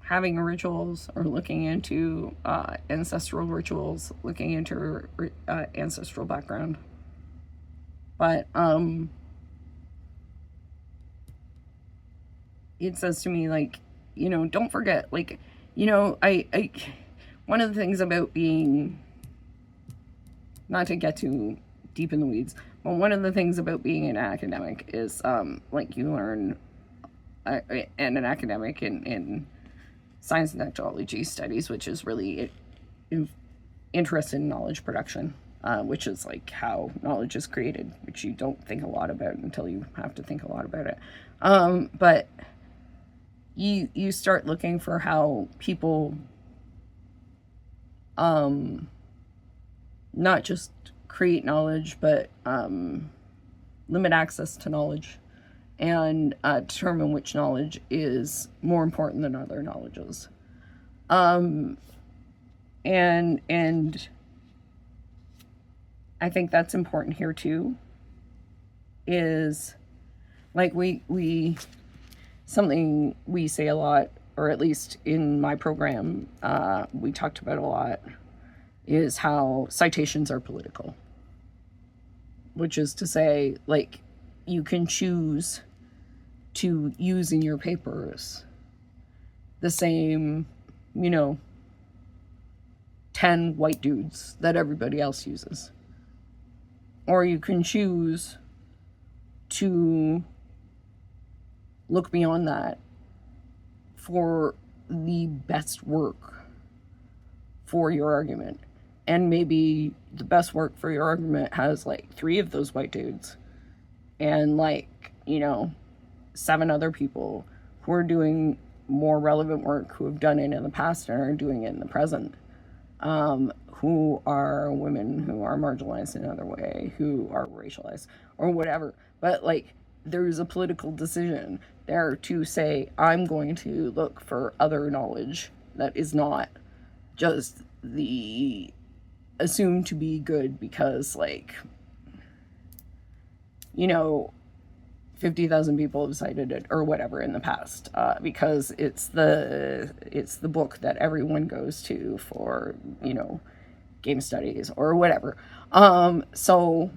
Having rituals or looking into ancestral rituals, looking into ancestral background. But it says to me, like, you know, don't forget, like, you know, I one of the things about being, not to get too deep in the weeds, but one of the things about being an academic is, like, you learn, and an academic in science and technology studies, which is really interested in knowledge production, which is like how knowledge is created, which you don't think a lot about until you have to think a lot about it. But you start looking for how people not just create knowledge, but limit access to knowledge, and determine which knowledge is more important than other knowledges. And I think that's important here too, is like something we say a lot, or at least in my program, we talked about a lot, is how citations are political. Which is to say, like, you can choose to use in your papers the same, you know, 10 white dudes that everybody else uses. Or you can choose to look beyond that for the best work for your argument. And maybe the best work for your argument has like 3 of those white dudes and, like, you know, 7 other people who are doing more relevant work, who have done it in the past and are doing it in the present, who are women, who are marginalized in another way, who are racialized or whatever. But, like, there's a political decision there to say, I'm going to look for other knowledge that is not just the assumed to be good because, like, you know, 50,000 people have cited it or whatever in the past, because it's the book that everyone goes to for, you know, game studies or whatever. So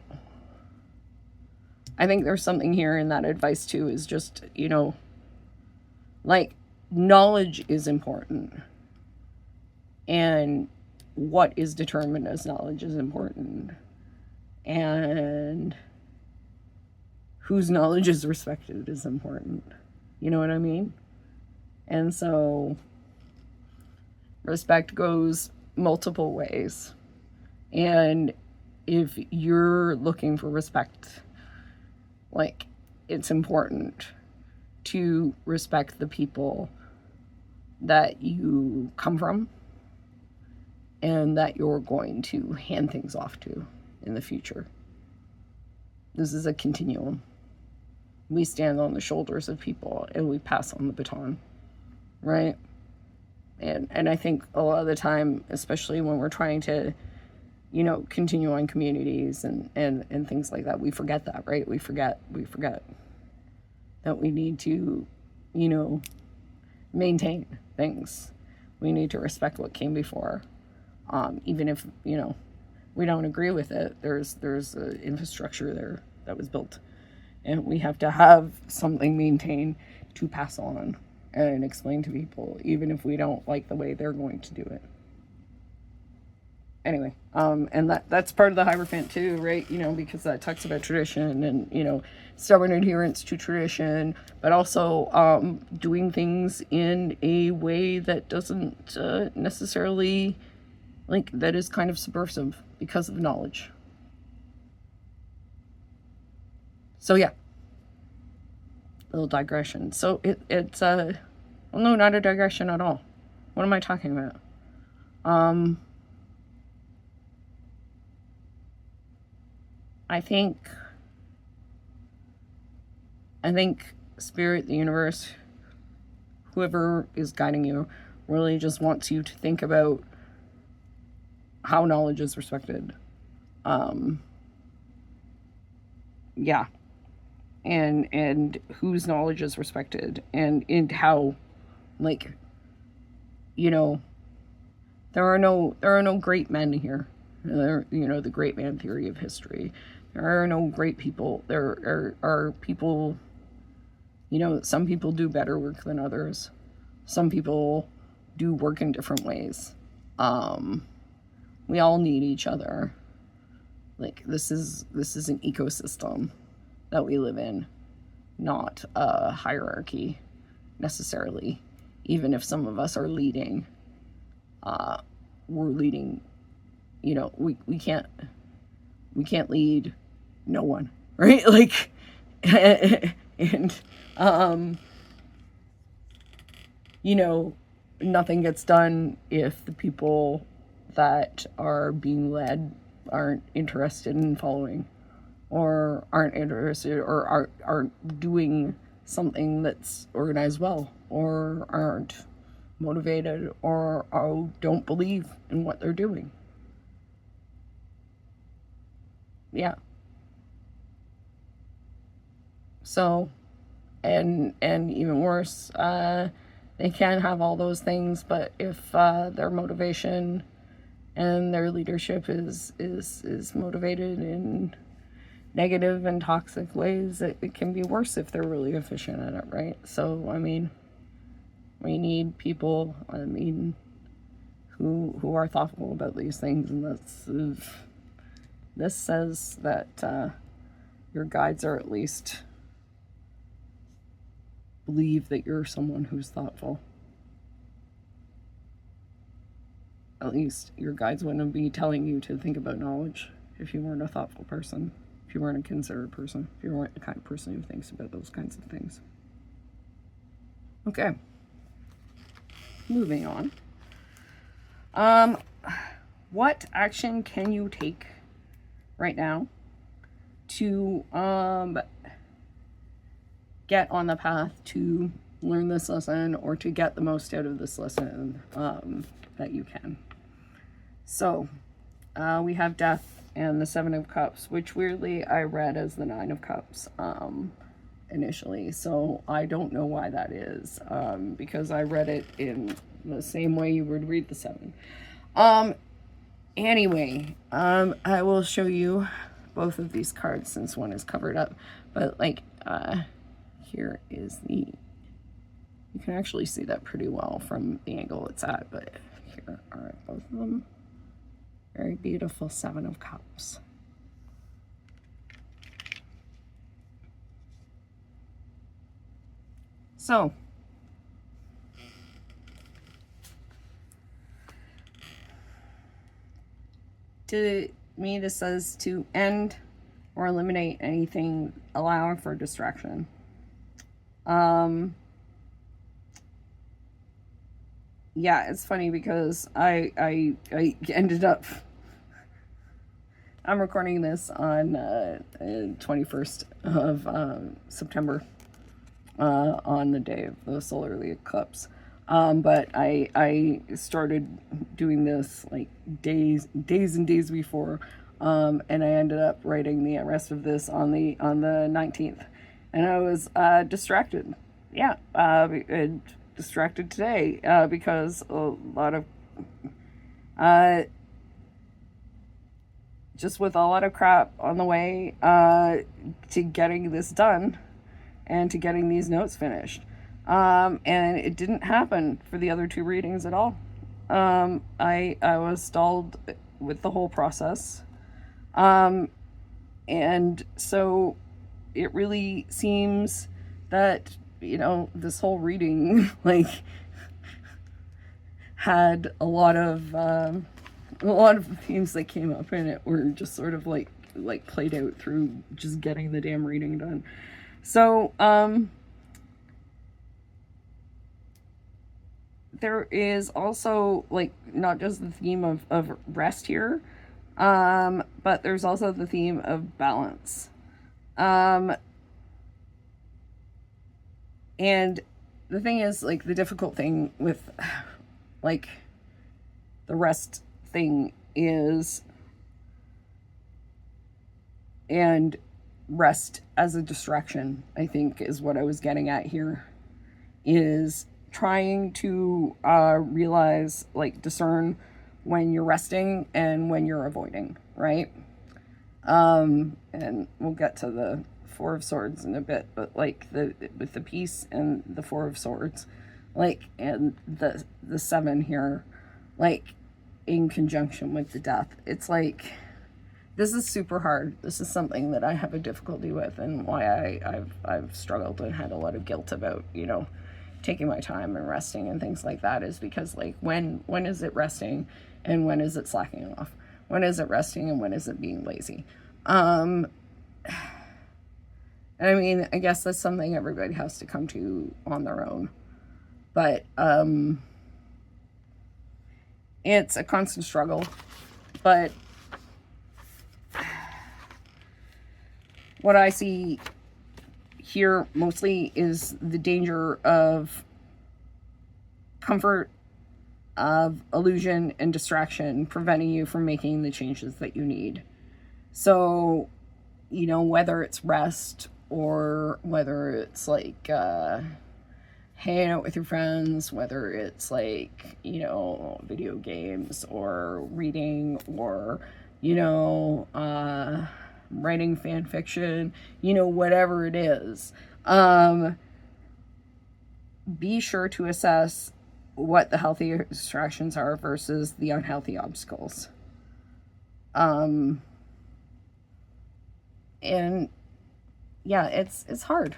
I think there's something here in that advice too, is just, you know, like, knowledge is important, and what is determined as knowledge is important, and whose knowledge is respected is important. You know what I mean? And so respect goes multiple ways. And if you're looking for respect, like, it's important to respect the people that you come from and that you're going to hand things off to in the future. This is a continuum. We stand on the shoulders of people and we pass on the baton, right? And I think a lot of the time, especially when we're trying to, you know, continue on communities and things like that, we forget that, right? We forget that we need to, you know, maintain things. We need to respect what came before. Even if, you know, we don't agree with it, there's an infrastructure there that was built. And we have to have something maintained to pass on and explain to people, even if we don't like the way they're going to do it. anyway, and that's part of the Hierophant too, right? You know, because that talks about tradition and, you know, stubborn adherence to tradition, but also doing things in a way that doesn't necessarily, like, that is kind of subversive because of knowledge. So yeah, little digression. So it's well, no, not a digression at all. What am I talking about? I think Spirit, the universe, whoever is guiding you, really just wants you to think about how knowledge is respected. Yeah. And whose knowledge is respected, and how, like, you know, there are no great men here. You know, the great man theory of history. There are no great people. There are people, you know, some people do better work than others. Some people do work in different ways. We all need each other. Like, this is an ecosystem that we live in, not a hierarchy necessarily. Even if some of us are leading, we're leading, you know, we can't lead no one, right? Like, and you know, nothing gets done if the people that are being led aren't interested in following, or aren't interested, or aren't doing something that's organized well, or aren't motivated, or don't believe in what they're doing. Yeah. So, and even worse, they can have all those things, but if their motivation and their leadership is motivated in negative and toxic ways, it can be worse if they're really efficient at it, right? So, I mean, we need people, I mean, who are thoughtful about these things, and this says that your guides are at least believe that you're someone who's thoughtful. At least your guides wouldn't be telling you to think about knowledge if you weren't a thoughtful person, if you weren't a considerate person, if you weren't the kind of person who thinks about those kinds of things. Okay. Moving on. What action can you take right now to get on the path to learn this lesson, or to get the most out of this lesson that you can? So we have Death and the Seven of Cups, which weirdly I read as the Nine of Cups initially, so I don't know why that is, because I read it in the same way you would read the Seven. Anyway, I will show you both of these cards since one is covered up, but like, here is you can actually see that pretty well from the angle it's at, but here are both of them. Very beautiful Seven of Cups. So, to me, this says to end or eliminate anything allowing for distraction. Yeah, it's funny because I ended up, I'm recording this on 21st of September, on the day of the solar eclipse. But I started doing this like days and days before, and I ended up writing the rest of this on the 19th, and I was distracted. Yeah, distracted today because a lot of just with a lot of crap on the way to getting this done and to getting these notes finished. And it didn't happen for the other two readings at all. I was stalled with the whole process. And so it really seems that, you know, this whole reading, like, had a lot of themes that came up in it were just sort of like played out through just getting the damn reading done. So, there is also, like, not just the theme of rest here, but there's also the theme of balance. And the thing is, like, the difficult thing with, like, the rest thing is, and rest as a distraction, I think, is what I was getting at here, is trying to realize, like, discern when you're resting and when you're avoiding, right? And we'll get to the Four of Swords in a bit, but, like, with the Peace and the Four of Swords, like, and the Seven here, like, in conjunction with the Death, it's like, this is super hard. This is something that I have a difficulty with, and why I've struggled and had a lot of guilt about, you know, taking my time and resting and things like that, is because, like, when is it resting and when is it slacking off? When is it resting and when is it being lazy? And I mean, I guess that's something everybody has to come to on their own. But it's a constant struggle. But what I see here mostly is the danger of comfort, of illusion and distraction preventing you from making the changes that you need. So, you know, whether it's rest or whether it's like hanging out with your friends, whether it's like, you know, video games or reading or, you know, writing fan fiction, you know, whatever it is, be sure to assess what the healthy distractions are versus the unhealthy obstacles. And yeah, it's hard.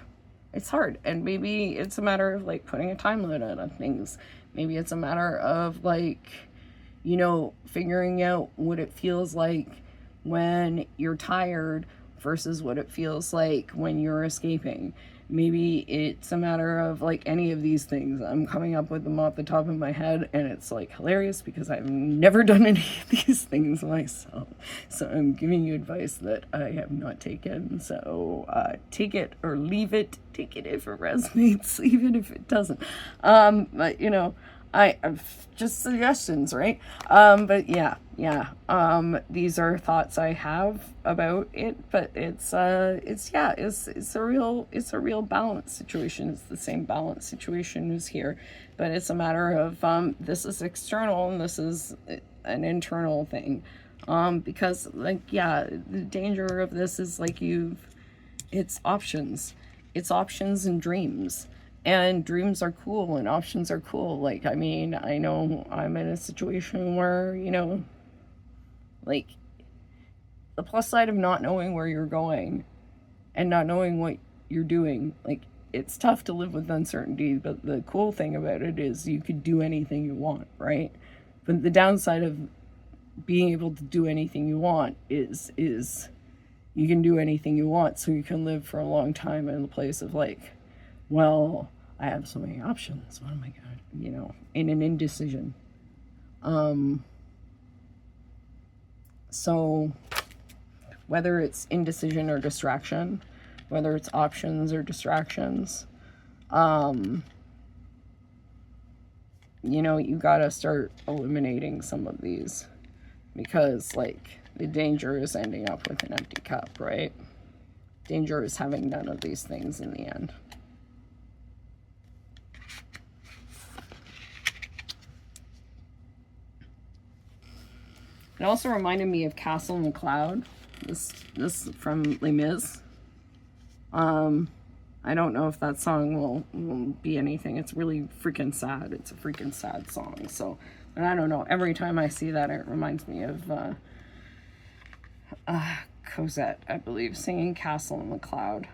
It's hard. And maybe it's a matter of, like, putting a time limit on things. Maybe it's a matter of, like, you know, figuring out what it feels like when you're tired versus what it feels like when you're escaping. Maybe it's a matter of, like, any of these things. I'm coming up with them off the top of my head, and it's, like, hilarious because I've never done any of these things myself. So I'm giving you advice that I have not taken. So take it or leave it. Take it if it resonates, leave it if it doesn't. But, you know, I've just suggestions, right? But yeah. These are thoughts I have about it, but it's a real balance situation. It's the same balance situation as here, but it's a matter of, this is external and this is an internal thing. Because, like, yeah, the danger of this is, like, it's options and dreams. And dreams are cool and options are cool. Like, I mean, I know I'm in a situation where, you know, like, the plus side of not knowing where you're going and not knowing what you're doing, like, it's tough to live with uncertainty, but the cool thing about it is you could do anything you want, right? But the downside of being able to do anything you want is you can do anything you want, so you can live for a long time in the place of, like, well, I have so many options. What am I gonna, you know, in an indecision. So whether it's indecision or distraction, whether it's options or distractions, you know, you gotta start eliminating some of these, because, like, the danger is ending up with an empty cup, right? Danger is having none of these things in the end. It also reminded me of Castle in the Cloud. This from Les Mis. I don't know if that song will be anything. It's really freaking sad. It's a freaking sad song. So And I don't know, every time I see that, it reminds me of Cosette, I believe, singing Castle in the Cloud.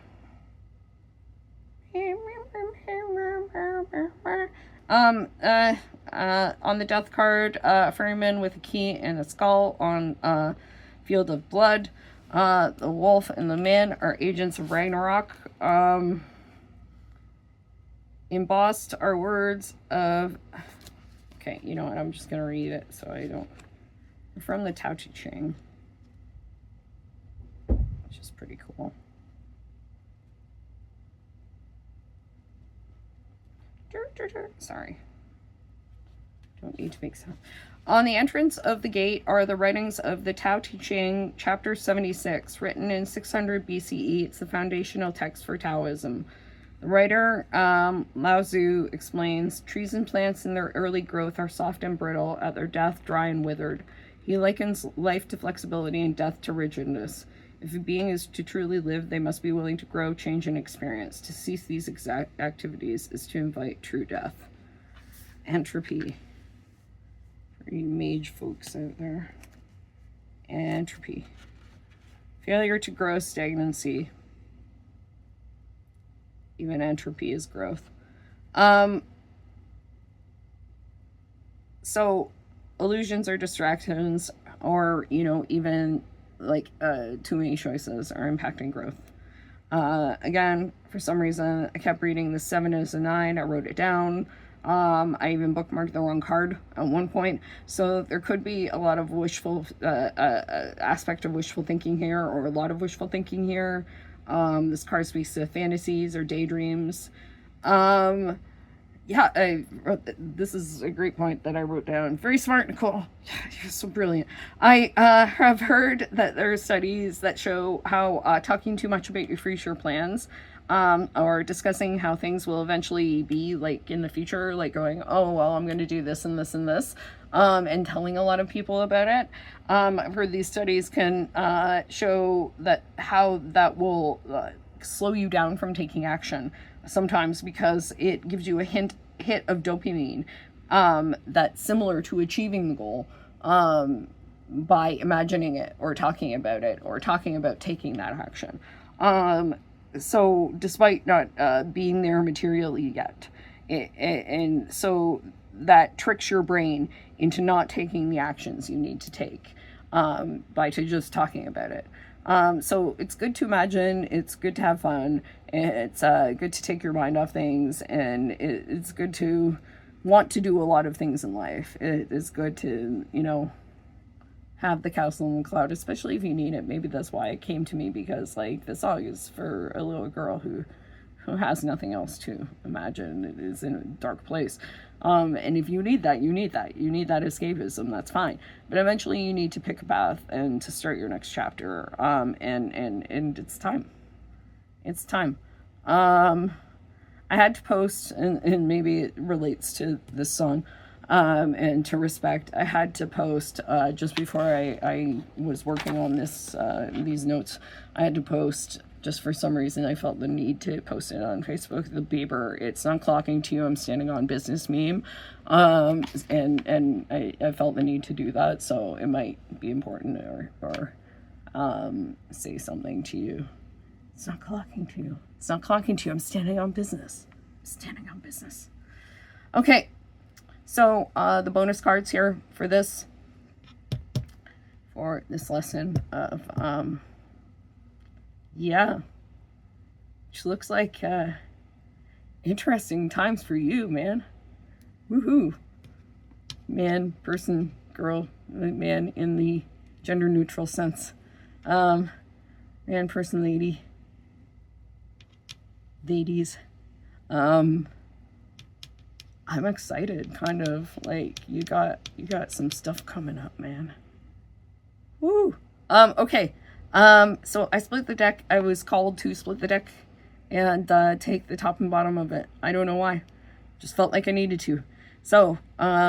On the death card, a ferryman with a key and a skull on Field of Blood. The wolf and the man are agents of Ragnarok. Embossed are words of... Okay, you know what? I'm just going to read it so I don't... From the Tao Te Ching, which is pretty cool. Sorry. Don't need to make sound. On the entrance of the gate are the writings of the Tao Te Ching, chapter 76, written in 600 BCE. It's the foundational text for Taoism. The writer, Lao Tzu, explains, trees and plants in their early growth are soft and brittle, at their death dry and withered. He likens life to flexibility and death to rigidness. If a being is to truly live, they must be willing to grow, change, and experience. To cease these exact activities is to invite true death. Entropy. For you mage folks out there. Entropy. Failure to grow, stagnancy. Even entropy is growth. So, illusions or distractions, or, you know, even like too many choices are impacting growth. Again, for some reason, I kept reading the 7 as a 9. I wrote it down. I even bookmarked the wrong card at one point. So there could be a lot of wishful aspect of wishful thinking here, or a lot of wishful thinking here. This card speaks to fantasies or daydreams. Yeah, this is a great point that I wrote down. Very smart, Nicole. Yeah, you're so brilliant. I have heard that there are studies that show how talking too much about your future plans, or discussing how things will eventually be like in the future, like going, oh, well, I'm going to do this and this and this, and telling a lot of people about it. I've heard these studies can show that how that will slow you down from taking action. Sometimes because it gives you a hit of dopamine that's similar to achieving the goal by imagining it or talking about taking that action. So despite not being there materially yet, and so that tricks your brain into not taking the actions you need to take by just talking about it. So it's good to imagine, it's good to have fun, it's good to take your mind off things, and it's good to want to do a lot of things in life. It is good to, you know, have the castle in the cloud, especially if you need it. Maybe that's why it came to me, because like the song is for a little girl who has nothing else to imagine. It is in a dark place. And if you need that, you need that escapism, that's fine. But eventually you need to pick a path and to start your next chapter. And it's time. It's time. I had to post, and maybe it relates to this song, and to respect, I had to post, just before I was working on this, these notes, I had to post. Just for some reason, I felt the need to post it on Facebook. The Bieber, it's not clocking to you, I'm standing on business meme. And I felt the need to do that, so it might be important, or say something to you. It's not clocking to you. It's not clocking to you, I'm standing on business. Standing on business. Okay, so the bonus cards here for this lesson of, yeah, which looks like interesting times for you, man. Woohoo. Man, person, girl, man in the gender neutral sense. Man, person, lady. Ladies. I'm excited, kind of, like, you got some stuff coming up, man. Woo. Okay. So I split the deck. I was called to split the deck and take the top and bottom of it. I don't know why. Just felt like I needed to. So,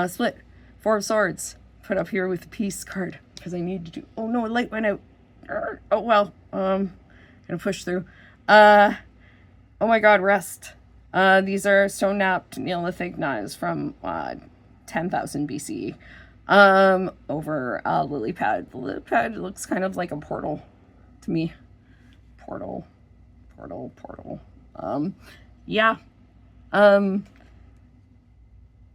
split. 4 of Swords. Put up here with the Peace card, because I need to do... Oh no, light went out. Oh well. Gonna push through. Oh my god, rest. These are stone-napped Neolithic knives from 10,000 BC, over lily pad. The lily pad looks kind of like a portal to me. Portal. Yeah.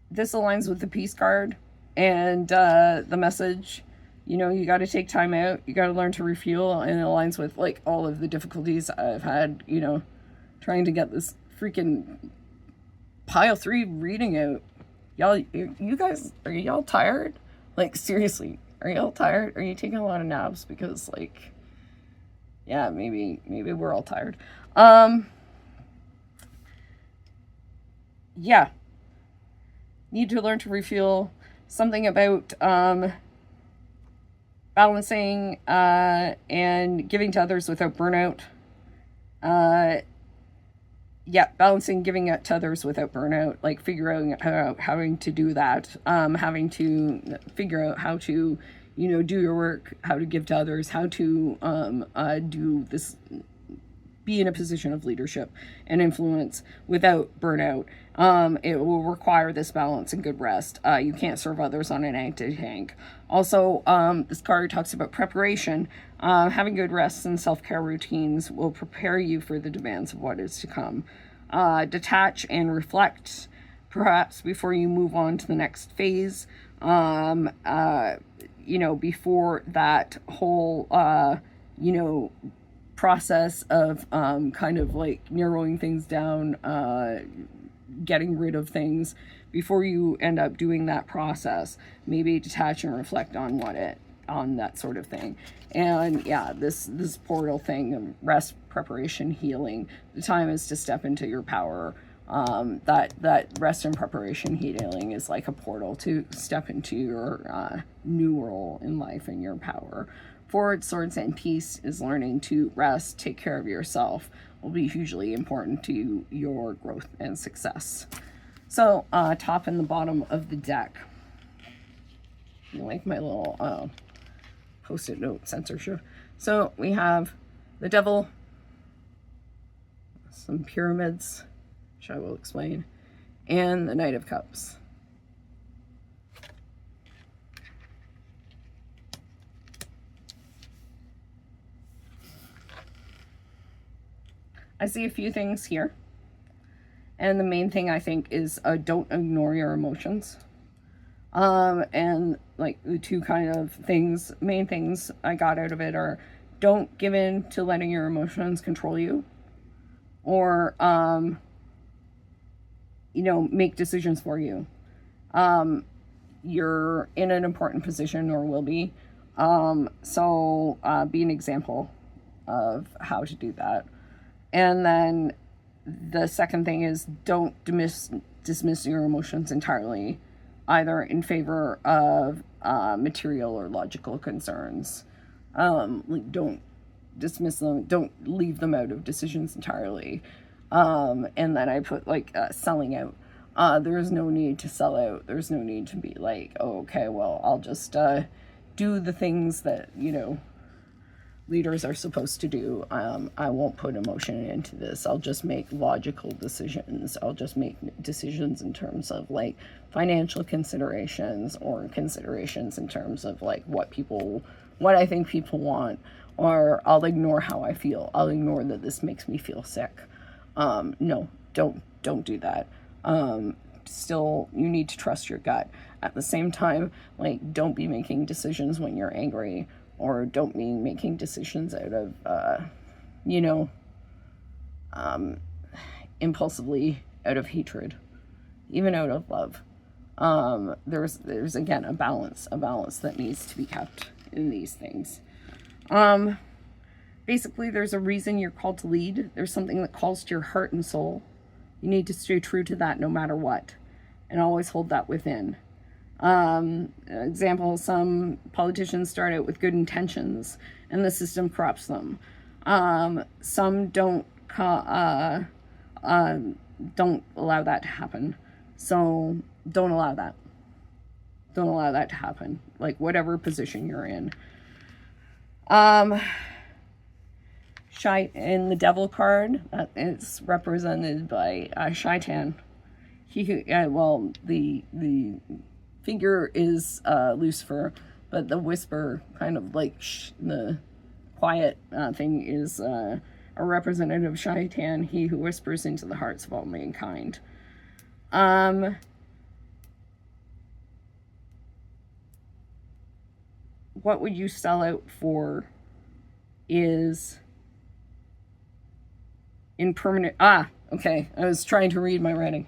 This aligns with the peace card and the message. You know, you got to take time out. You got to learn to refuel, and it aligns with like all of the difficulties I've had, you know, trying to get this freaking pile 3 reading out. Y'all, you guys, are y'all tired? Like, seriously, are y'all tired? Are you taking a lot of naps? Because, like, yeah, maybe we're all tired. Yeah. Need to learn to refuel. Something about, balancing, and giving to others without burnout. Yeah, balancing giving it to others without burnout, like figuring out how to do that, having to figure out how to, you know, do your work, how to give to others, how to do this, be in a position of leadership and influence without burnout. It will require this balance and good rest. You can't serve others on an empty tank. Also, this card talks about preparation. Having good rest and self-care routines will prepare you for the demands of what is to come. Detach and reflect, perhaps before you move on to the next phase. You know, before that whole, you know, process of kind of like narrowing things down, getting rid of things, before you end up doing that process, maybe detach and reflect on on that sort of thing. And yeah, this portal thing, rest, preparation, healing, the time is to step into your power. That rest and preparation, healing is like a portal to step into your new role in life and your power. Forward, swords, and peace is learning to rest, take care of yourself, will be hugely important to your growth and success. So, top and the bottom of the deck. You like my little post-it note censorship. So, we have the Devil, some pyramids, which I will explain, and the Knight of Cups. I see a few things here. And the main thing I think is don't ignore your emotions. And like the two kind of things, main things I got out of it are don't give in to letting your emotions control you. Or, you know, make decisions for you. You're in an important position or will be. So be an example of how to do that. And then the second thing is don't dismiss your emotions entirely, either in favor of material or logical concerns. Like don't dismiss them, don't leave them out of decisions entirely. And then I put like selling out. There's no need to sell out. There's no need to be like, oh, okay, well, I'll just do the things that, you know, leaders are supposed to do. I won't put emotion into this. I'll just make logical decisions. I'll just make decisions in terms of like financial considerations or considerations in terms of like what I think people want, or I'll ignore how I feel. I'll ignore that this makes me feel sick. No, don't do that. Still, you need to trust your gut. At the same time, like, don't be making decisions when you're angry, or don't be making decisions out of, you know, impulsively out of hatred, even out of love. There's again a balance that needs to be kept in these things. Basically, there's a reason you're called to lead. There's something that calls to your heart and soul. You need to stay true to that no matter what, and always hold that within. Example, some politicians start out with good intentions and the system corrupts them. Some don't allow that to happen. So don't allow that. Don't allow that to happen. Like whatever position you're in. In the Devil card, that is represented by Shaitan. The figure is Lucifer, but the whisper, kind of like the quiet thing, is a representative of Shaitan, he who whispers into the hearts of all mankind. What would you sell out for is impermanent. Okay, I was trying to read my writing.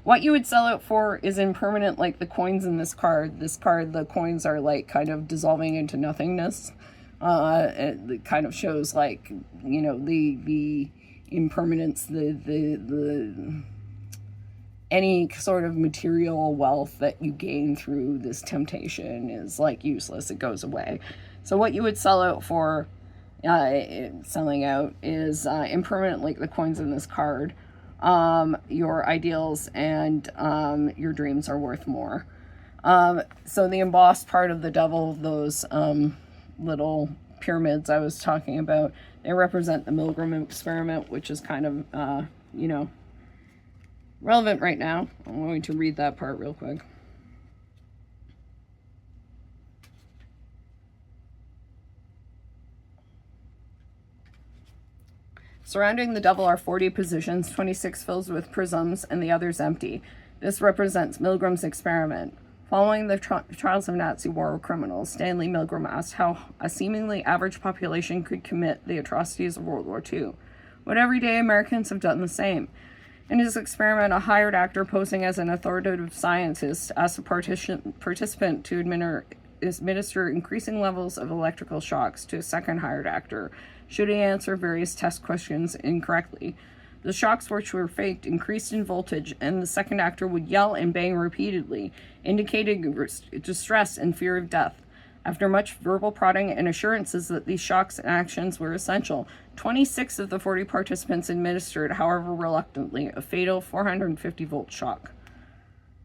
What you would sell out for is impermanent, like the coins in this card. This card, the coins are like kind of dissolving into nothingness. It kind of shows, like, you know, the impermanence, the any sort of material wealth that you gain through this temptation is like useless. It goes away. So what you would sell out for, selling out, is impermanent, like the coins in this card. Your ideals and your dreams are worth more. So the embossed part of the devil, those little pyramids I was talking about, they represent the Milgram experiment, which is kind of, you know, relevant right now. I'm going to read that part real quick. Surrounding the devil are 40 positions, 26 filled with prisms, and the others empty. This represents Milgram's experiment. Following the trials of Nazi war criminals, Stanley Milgram asked how a seemingly average population could commit the atrocities of World War II. Would everyday Americans have done the same? In his experiment, a hired actor posing as an authoritative scientist asked a participant to administer increasing levels of electrical shocks to a second hired actor should he answer various test questions incorrectly. The shocks, which were faked, increased in voltage, and the second actor would yell and bang repeatedly, indicating distress and fear of death. After much verbal prodding and assurances that these shocks and actions were essential, 26 of the 40 participants administered, however reluctantly, a fatal 450-volt shock.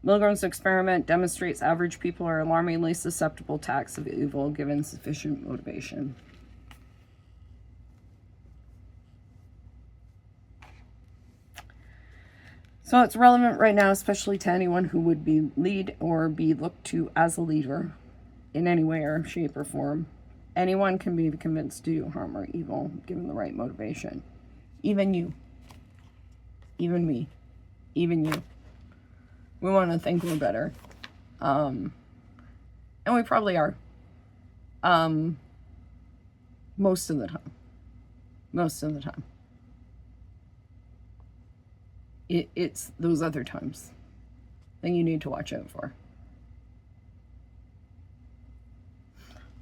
Milgram's experiment demonstrates average people are alarmingly susceptible to acts of evil given sufficient motivation. So it's relevant right now, especially to anyone who would be lead or be looked to as a leader in any way or shape or form. Anyone can be convinced to do harm or evil given the right motivation. Even you. Even me. Even you. We want to think we're better. And we probably are. Most of the time. Most of the time. It's those other times that you need to watch out for.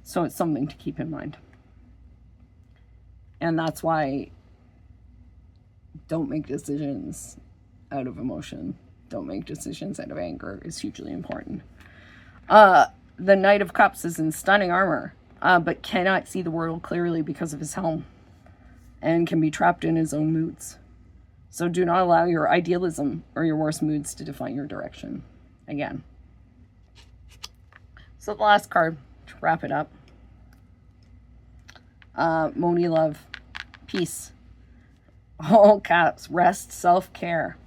So it's something to keep in mind. And that's why don't make decisions out of emotion. Don't make decisions out of anger is hugely important. The Knight of Cups is in stunning armor, but cannot see the world clearly because of his helm, and can be trapped in his own moods. So do not allow your idealism or your worst moods to define your direction. Again. So the last card, to wrap it up. Monie love. Peace. All caps. Rest. Self-care.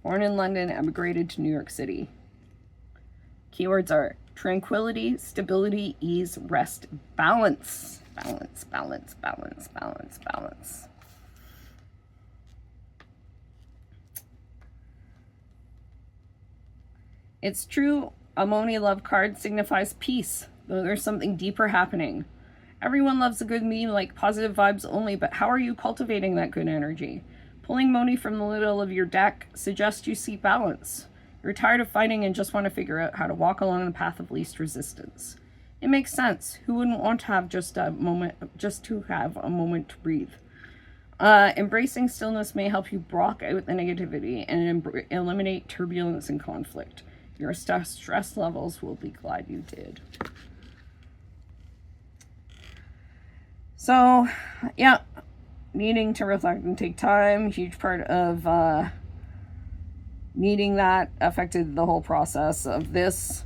Born in London, emigrated to New York City. Keywords are tranquility, stability, ease, rest, balance. Balance, balance, balance, balance, balance. It's true, a Monie love card signifies peace, though there's something deeper happening. Everyone loves a good meme, like positive vibes only, but how are you cultivating that good energy? Pulling Monie from the middle of your deck suggests you seek balance. You're tired of fighting and just want to figure out how to walk along the path of least resistance. It makes sense. Who wouldn't want to have just a moment to breathe? Embracing stillness may help you block out the negativity and eliminate turbulence and conflict. Your stress levels will be glad you did. So, yeah. Needing to reflect and take time, huge part of needing that affected the whole process of this.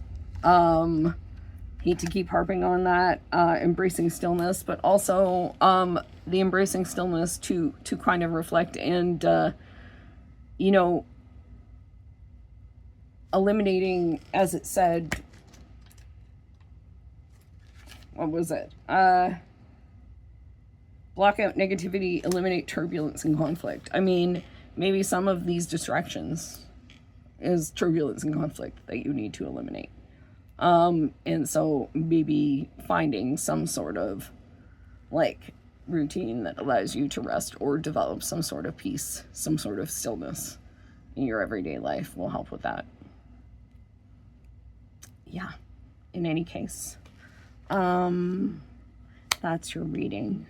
hate to keep harping on that, embracing stillness, but also the embracing stillness to kind of reflect and, you know, eliminating, as it said, what was it? Block out negativity, eliminate turbulence and conflict. I mean, maybe some of these distractions is turbulence and conflict that you need to eliminate. And so maybe finding some sort of like routine that allows you to rest or develop some sort of peace, some sort of stillness in your everyday life will help with that. Yeah, in any case, that's your reading.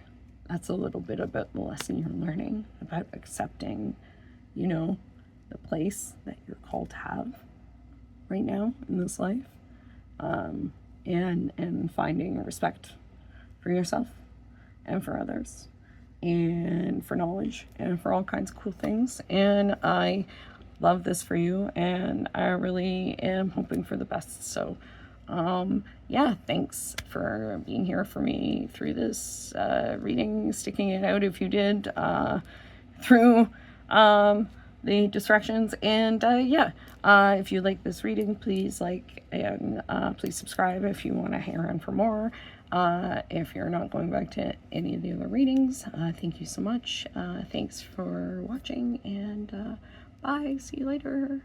That's a little bit about the lesson you're learning, about accepting, you know, the place that you're called to have right now in this life. And finding respect for yourself and for others and for knowledge and for all kinds of cool things. And I love this for you, and I really am hoping for the best. So, yeah, thanks for being here for me through this reading, sticking it out if you did, through the distractions. And yeah, if you like this reading, please like and please subscribe if you want to hang around for more. If you're not going back to any of the other readings, thank you so much. Thanks for watching, and bye. See you later.